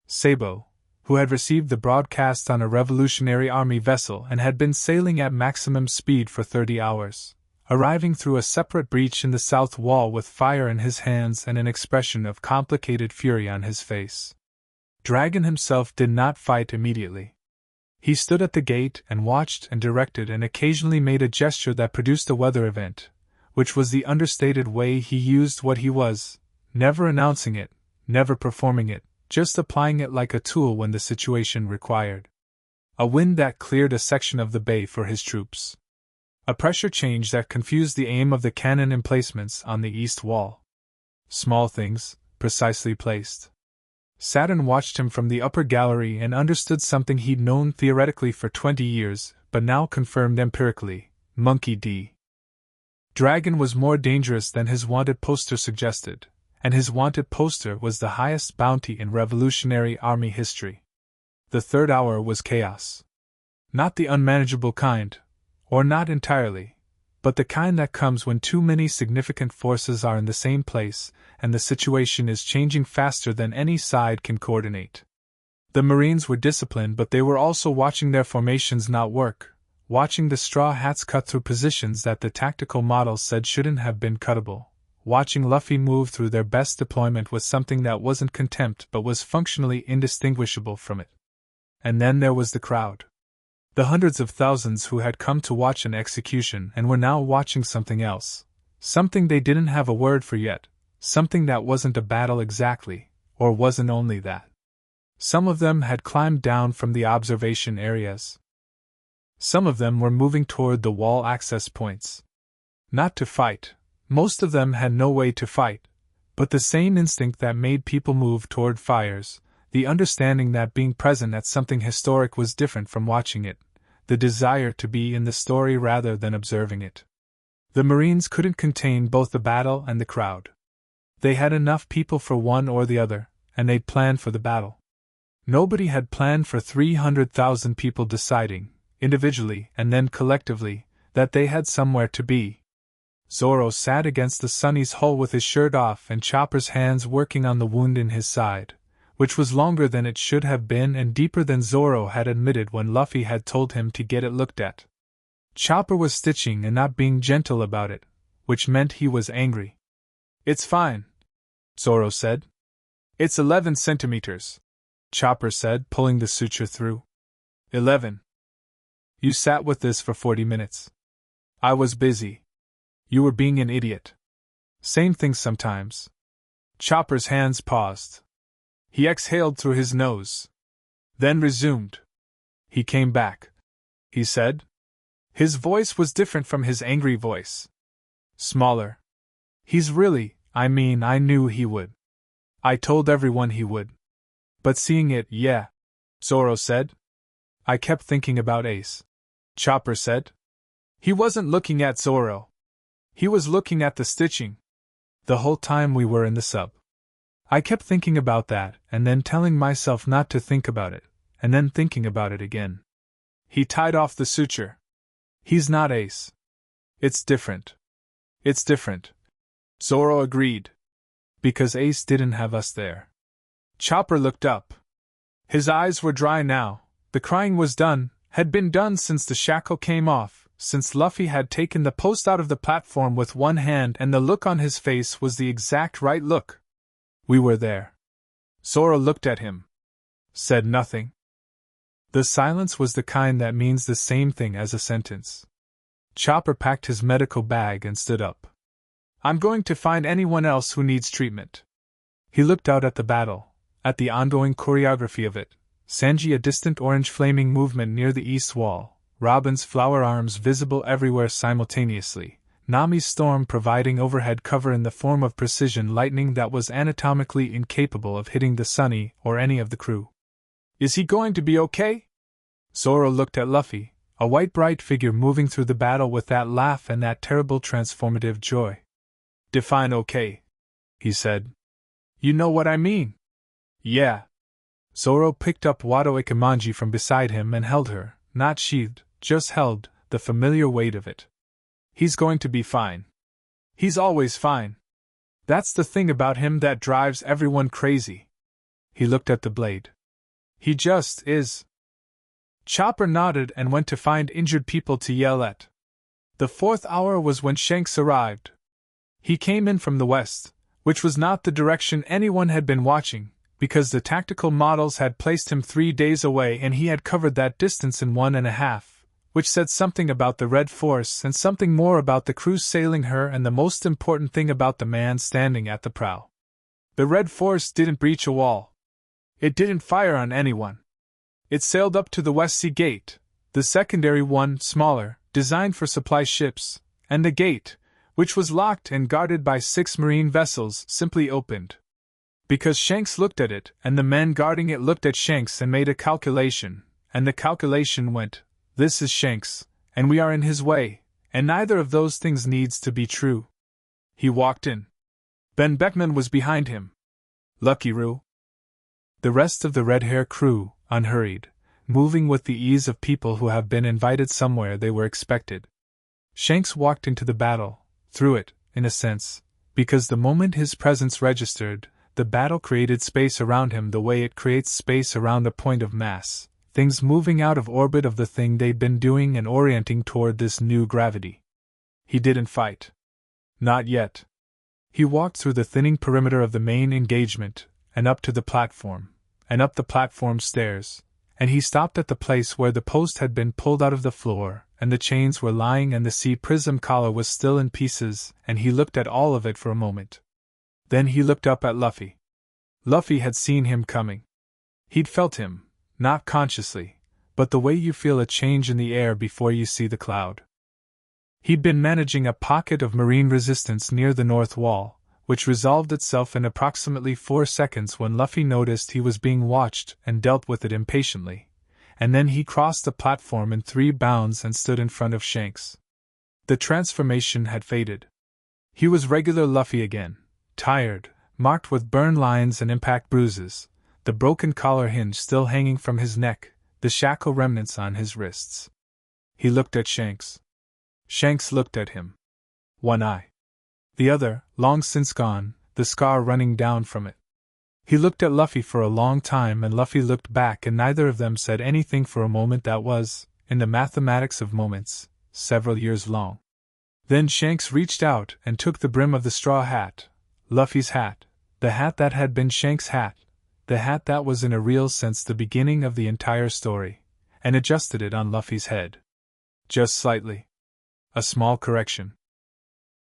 Sabo, who had received the broadcast on a Revolutionary Army vessel and had been sailing at maximum speed for 30 hours. Arriving through a separate breach in the south wall with fire in his hands and an expression of complicated fury on his face. Dragon himself did not fight immediately. He stood at the gate and watched and directed and occasionally made a gesture that produced a weather event, which was the understated way he used what he was, never announcing it, never performing it, just applying it like a tool when the situation required. A wind that cleared a section of the bay for his troops. A pressure change that confused the aim of the cannon emplacements on the east wall. Small things, precisely placed. Saturn watched him from the upper gallery and understood something he'd known theoretically for 20 years, but now confirmed empirically: Monkey D. Dragon was more dangerous than his wanted poster suggested, and his wanted poster was the highest bounty in Revolutionary Army history. The third hour was chaos. Not the unmanageable kind, or not entirely, but the kind that comes when too many significant forces are in the same place and the situation is changing faster than any side can coordinate. The Marines were disciplined, but they were also watching their formations not work, watching the Straw Hats cut through positions that the tactical models said shouldn't have been cuttable, watching Luffy move through their best deployment with something that wasn't contempt but was functionally indistinguishable from it. And then there was the crowd. The hundreds of thousands who had come to watch an execution and were now watching something else, something they didn't have a word for yet, something that wasn't a battle exactly, or wasn't only that. Some of them had climbed down from the observation areas. Some of them were moving toward the wall access points. Not to fight, most of them had no way to fight, but the same instinct that made people move toward fires, the understanding that being present at something historic was different from watching it, the desire to be in the story rather than observing it. The Marines couldn't contain both the battle and the crowd. They had enough people for one or the other, and they'd planned for the battle. Nobody had planned for 300,000 people deciding, individually and then collectively, that they had somewhere to be. Zoro sat against the Sunny's hull with his shirt off and Chopper's hands working on the wound in his side, which was longer than it should have been and deeper than Zoro had admitted when Luffy had told him to get it looked at. Chopper was stitching and not being gentle about it, which meant he was angry. "It's fine," Zoro said. "It's 11 centimeters," Chopper said, pulling the suture through. 11. "You sat with this for 40 minutes. I was busy. You were being an idiot. Same thing sometimes." Chopper's hands paused. He exhaled through his nose. Then resumed. "He came back," he said. His voice was different from his angry voice. Smaller. "He's really, I knew he would. I told everyone he would. But seeing it, yeah," Zoro said. "I kept thinking about Ace," Chopper said. He wasn't looking at Zoro. He was looking at the stitching. The whole time we were in the sub. I kept thinking about that, and then telling myself not to think about it, and then thinking about it again. He tied off the suture. "He's not Ace. It's different." "It's different," Zoro agreed. "Because Ace didn't have us there." Chopper looked up. His eyes were dry now. The crying was done, had been done since the shackle came off, since Luffy had taken the post out of the platform with one hand, and the look on his face was the exact right look. "We were there." Zoro looked at him. Said nothing. The silence was the kind that means the same thing as a sentence. Chopper packed his medical bag and stood up. "I'm going to find anyone else who needs treatment." He looked out at the battle, at the ongoing choreography of it, Sanji a distant orange flaming movement near the east wall, Robin's flower arms visible everywhere simultaneously, Nami's storm providing overhead cover in the form of precision lightning that was anatomically incapable of hitting the Sunny or any of the crew. Is he going to be okay? Zoro looked at Luffy, a white bright figure moving through the battle with that laugh and that terrible transformative joy. Define okay, he said. You know what I mean. Yeah. Zoro picked up Wado Ikemanji from beside him and held her, not sheathed, just held, the familiar weight of it. He's going to be fine. He's always fine. That's the thing about him that drives everyone crazy. He looked at the blade. He just is. Chopper nodded and went to find injured people to yell at. The 4th hour was when Shanks arrived. He came in from the west, which was not the direction anyone had been watching, because the tactical models had placed him 3 days away and he had covered that distance in 1.5, which said something about the Red Force and something more about the crew sailing her and the most important thing about the man standing at the prow. The Red Force didn't breach a wall. It didn't fire on anyone. It sailed up to the West Sea Gate, the secondary one, smaller, designed for supply ships, and the gate, which was locked and guarded by 6 marine vessels, simply opened. Because Shanks looked at it, and the men guarding it looked at Shanks and made a calculation, and the calculation went, this is Shanks, and we are in his way, and neither of those things needs to be true. He walked in. Ben Beckman was behind him. Lucky Roo. The rest of the Red Hair crew, unhurried, moving with the ease of people who have been invited somewhere they were expected. Shanks walked into the battle, through it, in a sense, because the moment his presence registered, the battle created space around him the way it creates space around a point of mass, things moving out of orbit of the thing they'd been doing and orienting toward this new gravity. He didn't fight. Not yet. He walked through the thinning perimeter of the main engagement, and up to the platform, and up the platform stairs, and he stopped at the place where the post had been pulled out of the floor, and the chains were lying and the sea prism collar was still in pieces, and he looked at all of it for a moment. Then he looked up at Luffy. Luffy had seen him coming. He'd felt him, not consciously, but the way you feel a change in the air before you see the cloud. He'd been managing a pocket of marine resistance near the north wall, which resolved itself in approximately 4 seconds when Luffy noticed he was being watched and dealt with it impatiently, and then he crossed the platform in 3 bounds and stood in front of Shanks. The transformation had faded. He was regular Luffy again, tired, marked with burn lines and impact bruises, the broken collar hinge still hanging from his neck, the shackle remnants on his wrists. He looked at Shanks. Shanks looked at him. One eye. The other, long since gone, the scar running down from it. He looked at Luffy for a long time and Luffy looked back and neither of them said anything for a moment that was, in the mathematics of moments, several years long. Then Shanks reached out and took the brim of the straw hat, Luffy's hat, the hat that had been Shanks' hat, the hat that was in a real sense the beginning of the entire story, and adjusted it on Luffy's head. Just slightly. A small correction.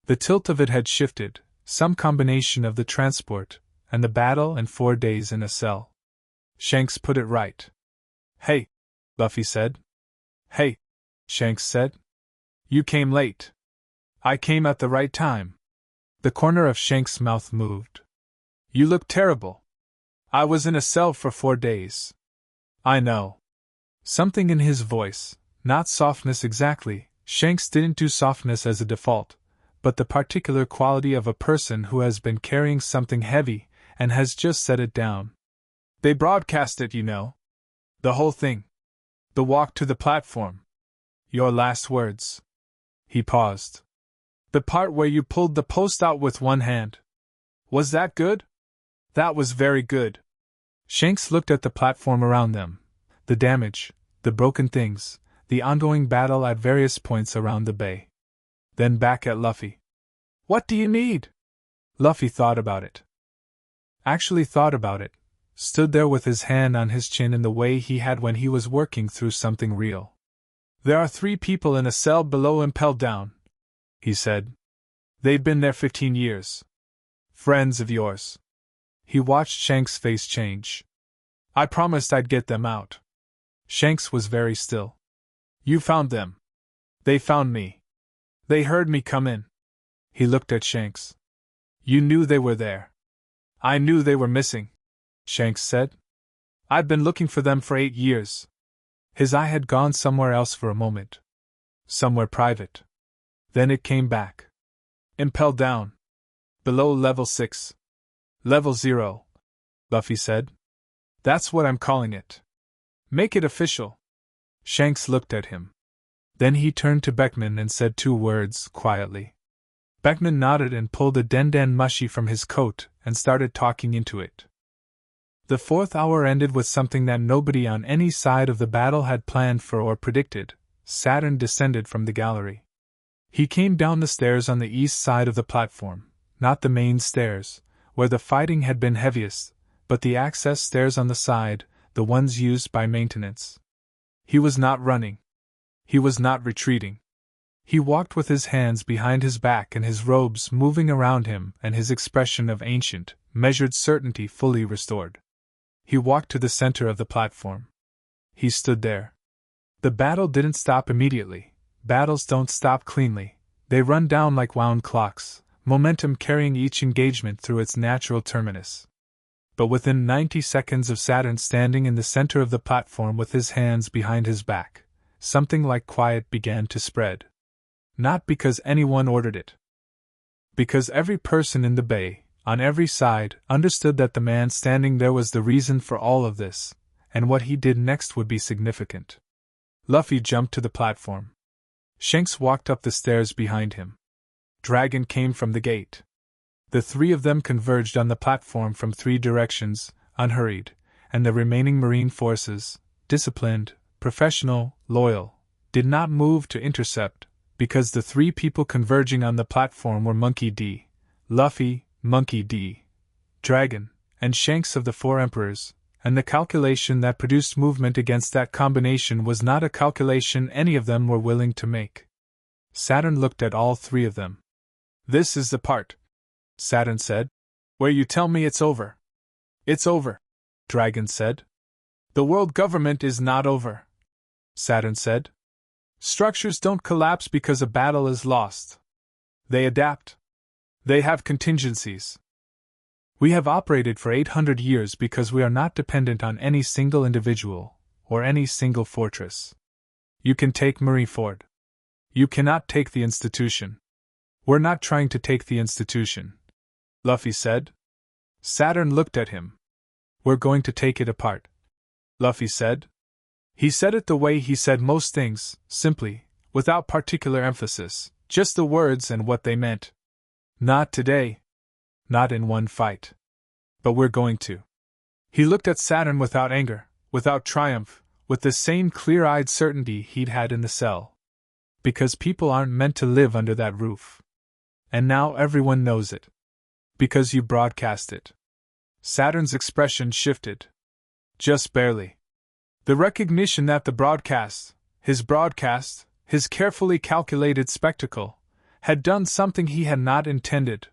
The tilt of it had shifted, some combination of the transport, and the battle and 4 days in a cell. Shanks put it right. Hey, Luffy said. Hey, Shanks said. You came late. I came at the right time. The corner of Shanks' mouth moved. You look terrible. I was in a cell for 4 days. I know. Something in his voice, not softness exactly, Shanks didn't do softness as a default, but the particular quality of a person who has been carrying something heavy and has just set it down. They broadcast it, you know. The whole thing. The walk to the platform. Your last words. He paused. The part where you pulled the post out with one hand. Was that good? That was very good. Shanks looked at the platform around them, the damage, the broken things, the ongoing battle at various points around the bay. Then back at Luffy. What do you need? Luffy thought about it. Actually thought about it, stood there with his hand on his chin in the way he had when he was working through something real. There are 3 people in a cell below impelled down, he said. They've been there 15 years. Friends of yours. He watched Shanks' face change. I promised I'd get them out. Shanks was very still. You found them. They found me. They heard me come in. He looked at Shanks. You knew they were there. I knew they were missing, Shanks said. I'd been looking for them for 8 years. His eye had gone somewhere else for a moment. Somewhere private. Then it came back. Impelled down. Below level 6. Level 0, Luffy said. That's what I'm calling it. Make it official. Shanks looked at him. Then he turned to Beckman and said 2 words quietly. Beckman nodded and pulled a den mushi from his coat and started talking into it. The 4th hour ended with something that nobody on any side of the battle had planned for or predicted. Saturn descended from the gallery. He came down the stairs on the east side of the platform, not the main stairs, where the fighting had been heaviest, but the access stairs on the side, the ones used by maintenance. He was not running. He was not retreating. He walked with his hands behind his back and his robes moving around him and his expression of ancient, measured certainty fully restored. He walked to the center of the platform. He stood there. The battle didn't stop immediately. Battles don't stop cleanly. They run down like wound clocks, momentum carrying each engagement through its natural terminus. But within 90 seconds of Saturn standing in the center of the platform with his hands behind his back, something like quiet began to spread. Not because anyone ordered it. Because every person in the bay, on every side, understood that the man standing there was the reason for all of this, and what he did next would be significant. Luffy jumped to the platform. Shanks walked up the stairs behind him. Dragon came from the gate. The 3 of them converged on the platform from 3 directions, unhurried, and the remaining marine forces, disciplined, professional, loyal, did not move to intercept, because the 3 people converging on the platform were Monkey D, Luffy, Monkey D, Dragon, and Shanks of the 4 Emperors, and the calculation that produced movement against that combination was not a calculation any of them were willing to make. Saturn looked at all 3 of them. This is the part, Saturn said, where you tell me it's over. It's over, Dragon said. The world government is not over, Saturn said. Structures don't collapse because a battle is lost. They adapt. They have contingencies. We have operated for 800 years because we are not dependent on any single individual, or any single fortress. You can take Marineford. You cannot take the institution. We're not trying to take the institution, Luffy said. Saturn looked at him. We're going to take it apart, Luffy said. He said it the way he said most things, simply, without particular emphasis, just the words and what they meant. Not today. Not in one fight. But we're going to. He looked at Saturn without anger, without triumph, with the same clear-eyed certainty he'd had in the cell. Because people aren't meant to live under that roof. And now everyone knows it. Because you broadcast it. Saturn's expression shifted. Just barely. The recognition that the broadcast, his carefully calculated spectacle, had done something he had not intended.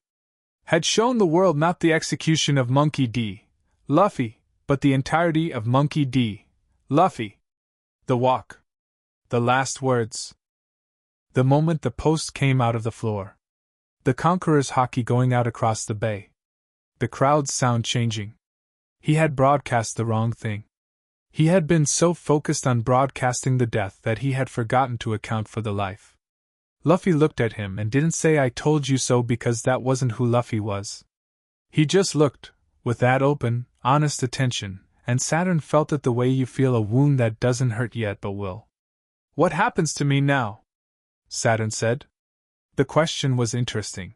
Had shown the world not the execution of Monkey D, Luffy, but the entirety of Monkey D, Luffy. The walk. The last words. The moment the post came out of the floor. The Conqueror's hockey going out across the bay. The crowd's sound changing. He had broadcast the wrong thing. He had been so focused on broadcasting the death that he had forgotten to account for the life. Luffy looked at him and didn't say "I told you so" because that wasn't who Luffy was. He just looked, with that open, honest attention, and Saturn felt it the way you feel a wound that doesn't hurt yet but will. What happens to me now? Saturn said. The question was interesting.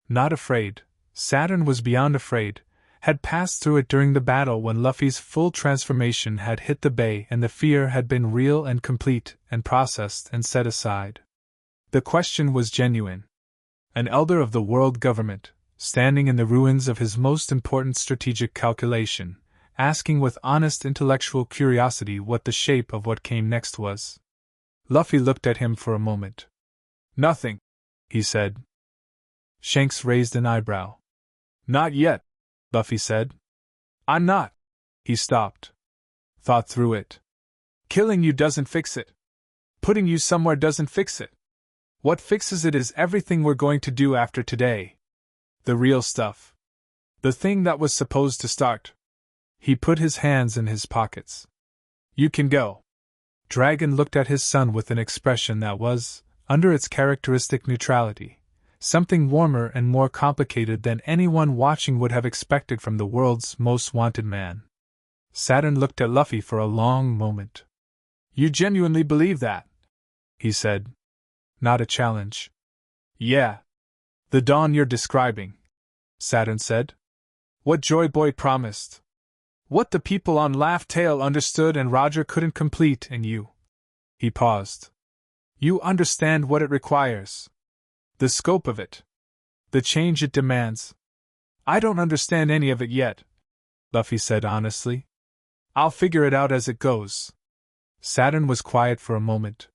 Not afraid, Saturn was beyond afraid, had passed through it during the battle when Luffy's full transformation had hit the bay and the fear had been real and complete and processed and set aside. The question was genuine. An elder of the world government, standing in the ruins of his most important strategic calculation, asking with honest intellectual curiosity what the shape of what came next was. Luffy looked at him for a moment. Nothing, he said. Shanks raised an eyebrow. Not yet, Luffy said. I'm not. He stopped. thought through it. Killing you doesn't fix it. Putting you somewhere doesn't fix it. What fixes it is everything we're going to do after today. The real stuff. The thing that was supposed to start. He put his hands in his pockets. You can go. Dragon looked at his son with an expression that was, under its characteristic neutrality, something warmer and more complicated than anyone watching would have expected from the world's most wanted man. Saturn looked at Luffy for a long moment. You genuinely believe that? He said. Not a challenge. Yeah. The dawn you're describing, Saturn said. What Joy Boy promised. What the people on Laugh Tale understood and Roger couldn't complete, and you. He paused. You understand what it requires. The scope of it. The change it demands. I don't understand any of it yet, Luffy said honestly. I'll figure it out as it goes. Saturn was quiet for a moment.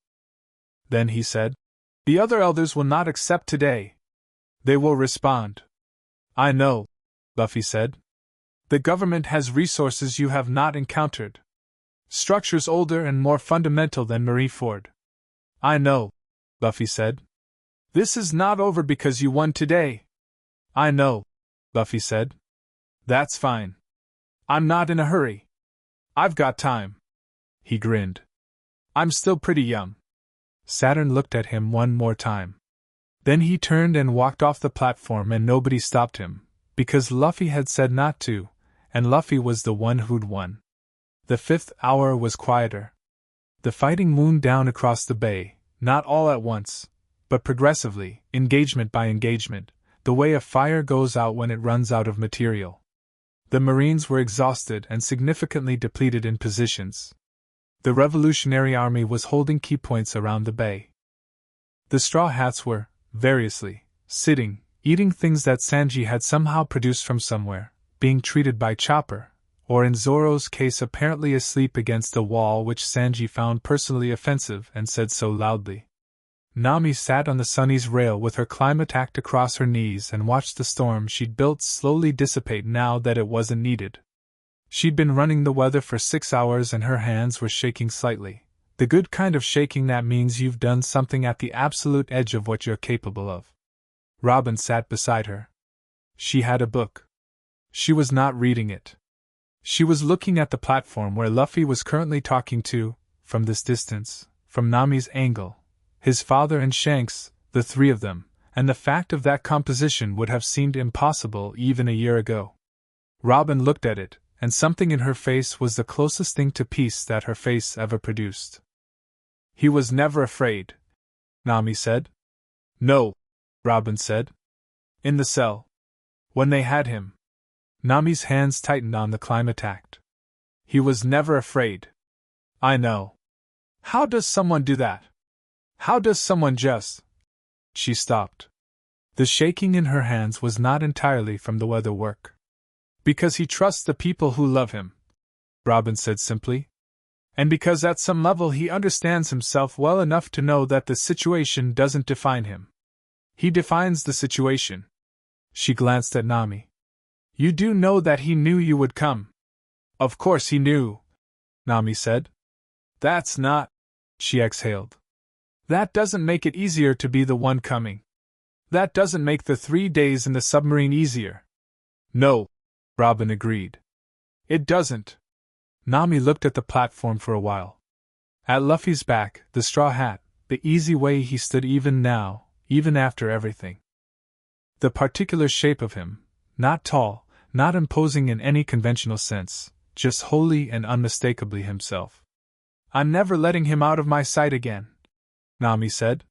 Then he said, the other elders will not accept today. They will respond. I know, Luffy said. The government has resources you have not encountered. Structures older and more fundamental than Marineford. I know, Luffy said. This is not over because you won today. I know, Luffy said. That's fine. I'm not in a hurry. I've got time. He grinned. I'm still pretty young. Saturn looked at him one more time. Then he turned and walked off the platform and nobody stopped him, because Luffy had said not to, and Luffy was the one who'd won. The fifth hour was quieter. The fighting mooned down across the bay, not all at once, but progressively, engagement by engagement, the way a fire goes out when it runs out of material. The Marines were exhausted and significantly depleted in positions. The Revolutionary Army was holding key points around the bay. The Straw Hats were, variously, sitting, eating things that Sanji had somehow produced from somewhere, being treated by Chopper, or in Zoro's case apparently asleep against a wall which Sanji found personally offensive and said so loudly. Nami sat on the Sunny's rail with her climate act across her knees and watched the storm she'd built slowly dissipate now that it wasn't needed. She'd been running the weather for 6 hours and her hands were shaking slightly, the good kind of shaking that means you've done something at the absolute edge of what you're capable of. Robin sat beside her. She had a book. She was not reading it. She was looking at the platform where Luffy was currently talking to, from this distance, from Nami's angle, his father and Shanks, the three of them, and the fact of that composition would have seemed impossible even a year ago. Robin looked at it, and something in her face was the closest thing to peace that her face ever produced. He was never afraid, Nami said. No, Robin said. In the cell. When they had him. Nami's hands tightened on the climate act. He was never afraid. I know. How does someone do that? How does someone just... She stopped. The shaking in her hands was not entirely from the weather work. Because he trusts the people who love him, Robin said simply. And because at some level he understands himself well enough to know that the situation doesn't define him. He defines the situation. She glanced at Nami. You do know that he knew you would come. Of course he knew, Nami said. That's not... She exhaled. That doesn't make it easier to be the one coming. That doesn't make the 3 days in the submarine easier. No, Robin agreed. It doesn't. Nami looked at the platform for a while. At Luffy's back, the straw hat, the easy way he stood even now, even after everything. The particular shape of him, not tall, not imposing in any conventional sense, just wholly and unmistakably himself. I'm never letting him out of my sight again, Nami said.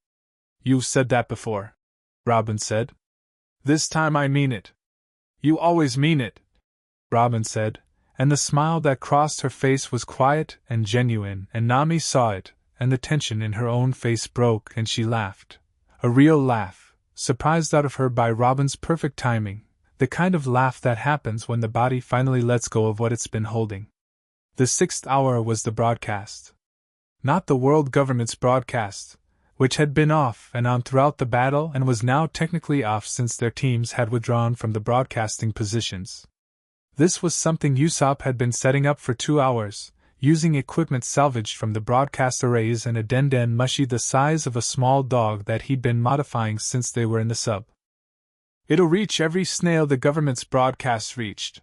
You've said that before, Robin said. This time I mean it. You always mean it, Robin said, and the smile that crossed her face was quiet and genuine, and Nami saw it, and the tension in her own face broke and she laughed. A real laugh, surprised out of her by Robin's perfect timing, the kind of laugh that happens when the body finally lets go of what it's been holding. The 6th hour was the broadcast. Not the world government's broadcast, which had been off and on throughout the battle and was now technically off since their teams had withdrawn from the broadcasting positions. This was something Usopp had been setting up for 2 hours, using equipment salvaged from the broadcast arrays and a den mushi the size of a small dog that he'd been modifying since they were in the sub. "It'll reach every snail the government's broadcasts reached,"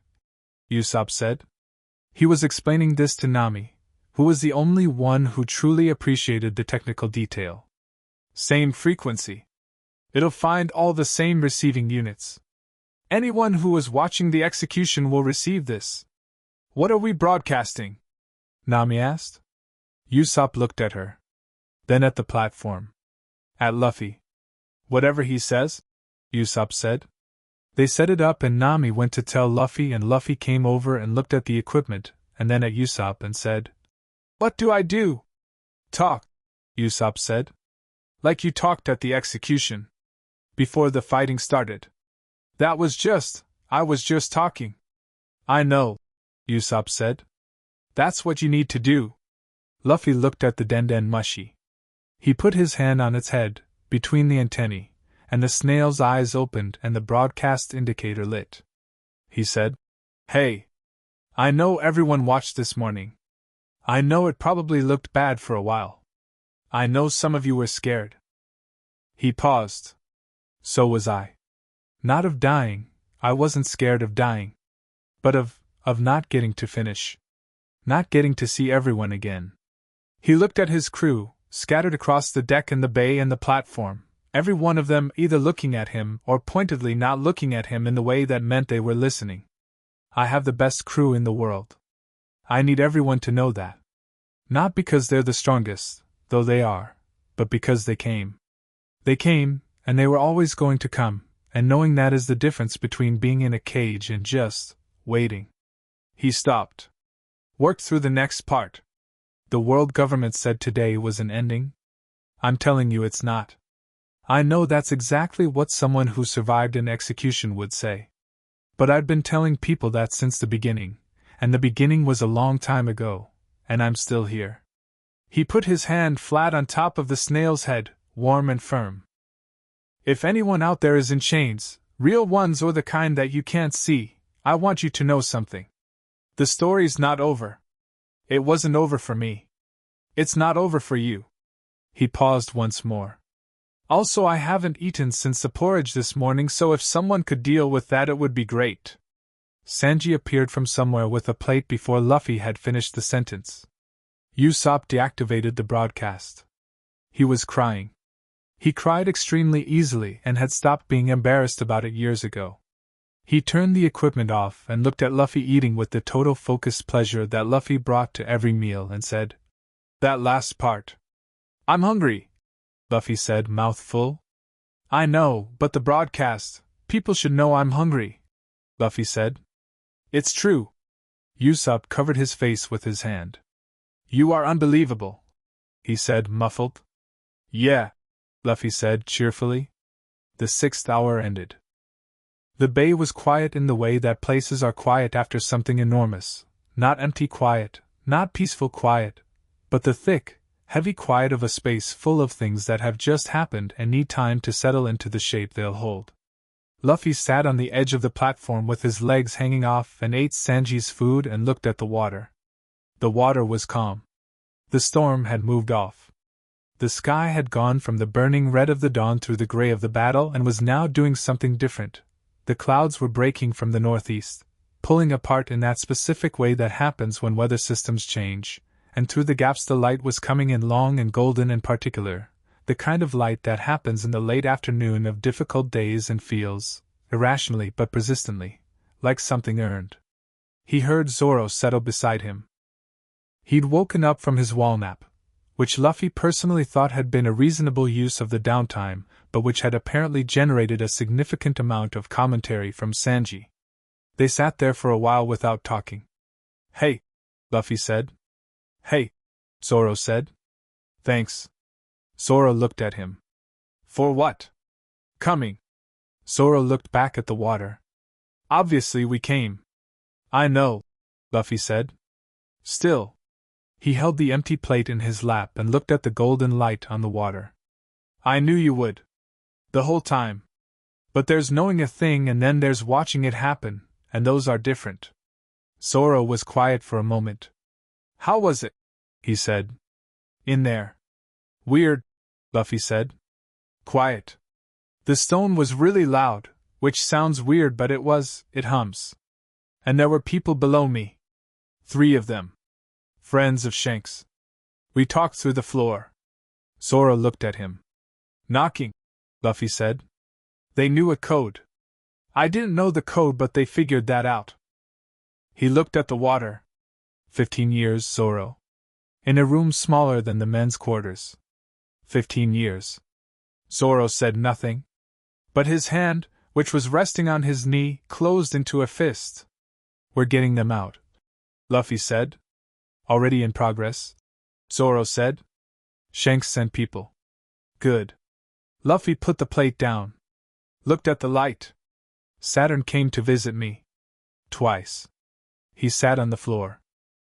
Usopp said. He was explaining this to Nami, who was the only one who truly appreciated the technical detail. "Same frequency. It'll find all the same receiving units. Anyone who was watching the execution will receive this." "What are we broadcasting?" Nami asked. Usopp looked at her. Then at the platform. "At Luffy." "Whatever he says?" Usopp said. They set it up and Nami went to tell Luffy, and Luffy came over and looked at the equipment, and then at Usopp and said, "What do I do?" "Talk," Usopp said. "Like you talked at the execution. Before the fighting started." I was just talking." "I know," Usopp said. "That's what you need to do." Luffy looked at the den mushi. He put his hand on its head, between the antennae, and the snail's eyes opened and the broadcast indicator lit. He said, "Hey! I know everyone watched this morning. I know it probably looked bad for a while. I know some of you were scared." He paused. "So was I. Not of dying, I wasn't scared of dying. But of not getting to finish. Not getting to see everyone again." He looked at his crew, scattered across the deck and the bay and the platform, every one of them either looking at him or pointedly not looking at him in the way that meant they were listening. "I have the best crew in the world. I need everyone to know that. Not because they're the strongest, though they are, but because they came. They came, and they were always going to come, and knowing that is the difference between being in a cage and just waiting." He stopped. "Worked through the next part. The world government said today was an ending? I'm telling you it's not. I know that's exactly what someone who survived an execution would say. But I've been telling people that since the beginning, and the beginning was a long time ago, and I'm still here." He put his hand flat on top of the snail's head, warm and firm. "If anyone out there is in chains, real ones or the kind that you can't see, I want you to know something. The story's not over. It wasn't over for me. It's not over for you." He paused once more. "Also, I haven't eaten since the porridge this morning, so if someone could deal with that it would be great." Sanji appeared from somewhere with a plate before Luffy had finished the sentence. Usopp deactivated the broadcast. He was crying. He cried extremely easily and had stopped being embarrassed about it years ago. He turned the equipment off and looked at Luffy eating with the total focused pleasure that Luffy brought to every meal and said, "That last part. I'm hungry," Luffy said, mouth full. "I know, but the broadcast, people should know I'm hungry," Luffy said. "It's true." Usopp covered his face with his hand. "You are unbelievable," he said, muffled. "Yeah," Luffy said cheerfully. The 6th hour ended. The bay was quiet in the way that places are quiet after something enormous, not empty quiet, not peaceful quiet, but the thick, heavy quiet of a space full of things that have just happened and need time to settle into the shape they'll hold. Luffy sat on the edge of the platform with his legs hanging off and ate Sanji's food and looked at the water. The water was calm. The storm had moved off. The sky had gone from the burning red of the dawn through the gray of the battle and was now doing something different. The clouds were breaking from the northeast, pulling apart in that specific way that happens when weather systems change, and through the gaps the light was coming in long and golden in particular, the kind of light that happens in the late afternoon of difficult days and feels, irrationally but persistently, like something earned. He heard Zoro settle beside him. He'd woken up from his wall nap, which Luffy personally thought had been a reasonable use of the downtime, but which had apparently generated a significant amount of commentary from Sanji. They sat there for a while without talking. "Hey," Luffy said. "Hey," Zoro said. "Thanks." Zoro looked at him. "For what?" "Coming." Zoro looked back at the water. "Obviously we came." "I know," Luffy said. "Still." He held the empty plate in his lap and looked at the golden light on the water. "I knew you would. The whole time. But there's knowing a thing and then there's watching it happen, and those are different." Zoro was quiet for a moment. How was it? He said. In there. Weird, Luffy said. Quiet. The stone was really loud, which sounds weird, but it hums. And there were people below me. 3 of them. Friends of Shanks. We talked through the floor. Zoro looked at him. Knocking, Luffy said. They knew a code. I didn't know the code, but they figured that out. He looked at the water. 15 years, Zoro. In a room smaller than the men's quarters. 15 years. Zoro said nothing. But his hand, which was resting on his knee, closed into a fist. We're getting them out, Luffy said. Already in progress? Zoro said. Shanks sent people. Good. Luffy put the plate down. Looked at the light. Saturn came to visit me. Twice. He sat on the floor.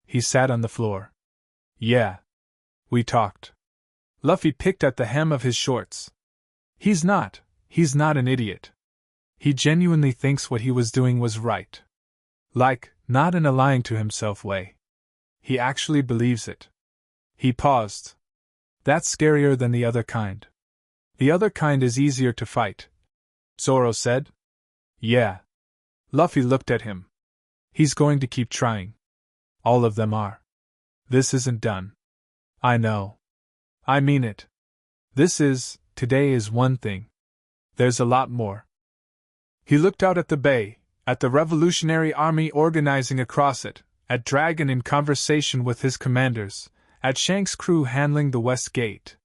He sat on the floor. Yeah. We talked. Luffy picked at the hem of his shorts. He's not an idiot. He genuinely thinks what he was doing was right. Like, not in a lying to himself way. He actually believes it. He paused. That's scarier than the other kind. The other kind is easier to fight, Zoro said. Yeah. Luffy looked at him. He's going to keep trying. All of them are. This isn't done. I know. I mean it. Today is one thing. There's a lot more. He looked out at the bay, at the Revolutionary Army organizing across it, at Dragon in conversation with his commanders, at Shanks' crew handling the West Gate.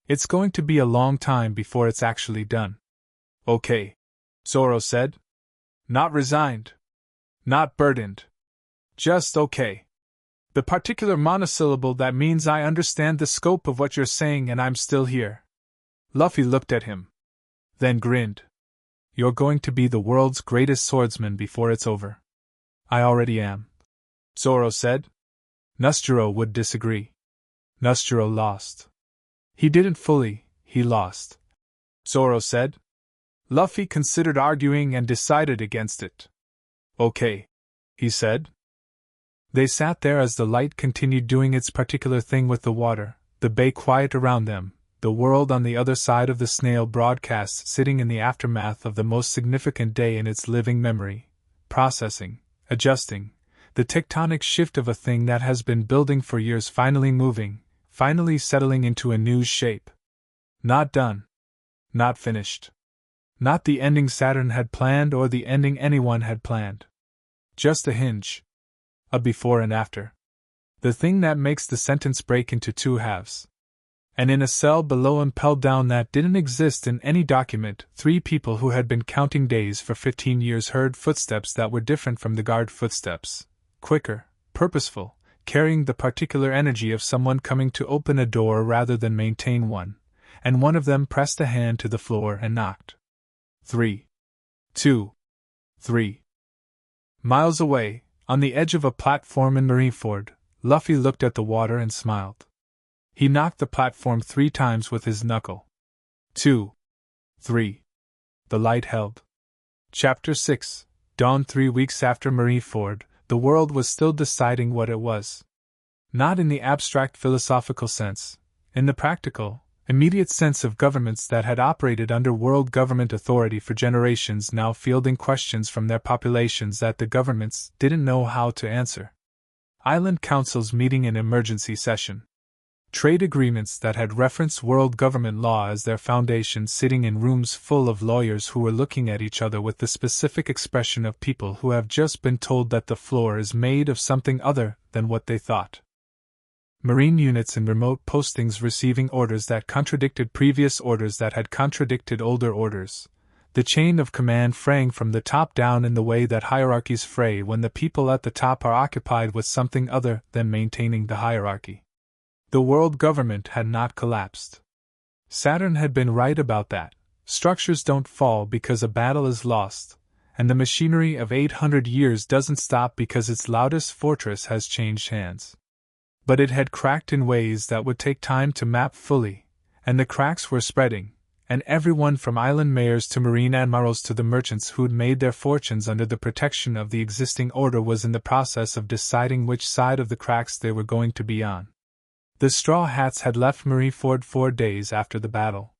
It's going to be a long time before it's actually done. Okay, Zoro said. Not resigned. Not burdened. Just okay. The particular monosyllable that means I understand the scope of what you're saying and I'm still here. Luffy looked at him. Then grinned. You're going to be the world's greatest swordsman before it's over. I already am, Zoro said. Nusturo would disagree. Nusturo lost. He didn't fully, he lost, Zoro said. Luffy considered arguing and decided against it. Okay, he said. They sat there as the light continued doing its particular thing with the water, the bay quiet around them, the world on the other side of the snail broadcast sitting in the aftermath of the most significant day in its living memory, processing, adjusting, the tectonic shift of a thing that has been building for years finally moving, finally settling into a new shape. Not done. Not finished. Not the ending Saturn had planned or the ending anyone had planned. Just a hinge. A before and after. The thing that makes the sentence break into 2 halves. And in a cell below impelled down that didn't exist in any document, 3 people who had been counting days for 15 years heard footsteps that were different from the guard footsteps. Quicker, purposeful, carrying the particular energy of someone coming to open a door rather than maintain one, and one of them pressed a hand to the floor and knocked. 3. 2. 3. Miles away, on the edge of a platform in Marineford, Luffy looked at the water and smiled. He knocked the platform 3 times with his knuckle. 2. 3. The light held. Chapter 6. Dawn. 3 weeks after Marineford, the world was still deciding what it was. Not in the abstract philosophical sense, in the practical, immediate sense of governments that had operated under world government authority for generations now fielding questions from their populations that the governments didn't know how to answer. Island councils meeting in emergency session. Trade agreements that had referenced world government law as their foundation sitting in rooms full of lawyers who were looking at each other with the specific expression of people who have just been told that the floor is made of something other than what they thought. Marine units in remote postings receiving orders that contradicted previous orders that had contradicted older orders. The chain of command fraying from the top down in the way that hierarchies fray when the people at the top are occupied with something other than maintaining the hierarchy. The world government had not collapsed. Saturn had been right about that. Structures don't fall because a battle is lost, and the machinery of 800 years doesn't stop because its loudest fortress has changed hands. But it had cracked in ways that would take time to map fully, and the cracks were spreading, and everyone from island mayors to marine admirals to the merchants who'd made their fortunes under the protection of the existing order was in the process of deciding which side of the cracks they were going to be on. The Straw Hats had left Marineford 4 days after the battle.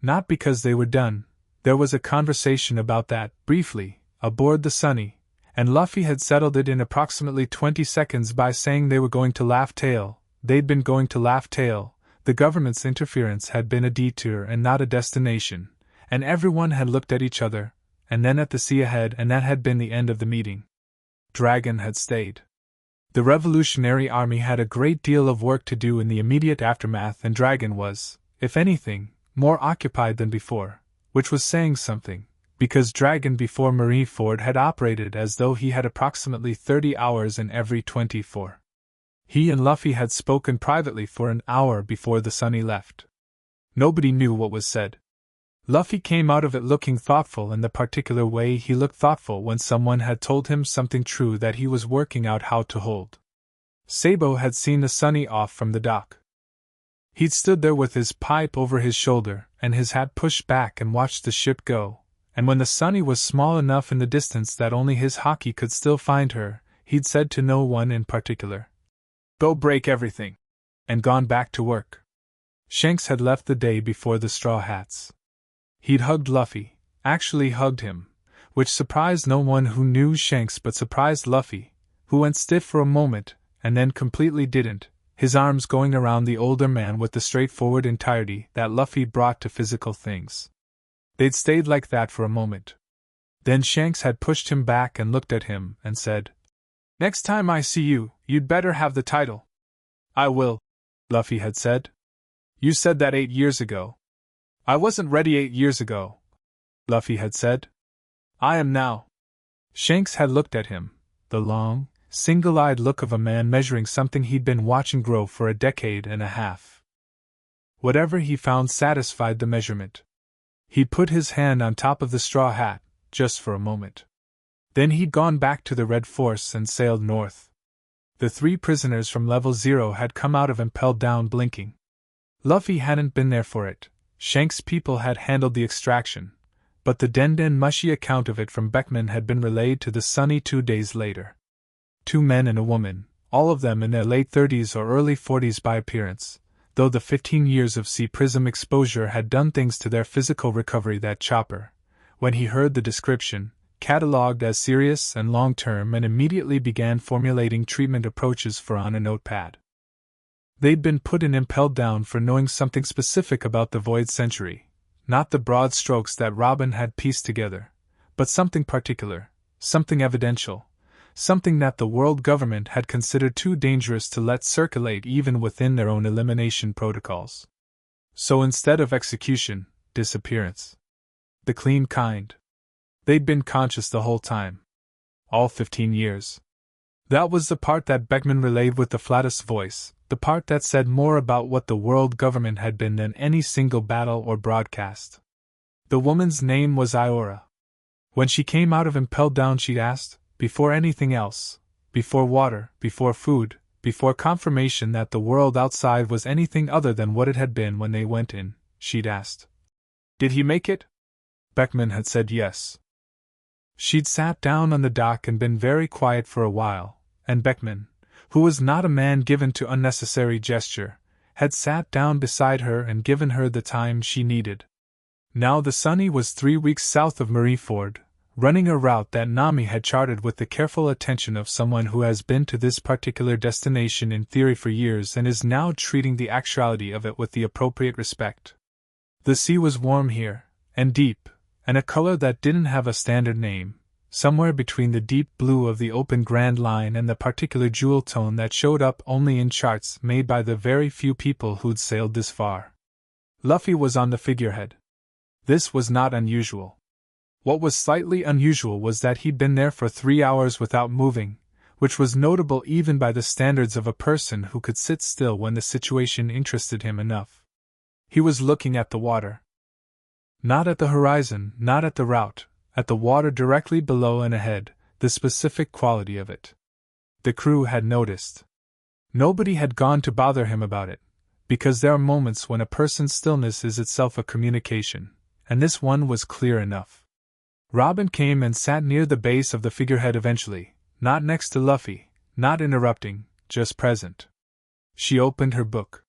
Not because they were done, there was a conversation about that, briefly, aboard the Sunny, and Luffy had settled it in approximately 20 seconds by saying they were going to Laugh Tale. They'd been going to Laugh Tale. The government's interference had been a detour and not a destination, and everyone had looked at each other, and then at the sea ahead, and that had been the end of the meeting. Dragon had stayed. The Revolutionary Army had a great deal of work to do in the immediate aftermath, and Dragon was, if anything, more occupied than before, which was saying something, because Dragon before Marineford had operated as though he had approximately 30 hours in every 24. He and Luffy had spoken privately for an hour before the Sunny left. Nobody knew what was said. Luffy came out of it looking thoughtful in the particular way he looked thoughtful when someone had told him something true that he was working out how to hold. Sabo had seen the Sunny off from the dock. He'd stood there with his pipe over his shoulder and his hat pushed back and watched the ship go, and when the Sunny was small enough in the distance that only his hockey could still find her, he'd said to no one in particular, "Go break everything," and gone back to work. Shanks had left the day before the Straw Hats. He'd hugged Luffy, actually hugged him, which surprised no one who knew Shanks but surprised Luffy, who went stiff for a moment, and then completely didn't, his arms going around the older man with the straightforward entirety that Luffy brought to physical things. They'd stayed like that for a moment. Then Shanks had pushed him back and looked at him and said, "Next time I see you, you'd better have the title." "I will," Luffy had said. "You said that 8 years ago." "I wasn't ready 8 years ago," Luffy had said. "I am now." Shanks had looked at him, the long, single-eyed look of a man measuring something he'd been watching grow for a decade and a half. Whatever he found satisfied the measurement. He'd put his hand on top of the straw hat, just for a moment. Then he'd gone back to the Red Force and sailed north. The 3 prisoners from Level 0 had come out of Impelled Down blinking. Luffy hadn't been there for it. Shanks' people had handled the extraction, but the den mushy account of it from Beckman had been relayed to the Sunny 2 days later. 2 men and a woman, all of them in their late 30s or early 40s by appearance, though the 15 years of sea prism exposure had done things to their physical recovery that Chopper, when he heard the description, catalogued as serious and long-term and immediately began formulating treatment approaches for on a notepad. They'd been put in Impelled Down for knowing something specific about the Void Century, not the broad strokes that Robin had pieced together, but something particular, something evidential, something that the world government had considered too dangerous to let circulate even within their own elimination protocols. So instead of execution, disappearance. The clean kind. They'd been conscious the whole time. All 15 years. That was the part that Beckman relayed with the flattest voice, the part that said more about what the world government had been than any single battle or broadcast. The woman's name was Iora. When she came out of Impelled Down she'd asked, before anything else, before water, before food, before confirmation that the world outside was anything other than what it had been when they went in, she'd asked, "Did he make it?" Beckman had said yes. She'd sat down on the dock and been very quiet for a while, and Beckman, who was not a man given to unnecessary gesture, had sat down beside her and given her the time she needed. Now the Sunny was 3 weeks south of Marineford, running a route that Nami had charted with the careful attention of someone who has been to this particular destination in theory for years and is now treating the actuality of it with the appropriate respect. The sea was warm here, and deep, and a color that didn't have a standard name, somewhere between the deep blue of the open Grand Line and the particular jewel tone that showed up only in charts made by the very few people who'd sailed this far. Luffy was on the figurehead. This was not unusual. What was slightly unusual was that he'd been there for 3 hours without moving, which was notable even by the standards of a person who could sit still when the situation interested him enough. He was looking at the water. Not at the horizon, not at the route, at the water directly below and ahead, the specific quality of it. The crew had noticed. Nobody had gone to bother him about it, because there are moments when a person's stillness is itself a communication, and this one was clear enough. Robin came and sat near the base of the figurehead eventually, not next to Luffy, not interrupting, just present. She opened her book.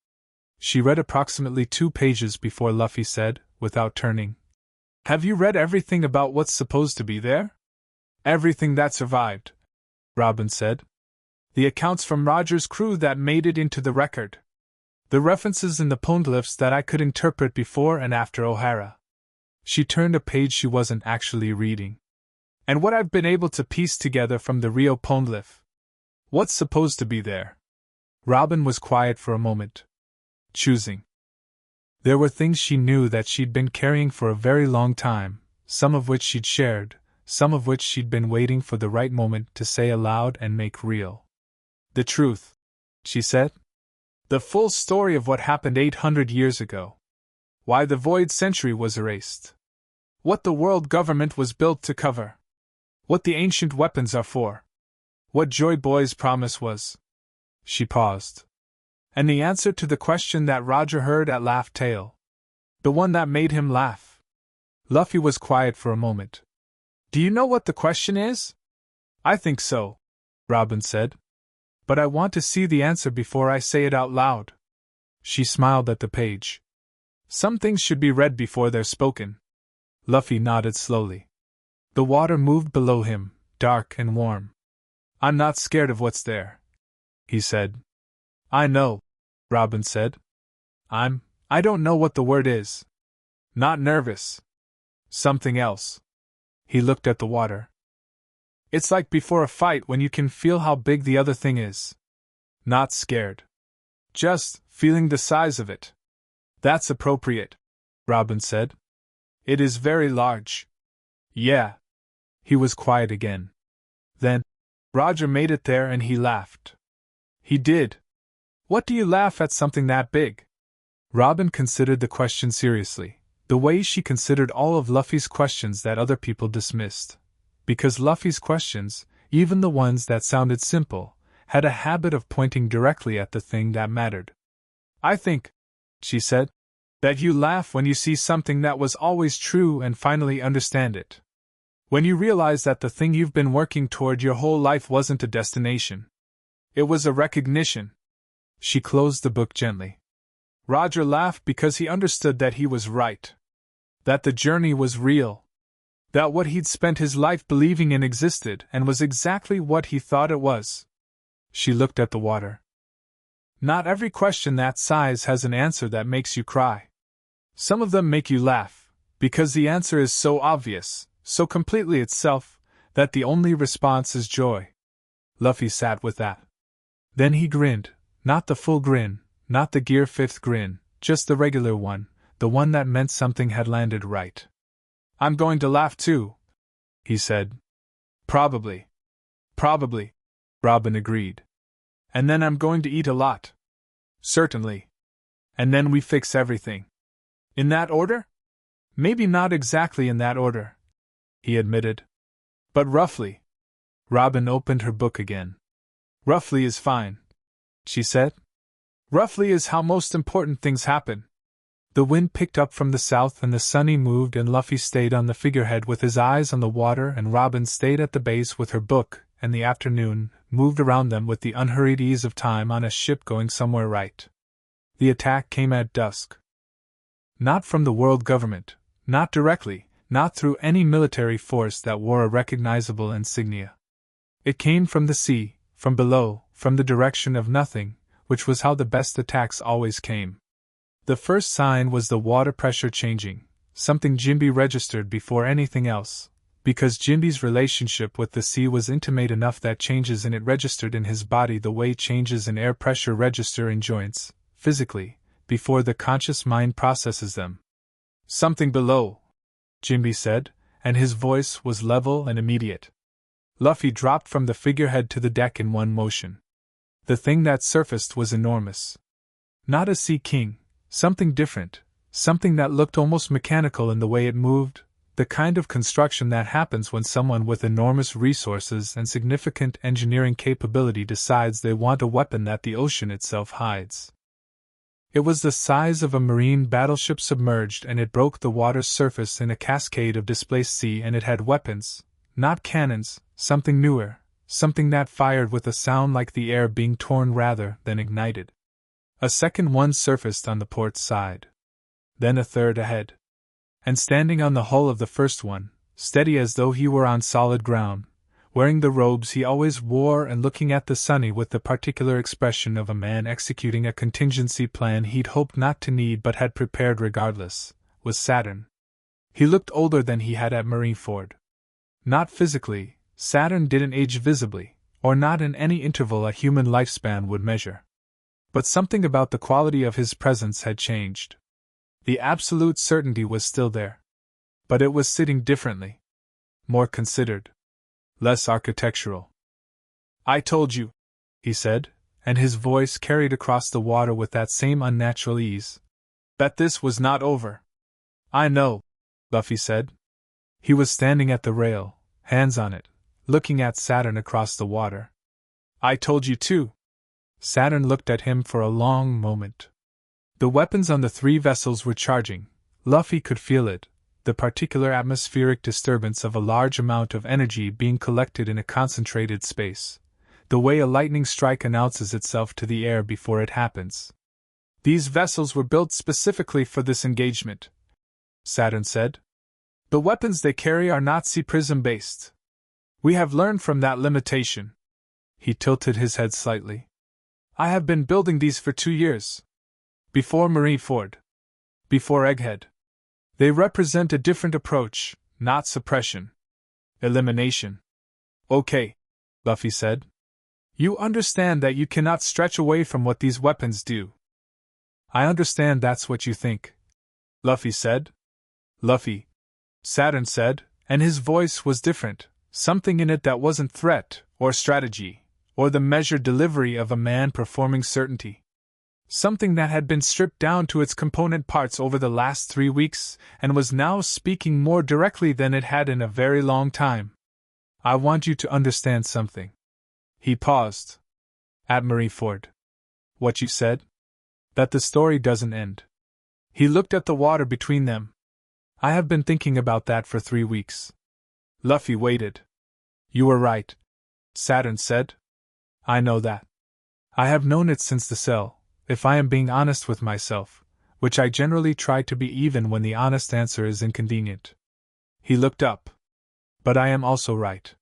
She read approximately 2 pages before Luffy said, without turning, "Have you read everything about what's supposed to be there?" "Everything that survived," Robin said. "The accounts from Roger's crew that made it into the record. The references in the poneglyphs that I could interpret before and after O'Hara." She turned a page she wasn't actually reading. "And what I've been able to piece together from the Rio poneglyph. What's supposed to be there?" Robin was quiet for a moment, choosing. There were things she knew that she'd been carrying for a very long time, some of which she'd shared, some of which she'd been waiting for the right moment to say aloud and make real. "The truth," she said. "The full story of what happened 800 years ago. Why the Void Century was erased. What the world government was built to cover. What the ancient weapons are for. What Joy Boy's promise was." She paused. "And the answer to the question that Roger heard at Laugh Tale. The one that made him laugh." Luffy was quiet for a moment. "Do you know what the question is?" "I think so," Robin said. "But I want to see the answer before I say it out loud." She smiled at the page. "Some things should be read before they're spoken." Luffy nodded slowly. The water moved below him, dark and warm. "I'm not scared of what's there," he said. "I know," Robin said. I don't know what the word is. Not nervous. Something else." He looked at the water. "It's like before a fight when you can feel how big the other thing is. Not scared. Just feeling the size of it." "That's appropriate," Robin said. "It is very large." "Yeah." He was quiet again. "Then, Roger made it there and he laughed." "He did? What do you laugh at something that big?" Robin considered the question seriously, the way she considered all of Luffy's questions that other people dismissed. Because Luffy's questions, even the ones that sounded simple, had a habit of pointing directly at the thing that mattered. "I think," she said, "that you laugh when you see something that was always true and finally understand it. When you realize that the thing you've been working toward your whole life wasn't a destination. It was a recognition." She closed the book gently. "Roger laughed because he understood that he was right. That the journey was real. That what he'd spent his life believing in existed and was exactly what he thought it was." She looked at the water. "Not every question that size has an answer that makes you cry. Some of them make you laugh, because the answer is so obvious, so completely itself, that the only response is joy." Luffy sat with that. Then he grinned, not the full grin, not the Gear 5th grin, just the regular one, the one that meant something had landed right. "I'm going to laugh too," he said. Probably, Robin agreed. "And then I'm going to eat a lot." "Certainly. And then we fix everything." "In that order?" "Maybe not exactly in that order," he admitted. "But roughly." Robin opened her book again. "Roughly is fine," she said. "Roughly is how most important things happen." The wind picked up from the south and the sunny moved and Luffy stayed on the figurehead with his eyes on the water and Robin stayed at the base with her book, and the afternoon moved around them with the unhurried ease of time on a ship going somewhere right. The attack came at dusk. Not from the world government, not directly, not through any military force that wore a recognizable insignia. It came from the sea, from below, from the direction of nothing, which was how the best attacks always came. The first sign was the water pressure changing, something Jinbe registered before anything else, because Jinbe's relationship with the sea was intimate enough that changes in it registered in his body the way changes in air pressure register in joints, physically, before the conscious mind processes them. "Something below," Jinbe said, and his voice was level and immediate. Luffy dropped from the figurehead to the deck in one motion. The thing that surfaced was enormous. Not a sea king, something different, something that looked almost mechanical in the way it moved, the kind of construction that happens when someone with enormous resources and significant engineering capability decides they want a weapon that the ocean itself hides. It was the size of a marine battleship submerged, and it broke the water's surface in a cascade of displaced sea, and it had weapons, not cannons, something newer, something that fired with a sound like the air being torn rather than ignited. A second one surfaced on the port side. Then a third ahead. And standing on the hull of the first one, steady as though he were on solid ground, wearing the robes he always wore and looking at the Sunny with the particular expression of a man executing a contingency plan he'd hoped not to need but had prepared regardless, was Saturn. He looked older than he had at Marineford. Not physically, Saturn didn't age visibly, or not in any interval a human lifespan would measure. But something about the quality of his presence had changed. The absolute certainty was still there. But it was sitting differently. More considered. Less architectural. "I told you," he said, and his voice carried across the water with that same unnatural ease, "that this was not over." "I know," Luffy said. He was standing at the rail, hands on it, looking at Saturn across the water. "I told you too." Saturn looked at him for a long moment. The weapons on the three vessels were charging. Luffy could feel it, the particular atmospheric disturbance of a large amount of energy being collected in a concentrated space, the way a lightning strike announces itself to the air before it happens. "These vessels were built specifically for this engagement," Saturn said. "The weapons they carry are not sea prism based. We have learned from that limitation." He tilted his head slightly. "I have been building these for 2 years. Before Marineford. Before Egghead. They represent a different approach, not suppression. Elimination." "Okay," Luffy said. "You understand that you cannot stretch away from what these weapons do." "I understand that's what you think," Luffy said. "Luffy," Saturn said, and his voice was different, something in it that wasn't threat, or strategy, or the measured delivery of a man performing certainty. Something that had been stripped down to its component parts over the last 3 weeks, and was now speaking more directly than it had in a very long time. "I want you to understand something." He paused. "At Marineford." "What you said?" "That the story doesn't end." He looked at the water between them. "I have been thinking about that for 3 weeks." Luffy waited. "You were right," Saturn said. "I know that. I have known it since the cell. If I am being honest with myself, which I generally try to be even when the honest answer is inconvenient." He looked up. "But I am also right.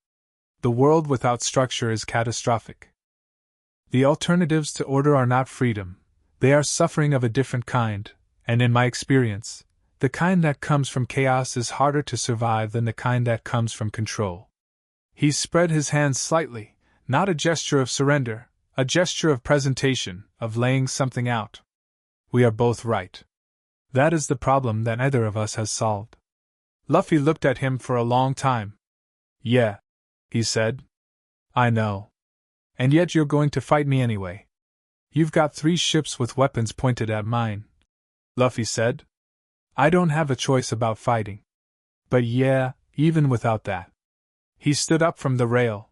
The world without structure is catastrophic. The alternatives to order are not freedom, they are suffering of a different kind, and in my experience, the kind that comes from chaos is harder to survive than the kind that comes from control." He spread his hands slightly, not a gesture of surrender, a gesture of presentation, of laying something out. "We are both right. That is the problem that neither of us has solved." Luffy looked at him for a long time. "Yeah," he said. "I know. And yet you're going to fight me anyway. You've got 3 ships with weapons pointed at mine," Luffy said. "I don't have a choice about fighting. But yeah, even without that." He stood up from the rail.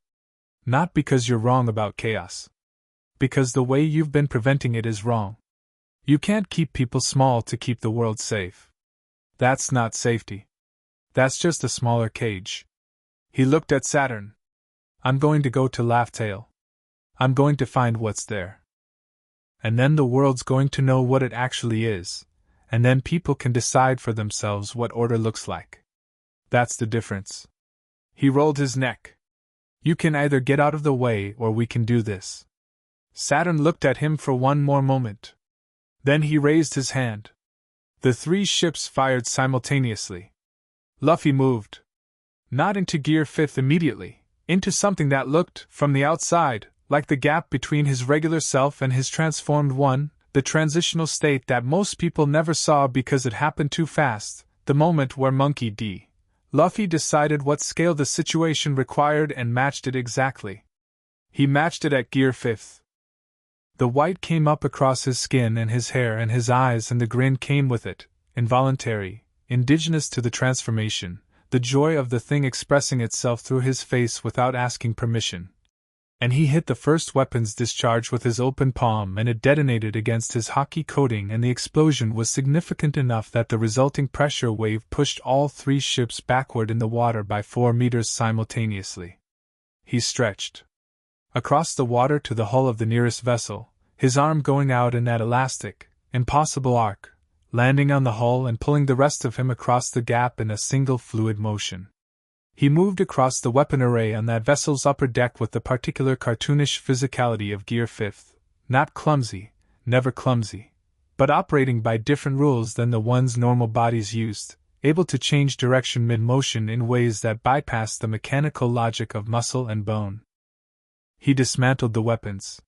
"Not because you're wrong about chaos. Because the way you've been preventing it is wrong. You can't keep people small to keep the world safe. That's not safety. That's just a smaller cage." He looked at Saturn. "I'm going to go to Laugh Tale. I'm going to find what's there. And then the world's going to know what it actually is, and then people can decide for themselves what order looks like. That's the difference." He rolled his neck. "You can either get out of the way or we can do this." Saturn looked at him for one more moment. Then he raised his hand. The 3 ships fired simultaneously. Luffy moved. Not into Gear 5 immediately, into something that looked, from the outside, like the gap between his regular self and his transformed one, the transitional state that most people never saw because it happened too fast, the moment where Monkey D. Luffy decided what scale the situation required and matched it exactly. He matched it at Gear 5. The white came up across his skin and his hair and his eyes, and the grin came with it, involuntary, indigenous to the transformation, the joy of the thing expressing itself through his face without asking permission. And he hit the first weapon's discharge with his open palm, and it detonated against his hockey coating, and the explosion was significant enough that the resulting pressure wave pushed all 3 ships backward in the water by 4 meters simultaneously. He stretched across the water to the hull of the nearest vessel, his arm going out in that elastic, impossible arc, landing on the hull and pulling the rest of him across the gap in a single fluid motion. He moved across the weapon array on that vessel's upper deck with the particular cartoonish physicality of Gear 5th, not clumsy, never clumsy, but operating by different rules than the ones normal bodies used, able to change direction mid-motion in ways that bypassed the mechanical logic of muscle and bone. He dismantled the weapons.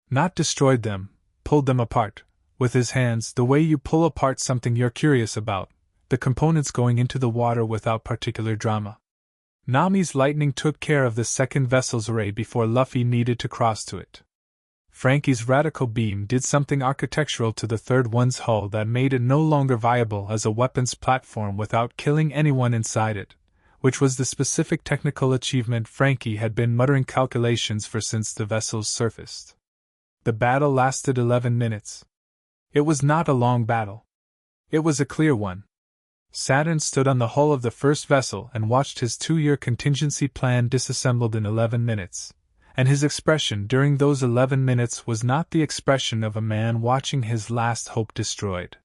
Not destroyed them, pulled them apart, with his hands, the way you pull apart something you're curious about, the components going into the water without particular drama. Nami's lightning took care of the second vessel's array before Luffy needed to cross to it. Frankie's radical beam did something architectural to the third one's hull that made it no longer viable as a weapons platform without killing anyone inside it, which was the specific technical achievement Frankie had been muttering calculations for since the vessels surfaced. The battle lasted 11 minutes. It was not a long battle. It was a clear one. Saturn stood on the hull of the first vessel and watched his 2-year contingency plan disassembled in 11 minutes, and his expression during those 11 minutes was not the expression of a man watching his last hope destroyed.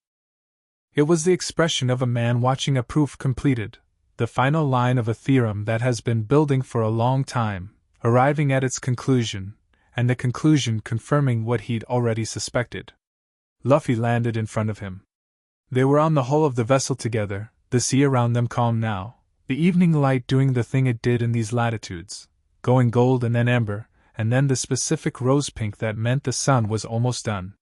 It was the expression of a man watching a proof completed, the final line of a theorem that has been building for a long time, arriving at its conclusion, and the conclusion confirming what he'd already suspected. Luffy landed in front of him. They were on the hull of the vessel together, the sea around them calm now, the evening light doing the thing it did in these latitudes, going gold and then amber, and then the specific rose-pink that meant the sun was almost done.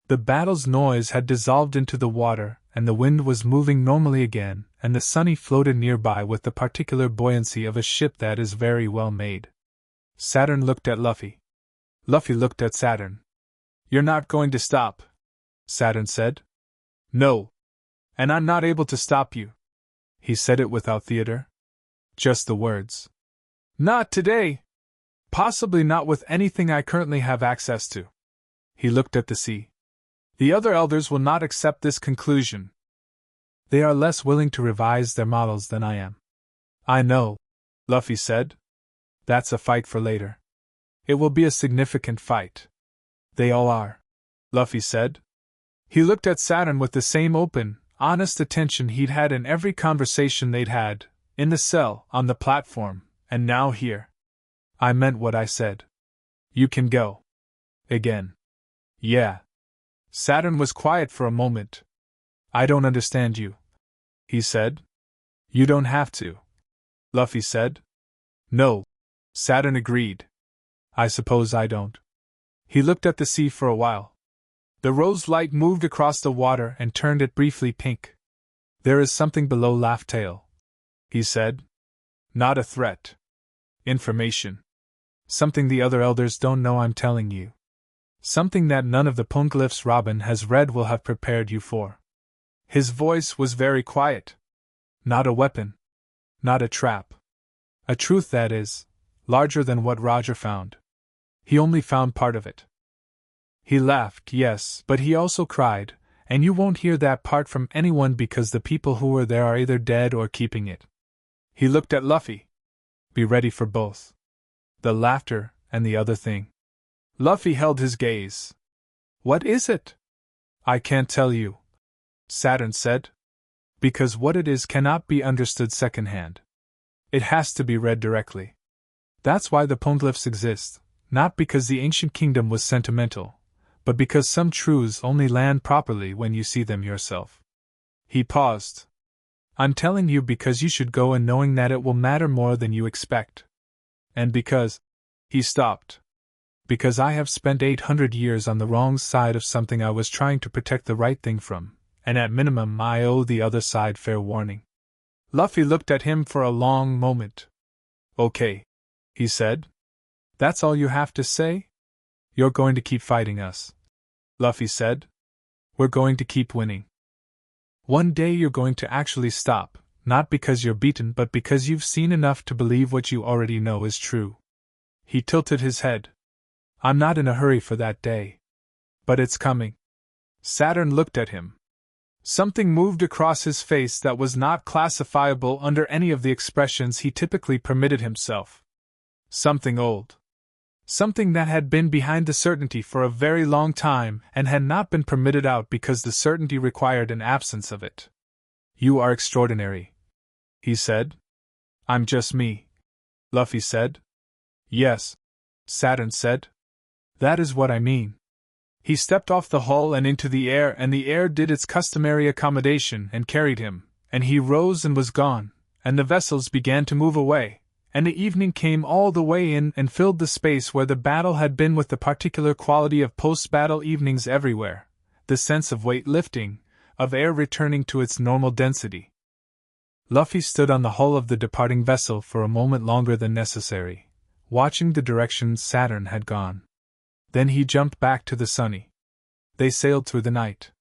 The battle's noise had dissolved into the water, and the wind was moving normally again, and the Sunny floated nearby with the particular buoyancy of a ship that is very well made. Saturn looked at Luffy. Luffy looked at Saturn. "You're not going to stop," Saturn said. "No. And I'm not able to stop you." He said it without theater. Just the words. "Not today. Possibly not with anything I currently have access to." He looked at the sea. "The other elders will not accept this conclusion. They are less willing to revise their models than I am." "I know," Luffy said. "That's a fight for later. It will be a significant fight." "They all are," Luffy said. He looked at Saturn with the same open, honest attention he'd had in every conversation they'd had, in the cell, on the platform, and now here. "I meant what I said. You can go." Again. "Yeah." Saturn was quiet for a moment. "I don't understand you," he said. "You don't have to," Luffy said. "No," Saturn agreed. "I suppose I don't." He looked at the sea for a while. The rose light moved across the water and turned it briefly pink. "There is something below Laugh Tale," he said. "Not a threat. Information. Something the other elders don't know I'm telling you. Something that none of the poneglyphs Robin has read will have prepared you for." His voice was very quiet. "Not a weapon. Not a trap. A truth that is, larger than what Roger found. He only found part of it." He laughed, yes, but he also cried, and you won't hear that part from anyone because the people who were there are either dead or keeping it. He looked at Luffy. "Be ready for both. The laughter and the other thing." Luffy held his gaze. "What is it?" "I can't tell you," Saturn said. "Because what it is cannot be understood secondhand. It has to be read directly. That's why the poneglyphs exist, not because the ancient kingdom was sentimental, but because some truths only land properly when you see them yourself." He paused. "I'm telling you because you should go and knowing that it will matter more than you expect. And because—" He stopped. "Because I have spent 800 years on the wrong side of something I was trying to protect the right thing from, and at minimum I owe the other side fair warning." Luffy looked at him for a long moment. "Okay," he said. "That's all you have to say? You're going to keep fighting us," Luffy said. "We're going to keep winning. One day you're going to actually stop, not because you're beaten but because you've seen enough to believe what you already know is true." He tilted his head. I'm not in a hurry for that day. But it's coming. Saturn looked at him. Something moved across his face that was not classifiable under any of the expressions he typically permitted himself. Something old. Something that had been behind the certainty for a very long time and had not been permitted out because the certainty required an absence of it. You are extraordinary, he said. I'm just me, Luffy said. Yes, Saturn said. That is what I mean. He stepped off the hull and into the air, and the air did its customary accommodation and carried him, and he rose and was gone, and the vessels began to move away, and the evening came all the way in and filled the space where the battle had been with the particular quality of post-battle evenings everywhere, the sense of weight lifting, of air returning to its normal density. Luffy stood on the hull of the departing vessel for a moment longer than necessary, watching the direction Saturn had gone. Then he jumped back to the Sunny. They sailed through the night.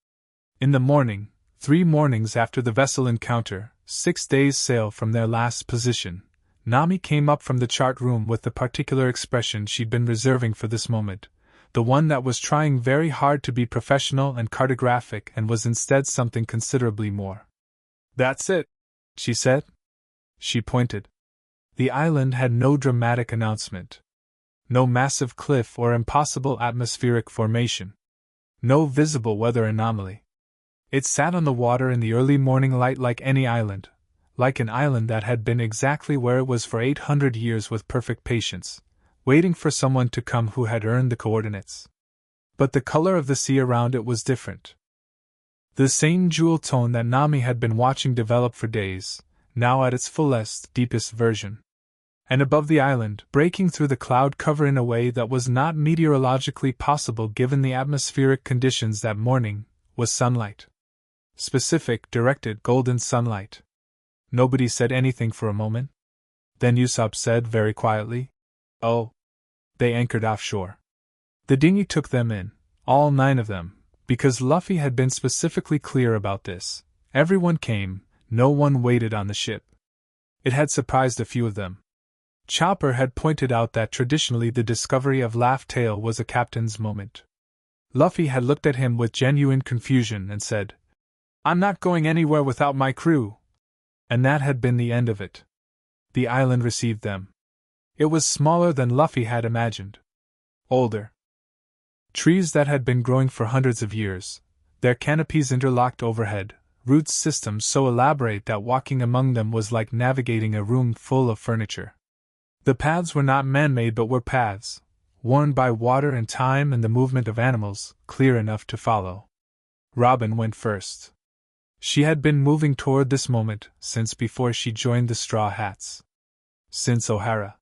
In the morning, 3 mornings after the vessel encounter, 6 days' sail from their last position, Nami came up from the chart room with the particular expression she'd been reserving for this moment, the one that was trying very hard to be professional and cartographic and was instead something considerably more. That's it, she said. She pointed. The island had no dramatic announcement. No massive cliff or impossible atmospheric formation. No visible weather anomaly. It sat on the water in the early morning light like any island, like an island that had been exactly where it was for 800 years with perfect patience, waiting for someone to come who had earned the coordinates. But the color of the sea around it was different. The same jewel tone that Nami had been watching develop for days, now at its fullest, deepest version. And above the island, breaking through the cloud cover in a way that was not meteorologically possible given the atmospheric conditions that morning, was sunlight. Specific, directed, golden sunlight. Nobody said anything for a moment. Then Usopp said very quietly, "Oh." They anchored offshore. The dinghy took them in, all 9 of them, because Luffy had been specifically clear about this. Everyone came, no one waited on the ship. It had surprised a few of them. Chopper had pointed out that traditionally the discovery of Laugh Tale was a captain's moment. Luffy had looked at him with genuine confusion and said, "I'm not going anywhere without my crew." And that had been the end of it. The island received them. It was smaller than Luffy had imagined. Older. Trees that had been growing for hundreds of years, their canopies interlocked overhead, root systems so elaborate that walking among them was like navigating a room full of furniture. The paths were not man-made but were paths, worn by water and time and the movement of animals, clear enough to follow. Robin went first. She had been moving toward this moment since before she joined the Straw Hats. Since O'Hara.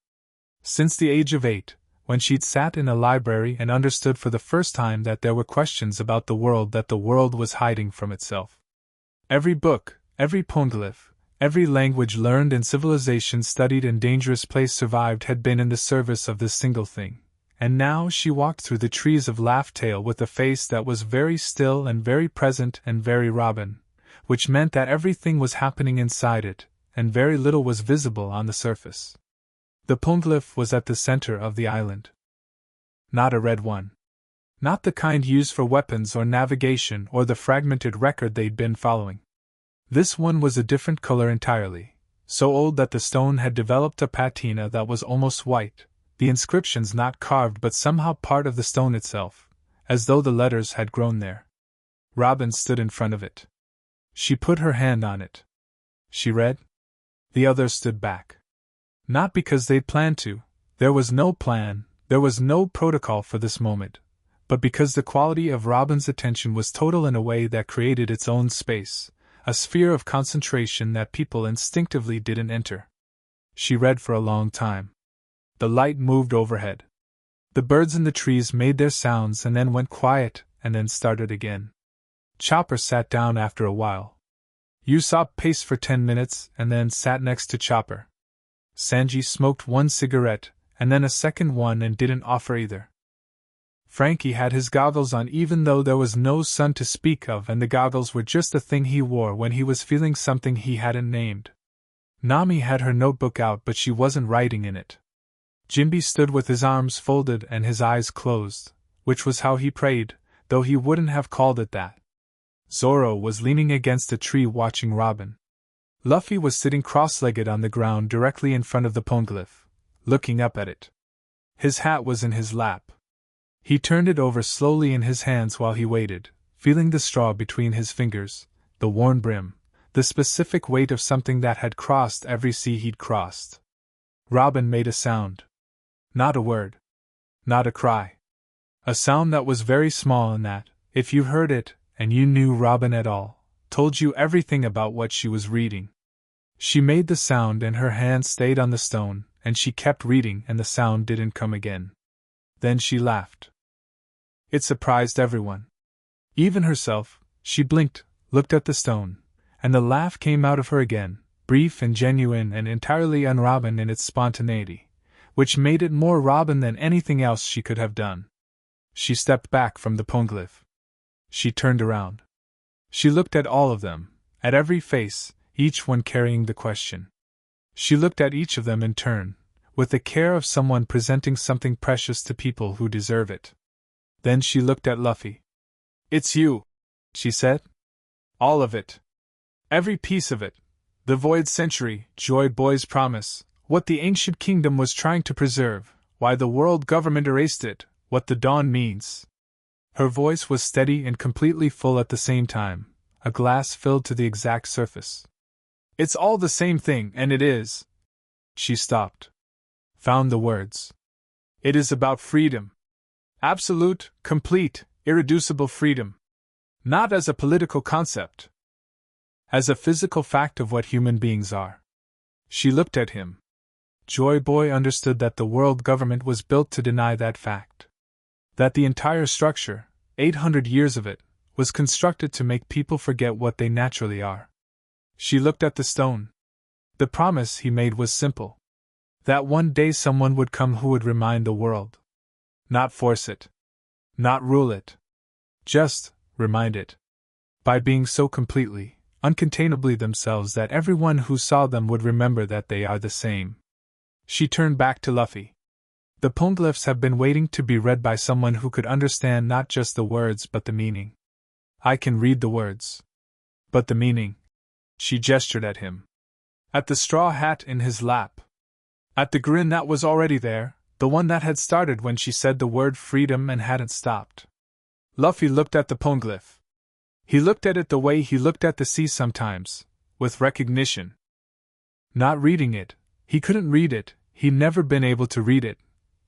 Since the age of 8, when she'd sat in a library and understood for the first time that there were questions about the world that the world was hiding from itself. Every book, every poneglyph, every language learned and civilization studied and dangerous place survived had been in the service of this single thing, and now she walked through the trees of Laugh Tale with a face that was very still and very present and very Robin, which meant that everything was happening inside it, and very little was visible on the surface. The poneglyph was at the center of the island. Not a red one. Not the kind used for weapons or navigation or the fragmented record they'd been following. This one was a different color entirely, so old that the stone had developed a patina that was almost white, the inscriptions not carved but somehow part of the stone itself, as though the letters had grown there. Robin stood in front of it. She put her hand on it. She read. The others stood back. Not because they'd planned to, there was no plan, there was no protocol for this moment, but because the quality of Robin's attention was total in a way that created its own space, a sphere of concentration that people instinctively didn't enter. She read for a long time. The light moved overhead. The birds in the trees made their sounds and then went quiet and then started again. Chopper sat down after a while. Usopp paced for 10 minutes and then sat next to Chopper. Sanji smoked one cigarette and then a second one and didn't offer either. Frankie had his goggles on even though there was no sun to speak of, and the goggles were just the thing he wore when he was feeling something he hadn't named. Nami had her notebook out but she wasn't writing in it. Jinbe stood with his arms folded and his eyes closed, which was how he prayed, though he wouldn't have called it that. Zoro was leaning against a tree watching Robin. Luffy was sitting cross-legged on the ground directly in front of the poneglyph, looking up at it. His hat was in his lap. He turned it over slowly in his hands while he waited, feeling the straw between his fingers, the worn brim, the specific weight of something that had crossed every sea he'd crossed. Robin made a sound. Not a word. Not a cry. A sound that was very small and that, if you heard it, and you knew Robin at all, told you everything about what she was reading. She made the sound and her hand stayed on the stone, and she kept reading and the sound didn't come again. Then she laughed. It surprised everyone. Even herself. She blinked, looked at the stone, and the laugh came out of her again, brief and genuine and entirely un-Robin in its spontaneity, which made it more Robin than anything else she could have done. She stepped back from the poneglyph. She turned around. She looked at all of them, at every face, each one carrying the question. She looked at each of them in turn, with the care of someone presenting something precious to people who deserve it. Then she looked at Luffy. "It's you," she said. "All of it. Every piece of it. The Void Century, Joy Boy's promise, what the ancient kingdom was trying to preserve, why the world government erased it, what the dawn means." Her voice was steady and completely full at the same time, a glass filled to the exact surface. "It's all the same thing, and it is." She stopped. Found the words. "It is about freedom. Absolute, complete, irreducible freedom. Not as a political concept. As a physical fact of what human beings are." She looked at him. Joy Boy understood that the world government was built to deny that fact. That the entire structure, 800 years of it, was constructed to make people forget what they naturally are. She looked at the stone. The promise he made was simple. That one day someone would come who would remind the world. Not force it. Not rule it. Just remind it. By being so completely, uncontainably themselves that everyone who saw them would remember that they are the same. She turned back to Luffy. "The poneglyphs have been waiting to be read by someone who could understand not just the words but the meaning. I can read the words. But the meaning." She gestured at him. At the straw hat in his lap. At the grin that was already there, the one that had started when she said the word freedom and hadn't stopped. Luffy looked at the poneglyph. He looked at it the way he looked at the sea sometimes, with recognition. Not reading it, he couldn't read it, he'd never been able to read it,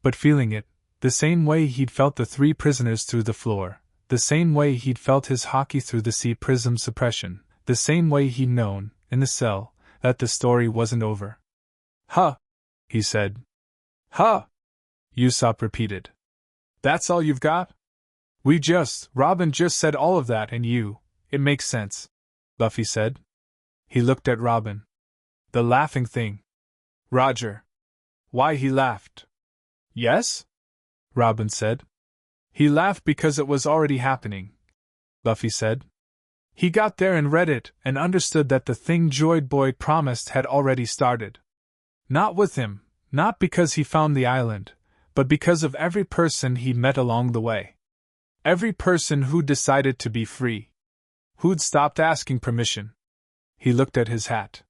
but feeling it, the same way he'd felt the 3 prisoners through the floor, the same way he'd felt his hockey through the sea prism suppression, the same way he'd known, in the cell, that the story wasn't over. "Huh," he said. "Huh," Usopp repeated. "That's all you've got?" Robin just said all of that and it makes sense," Luffy said. He looked at Robin. "The laughing thing. Roger. Why he laughed." "Yes?" Robin said. "He laughed because it was already happening," Luffy said. "He got there and read it and understood that the thing Joy Boy promised had already started. Not with him, not because he found the island, but because of every person he met along the way. Every person who decided to be free. Who'd stopped asking permission." He looked at his hat.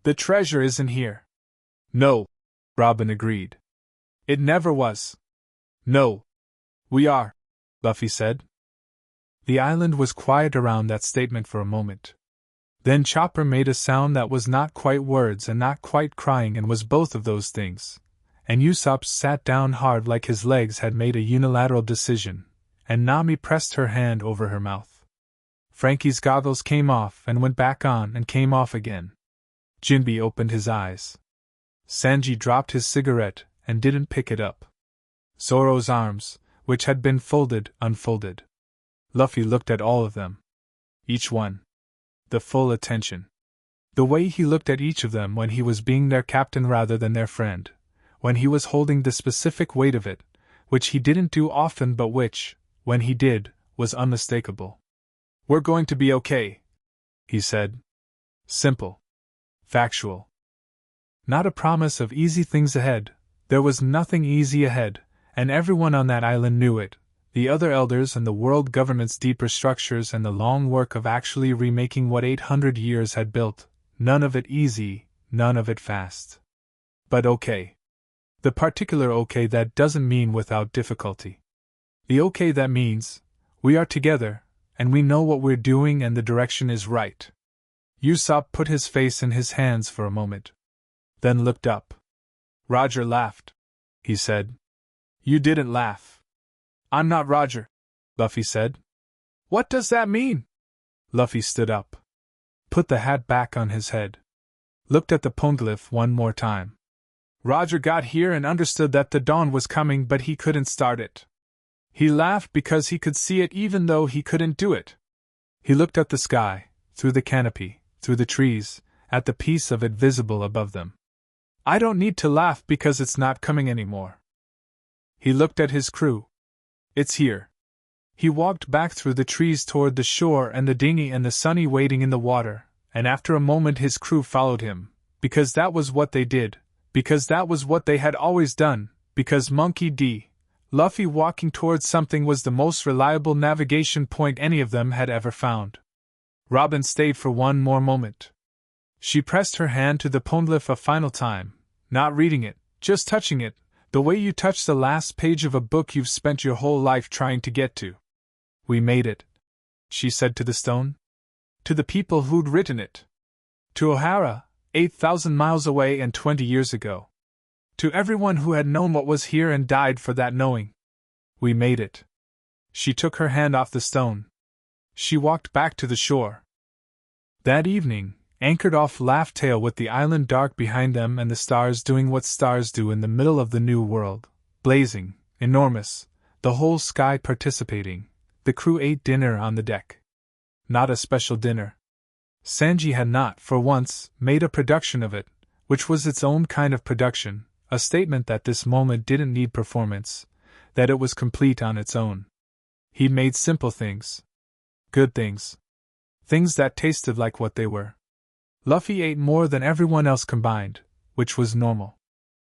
"The treasure isn't here." "No," Robin agreed. "It never was." "No. We are," Luffy said. The island was quiet around that statement for a moment. Then Chopper made a sound that was not quite words and not quite crying and was both of those things, and Usopp sat down hard like his legs had made a unilateral decision, and Nami pressed her hand over her mouth. Frankie's goggles came off and went back on and came off again. Jinbe opened his eyes. Sanji dropped his cigarette and didn't pick it up. Zoro's arms, which had been folded, unfolded. Luffy looked at all of them. Each one. The full attention. The way he looked at each of them when he was being their captain rather than their friend, when he was holding the specific weight of it, which he didn't do often but which, when he did, was unmistakable. "We're going to be okay," he said. Simple. Factual. Not a promise of easy things ahead, There was nothing easy ahead, and everyone on that island knew it. The other elders and the world government's deeper structures and the long work of actually remaking what 800 years had built, none of it easy, none of it fast. But okay. The particular okay that doesn't mean without difficulty. The okay that means, we are together, and we know what we're doing and the direction is right. Usopp put his face in his hands for a moment. Then looked up. Roger laughed, he said. You didn't laugh. I'm not Roger, Luffy said. What does that mean? Luffy stood up. Put the hat back on his head. Looked at the poneglyph one more time. Roger got here and understood that the dawn was coming, but he couldn't start it. He laughed because he could see it even though he couldn't do it. He looked at the sky, through the canopy, through the trees, at the piece of it visible above them. I don't need to laugh because it's not coming anymore. He looked at his crew. It's here. He walked back through the trees toward the shore and the dinghy and the Sunny waiting in the water, and after a moment his crew followed him, because that was what they did, because that was what they had always done, because Monkey D. Luffy walking towards something was the most reliable navigation point any of them had ever found. Robin stayed for one more moment. She pressed her hand to the poneglyph a final time, not reading it, just touching it, the way you touch the last page of a book you've spent your whole life trying to get to. We made it, she said to the stone. To the people who'd written it. To Ohara, 8,000 miles away and 20 years ago. To everyone who had known what was here and died for that knowing. We made it. She took her hand off the stone. She walked back to the shore. That evening, anchored off Laugh Tale with the island dark behind them and the stars doing what stars do in the middle of the new world, blazing, enormous, the whole sky participating, the crew ate dinner on the deck. Not a special dinner. Sanji had not, for once, made a production of it, which was its own kind of production, a statement that this moment didn't need performance, that it was complete on its own. He made simple things. Good things. Things that tasted like what they were. Luffy ate more than everyone else combined, which was normal.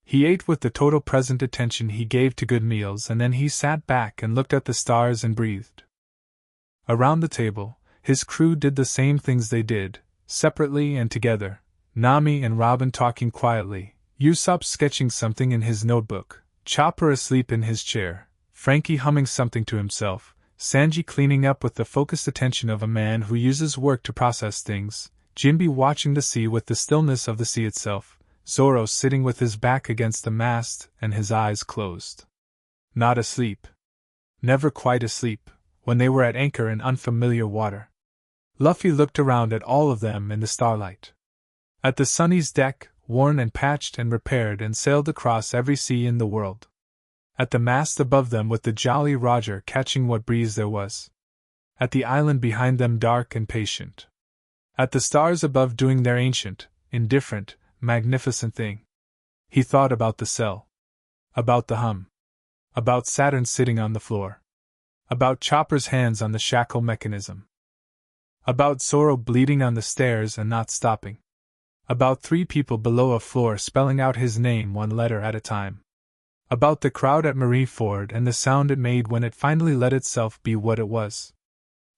He ate with the total present attention he gave to good meals, and then he sat back and looked at the stars and breathed. Around the table, his crew did the same things they did, separately and together, Nami and Robin talking quietly, Usopp sketching something in his notebook, Chopper asleep in his chair, Frankie humming something to himself, Sanji cleaning up with the focused attention of a man who uses work to process things, Jinbe watching the sea with the stillness of the sea itself, Zoro sitting with his back against the mast and his eyes closed. Not asleep. Never quite asleep, when they were at anchor in unfamiliar water. Luffy looked around at all of them in the starlight. At the Sunny's deck, worn and patched and repaired and sailed across every sea in the world. At the mast above them with the Jolly Roger catching what breeze there was. At the island behind them dark and patient. At the stars above doing their ancient, indifferent, magnificent thing. He thought about the cell. About the hum. About Saturn sitting on the floor. About Chopper's hands on the shackle mechanism. About Zoro bleeding on the stairs and not stopping. About 3 people below a floor spelling out his name one letter at a time. About the crowd at Marineford and the sound it made when it finally let itself be what it was.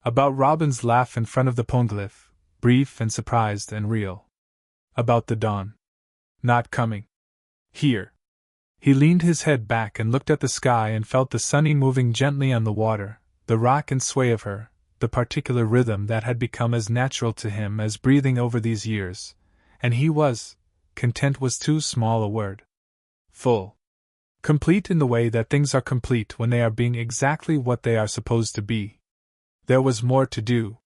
About Robin's laugh in front of the poneglyph, brief and surprised and real. About the dawn. Not coming. Here. He leaned his head back and looked at the sky and felt the Sunny moving gently on the water, the rock and sway of her, the particular rhythm that had become as natural to him as breathing over these years, and he was, content was too small a word. Full. Complete in the way that things are complete when they are being exactly what they are supposed to be. There was more to do.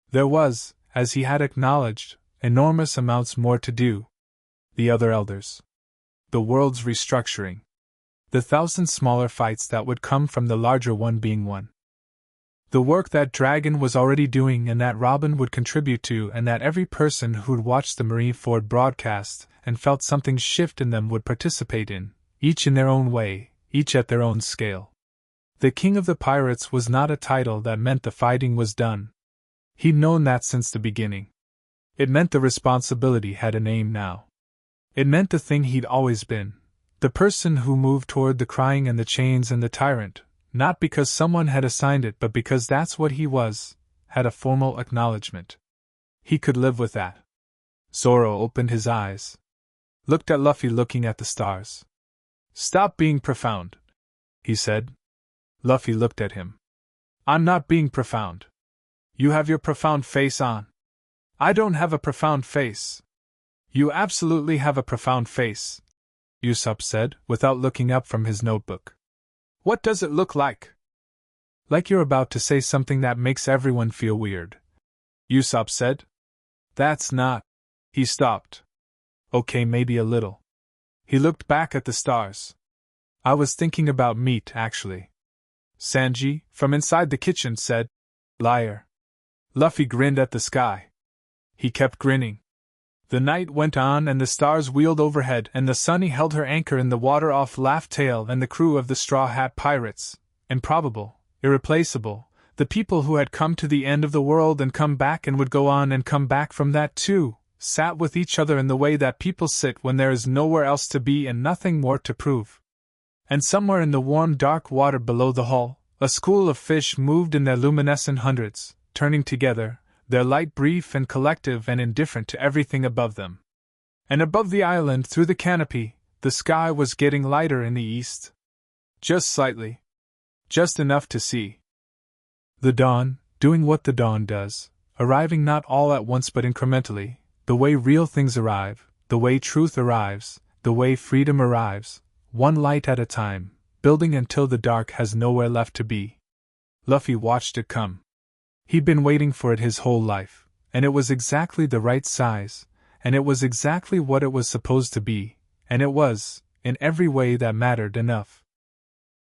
There was, as he had acknowledged, enormous amounts more to do. The other elders. The world's restructuring. The 1,000 smaller fights that would come from the larger one being won. The work that Dragon was already doing and that Robin would contribute to, and that every person who'd watched the Marineford broadcast and felt something shift in them would participate in, each in their own way, each at their own scale. The King of the Pirates was not a title that meant the fighting was done. He'd known that since the beginning. It meant the responsibility had a name now. It meant the thing he'd always been, The person who moved toward the crying and the chains and the tyrant, not because someone had assigned it but because that's what he was, had a formal acknowledgement. He could live with that. Zoro opened his eyes. Looked at Luffy looking at the stars. "Stop being profound," he said. Luffy looked at him. "I'm not being profound. You have your profound face on." "I don't have a profound face." "You absolutely have a profound face," Usopp said, without looking up from his notebook. "What does it look like?" "Like you're about to say something that makes everyone feel weird," Usopp said. "That's not." He stopped. "Okay, maybe a little." He looked back at the stars. "I was thinking about meat, actually." Sanji, from inside the kitchen, said, "Liar." Luffy grinned at the sky. He kept grinning. The night went on and the stars wheeled overhead and the Sunny held her anchor in the water off Laugh Tale and the crew of the Straw Hat Pirates, improbable, irreplaceable, the people who had come to the end of the world and come back and would go on and come back from that too, sat with each other in the way that people sit when there is nowhere else to be and nothing more to prove. And somewhere in the warm dark water below the hull, a school of fish moved in their luminescent hundreds, turning together, their light brief and collective and indifferent to everything above them. And above the island, through the canopy, the sky was getting lighter in the east. Just slightly. Just enough to see. The dawn, doing what the dawn does, arriving not all at once but incrementally, the way real things arrive, the way truth arrives, the way freedom arrives, one light at a time, building until the dark has nowhere left to be. Luffy watched it come. He'd been waiting for it his whole life, and it was exactly the right size, and it was exactly what it was supposed to be, and it was, in every way that mattered, enough.